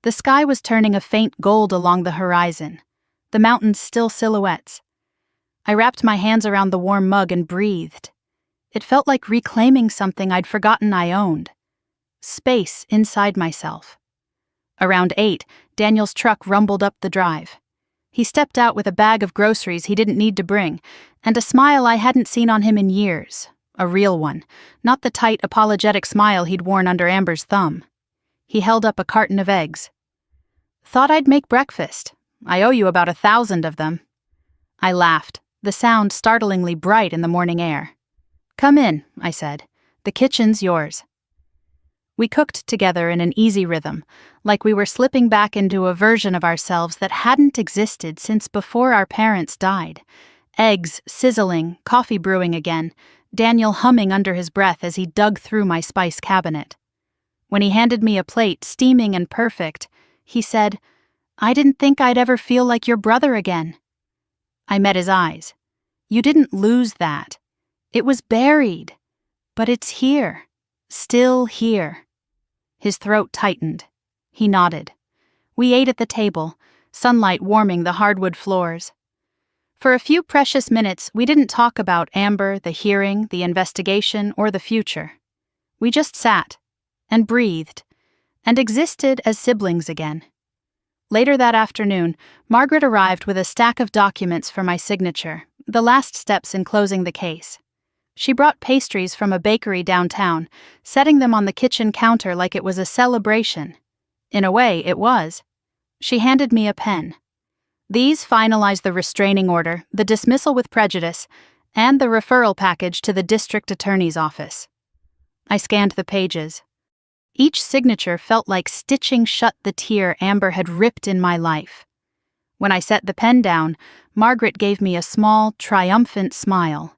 The sky was turning a faint gold along the horizon, the mountains still silhouettes. I wrapped my hands around the warm mug and breathed. It felt like reclaiming something I'd forgotten I owned. Space inside myself. Around 8, Daniel's truck rumbled up the drive. He stepped out with a bag of groceries he didn't need to bring, and a smile I hadn't seen on him in years. A real one, not the tight, apologetic smile he'd worn under Amber's thumb. He held up a carton of eggs. "Thought I'd make breakfast. I owe you about 1,000 of them." I laughed, the sound startlingly bright in the morning air. "Come in," I said. "The kitchen's yours." We cooked together in an easy rhythm, like we were slipping back into a version of ourselves that hadn't existed since before our parents died. Eggs sizzling, coffee brewing again, Daniel humming under his breath as he dug through my spice cabinet. When he handed me a plate steaming and perfect, he said, "I didn't think I'd ever feel like your brother again." I met his eyes. You didn't lose that. It was buried. But it's here. Still here." His throat tightened. He nodded. We ate at the table, sunlight warming the hardwood floors. For a few precious minutes, we didn't talk about Amber, the hearing, the investigation, or the future. We just sat, and breathed, and existed as siblings again. Later that afternoon, Margaret arrived with a stack of documents for my signature, the last steps in closing the case. She brought pastries from a bakery downtown, setting them on the kitchen counter like it was a celebration. In a way, it was. She handed me a pen. These finalized the restraining order, the dismissal with prejudice, and the referral package to the district attorney's office. I scanned the pages. Each signature felt like stitching shut the tear Amber had ripped in my life. When I set the pen down, Margaret gave me a small, triumphant smile.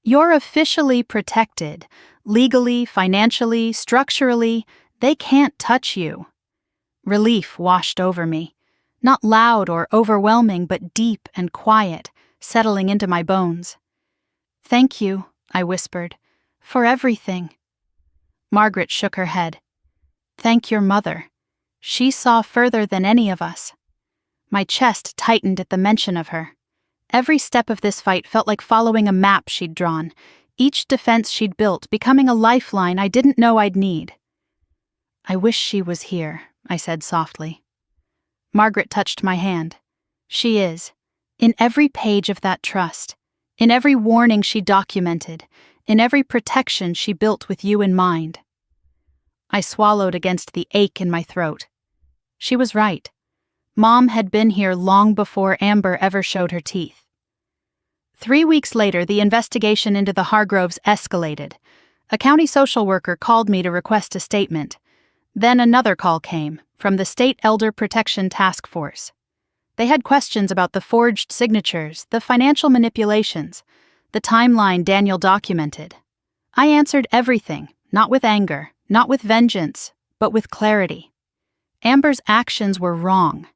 "You're officially protected. Legally, financially, structurally, they can't touch you." Relief washed over me. Not loud or overwhelming, but deep and quiet, settling into my bones. "Thank you," I whispered, "for everything." Margaret shook her head. "Thank your mother. She saw further than any of us." My chest tightened at the mention of her. Every step of this fight felt like following a map she'd drawn, each defense she'd built becoming a lifeline I didn't know I'd need. "I wish she was here," I said softly. Margaret touched my hand. "She is. In every page of that trust, in every warning she documented, in every protection she built with you in mind." I swallowed against the ache in my throat. She was right. Mom had been here long before Amber ever showed her teeth. 3 weeks later, the investigation into the Hargroves escalated. A county social worker called me to request a statement. Then another call came, from the State Elder Protection Task Force. They had questions about the forged signatures, the financial manipulations, the timeline Daniel documented. I answered everything, not with anger, not with vengeance, but with clarity. Amber's actions were wrong,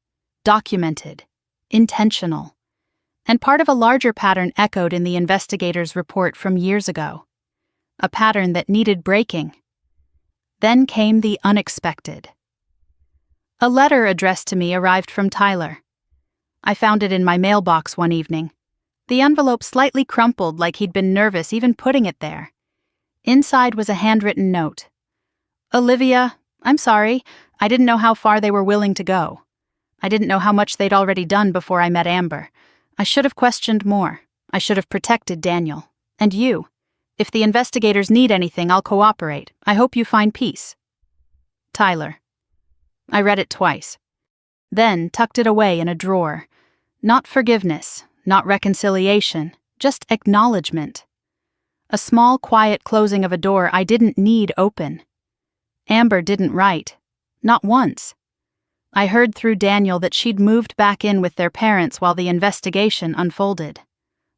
documented, intentional, and part of a larger pattern echoed in the investigator's report from years ago. A pattern that needed breaking. Then came the unexpected. A letter addressed to me arrived from Tyler. I found it in my mailbox one evening. The envelope slightly crumpled like he'd been nervous even putting it there. Inside was a handwritten note. "Olivia, I'm sorry. I didn't know how far they were willing to go. I didn't know how much they'd already done before I met Amber. I should have questioned more. I should have protected Daniel. And you. If the investigators need anything, I'll cooperate. I hope you find peace. Tyler." I read it twice. Then tucked it away in a drawer. Not forgiveness, not reconciliation, just acknowledgement. A small, quiet closing of a door I didn't need open. Amber didn't write. Not once. I heard through Daniel that she'd moved back in with their parents while the investigation unfolded.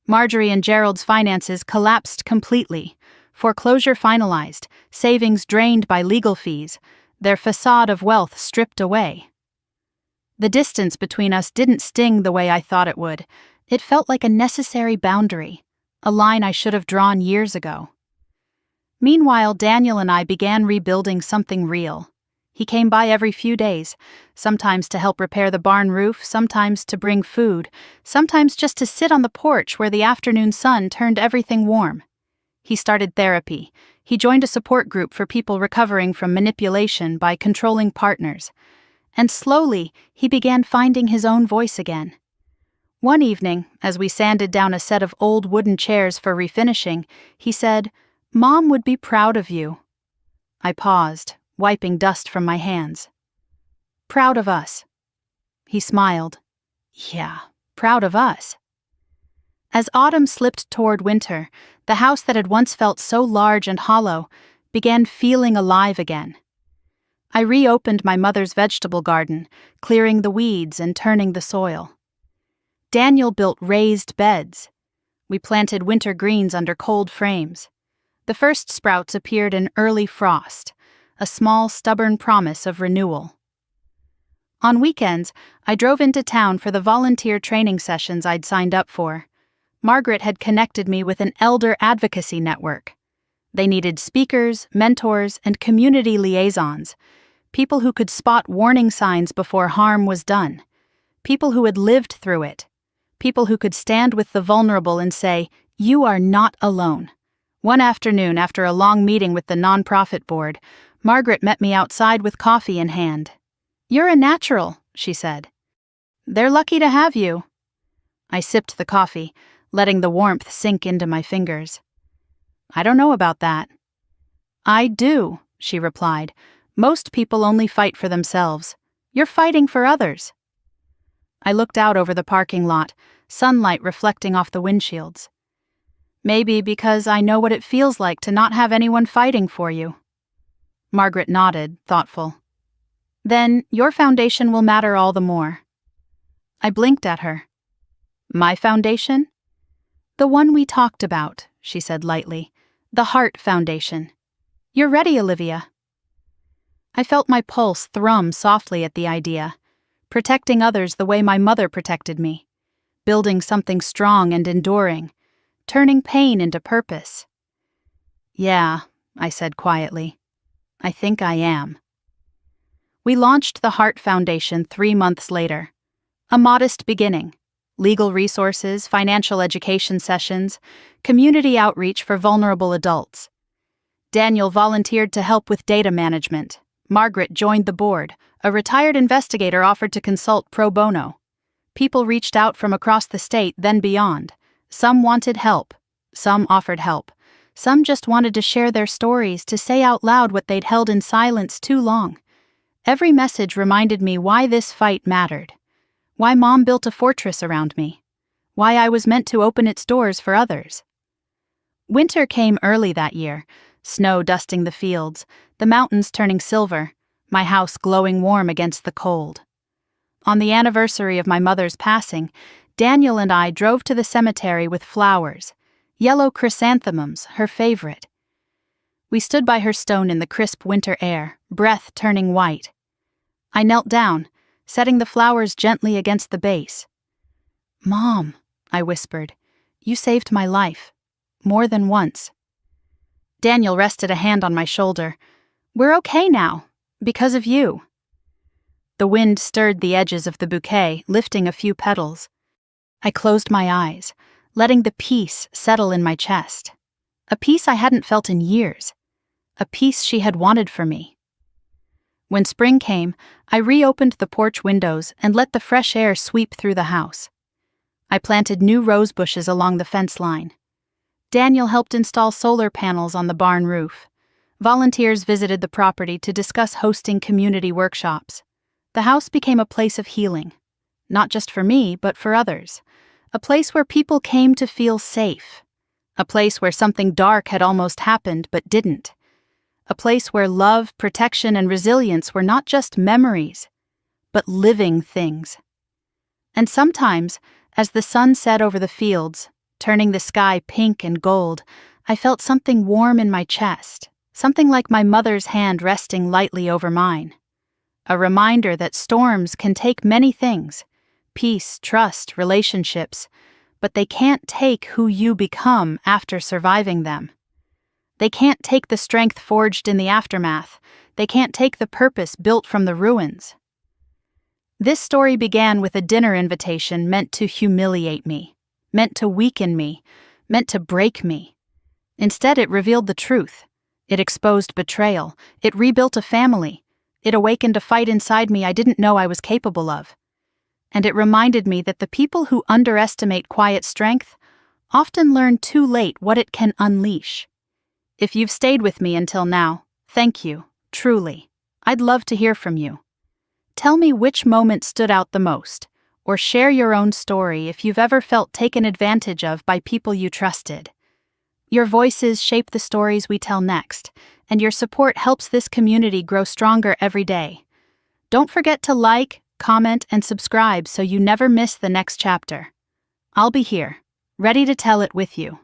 Marjorie and Gerald's finances collapsed completely. Foreclosure finalized, savings drained by legal fees, their facade of wealth stripped away. The distance between us didn't sting the way I thought it would. It felt like a necessary boundary, a line I should have drawn years ago. Meanwhile, Daniel and I began rebuilding something real. He came by every few days, sometimes to help repair the barn roof, sometimes to bring food, sometimes just to sit on the porch where the afternoon sun turned everything warm. He started therapy. He joined a support group for people recovering from manipulation by controlling partners. And slowly, he began finding his own voice again. One evening, as we sanded down a set of old wooden chairs for refinishing, he said, "Mom would be proud of you." I paused, wiping dust from my hands. "Proud of us." He smiled. "Yeah, proud of us." As autumn slipped toward winter, the house that had once felt so large and hollow began feeling alive again. I reopened my mother's vegetable garden, clearing the weeds and turning the soil. Daniel built raised beds. We planted winter greens under cold frames. The first sprouts appeared in early frost, a small, stubborn promise of renewal. On weekends, I drove into town for the volunteer training sessions I'd signed up for. Margaret had connected me with an elder advocacy network. They needed speakers, mentors, and community liaisons, people who could spot warning signs before harm was done, people who had lived through it, people who could stand with the vulnerable and say, "You are not alone." One afternoon, after a long meeting with the nonprofit board, Margaret met me outside with coffee in hand. "You're a natural," she said. "They're lucky to have you." I sipped the coffee, letting the warmth sink into my fingers. "I don't know about that." "I do," she replied. "Most people only fight for themselves. You're fighting for others." I looked out over the parking lot, sunlight reflecting off the windshields. "Maybe because I know what it feels like to not have anyone fighting for you." Margaret nodded, thoughtful. "Then your foundation will matter all the more." I blinked at her. "My foundation?" "The one we talked about," she said lightly. "The Heart Foundation. You're ready, Olivia." I felt my pulse thrum softly at the idea, protecting others the way my mother protected me, building something strong and enduring, turning pain into purpose. "Yeah," I said quietly. "I think I am." We launched the Heart Foundation 3 months later. A modest beginning. Legal resources, financial education sessions, community outreach for vulnerable adults. Daniel volunteered to help with data management. Margaret joined the board. A retired investigator offered to consult pro bono. People reached out from across the state, then beyond. Some wanted help. Some offered help. Some just wanted to share their stories, to say out loud what they'd held in silence too long. Every message reminded me why this fight mattered. Why Mom built a fortress around me. Why I was meant to open its doors for others. Winter came early that year, snow dusting the fields, the mountains turning silver, my house glowing warm against the cold. On the anniversary of my mother's passing, Daniel and I drove to the cemetery with flowers, yellow chrysanthemums, her favorite. We stood by her stone in the crisp winter air, breath turning white. I knelt down, setting the flowers gently against the base. "Mom," I whispered, "you saved my life. More than once." Daniel rested a hand on my shoulder. "We're okay now, because of you." The wind stirred the edges of the bouquet, lifting a few petals. I closed my eyes, letting the peace settle in my chest. A peace I hadn't felt in years. A peace she had wanted for me. When spring came, I reopened the porch windows and let the fresh air sweep through the house. I planted new rose bushes along the fence line. Daniel helped install solar panels on the barn roof. Volunteers visited the property to discuss hosting community workshops. The house became a place of healing, not just for me, but for others. A place where people came to feel safe. A place where something dark had almost happened but didn't. A place where love, protection, and resilience were not just memories, but living things. And sometimes, as the sun set over the fields, turning the sky pink and gold, I felt something warm in my chest, something like my mother's hand resting lightly over mine. A reminder that storms can take many things, peace, trust, relationships, but they can't take who you become after surviving them. They can't take the strength forged in the aftermath. They can't take the purpose built from the ruins. This story began with a dinner invitation meant to humiliate me, meant to weaken me, meant to break me. Instead, it revealed the truth. It exposed betrayal. It rebuilt a family. It awakened a fight inside me I didn't know I was capable of. And it reminded me that the people who underestimate quiet strength often learn too late what it can unleash. If you've stayed with me until now, thank you, truly. I'd love to hear from you. Tell me which moment stood out the most, or share your own story if you've ever felt taken advantage of by people you trusted. Your voices shape the stories we tell next, and your support helps this community grow stronger every day. Don't forget to like, comment, and subscribe so you never miss the next chapter. I'll be here, ready to tell it with you.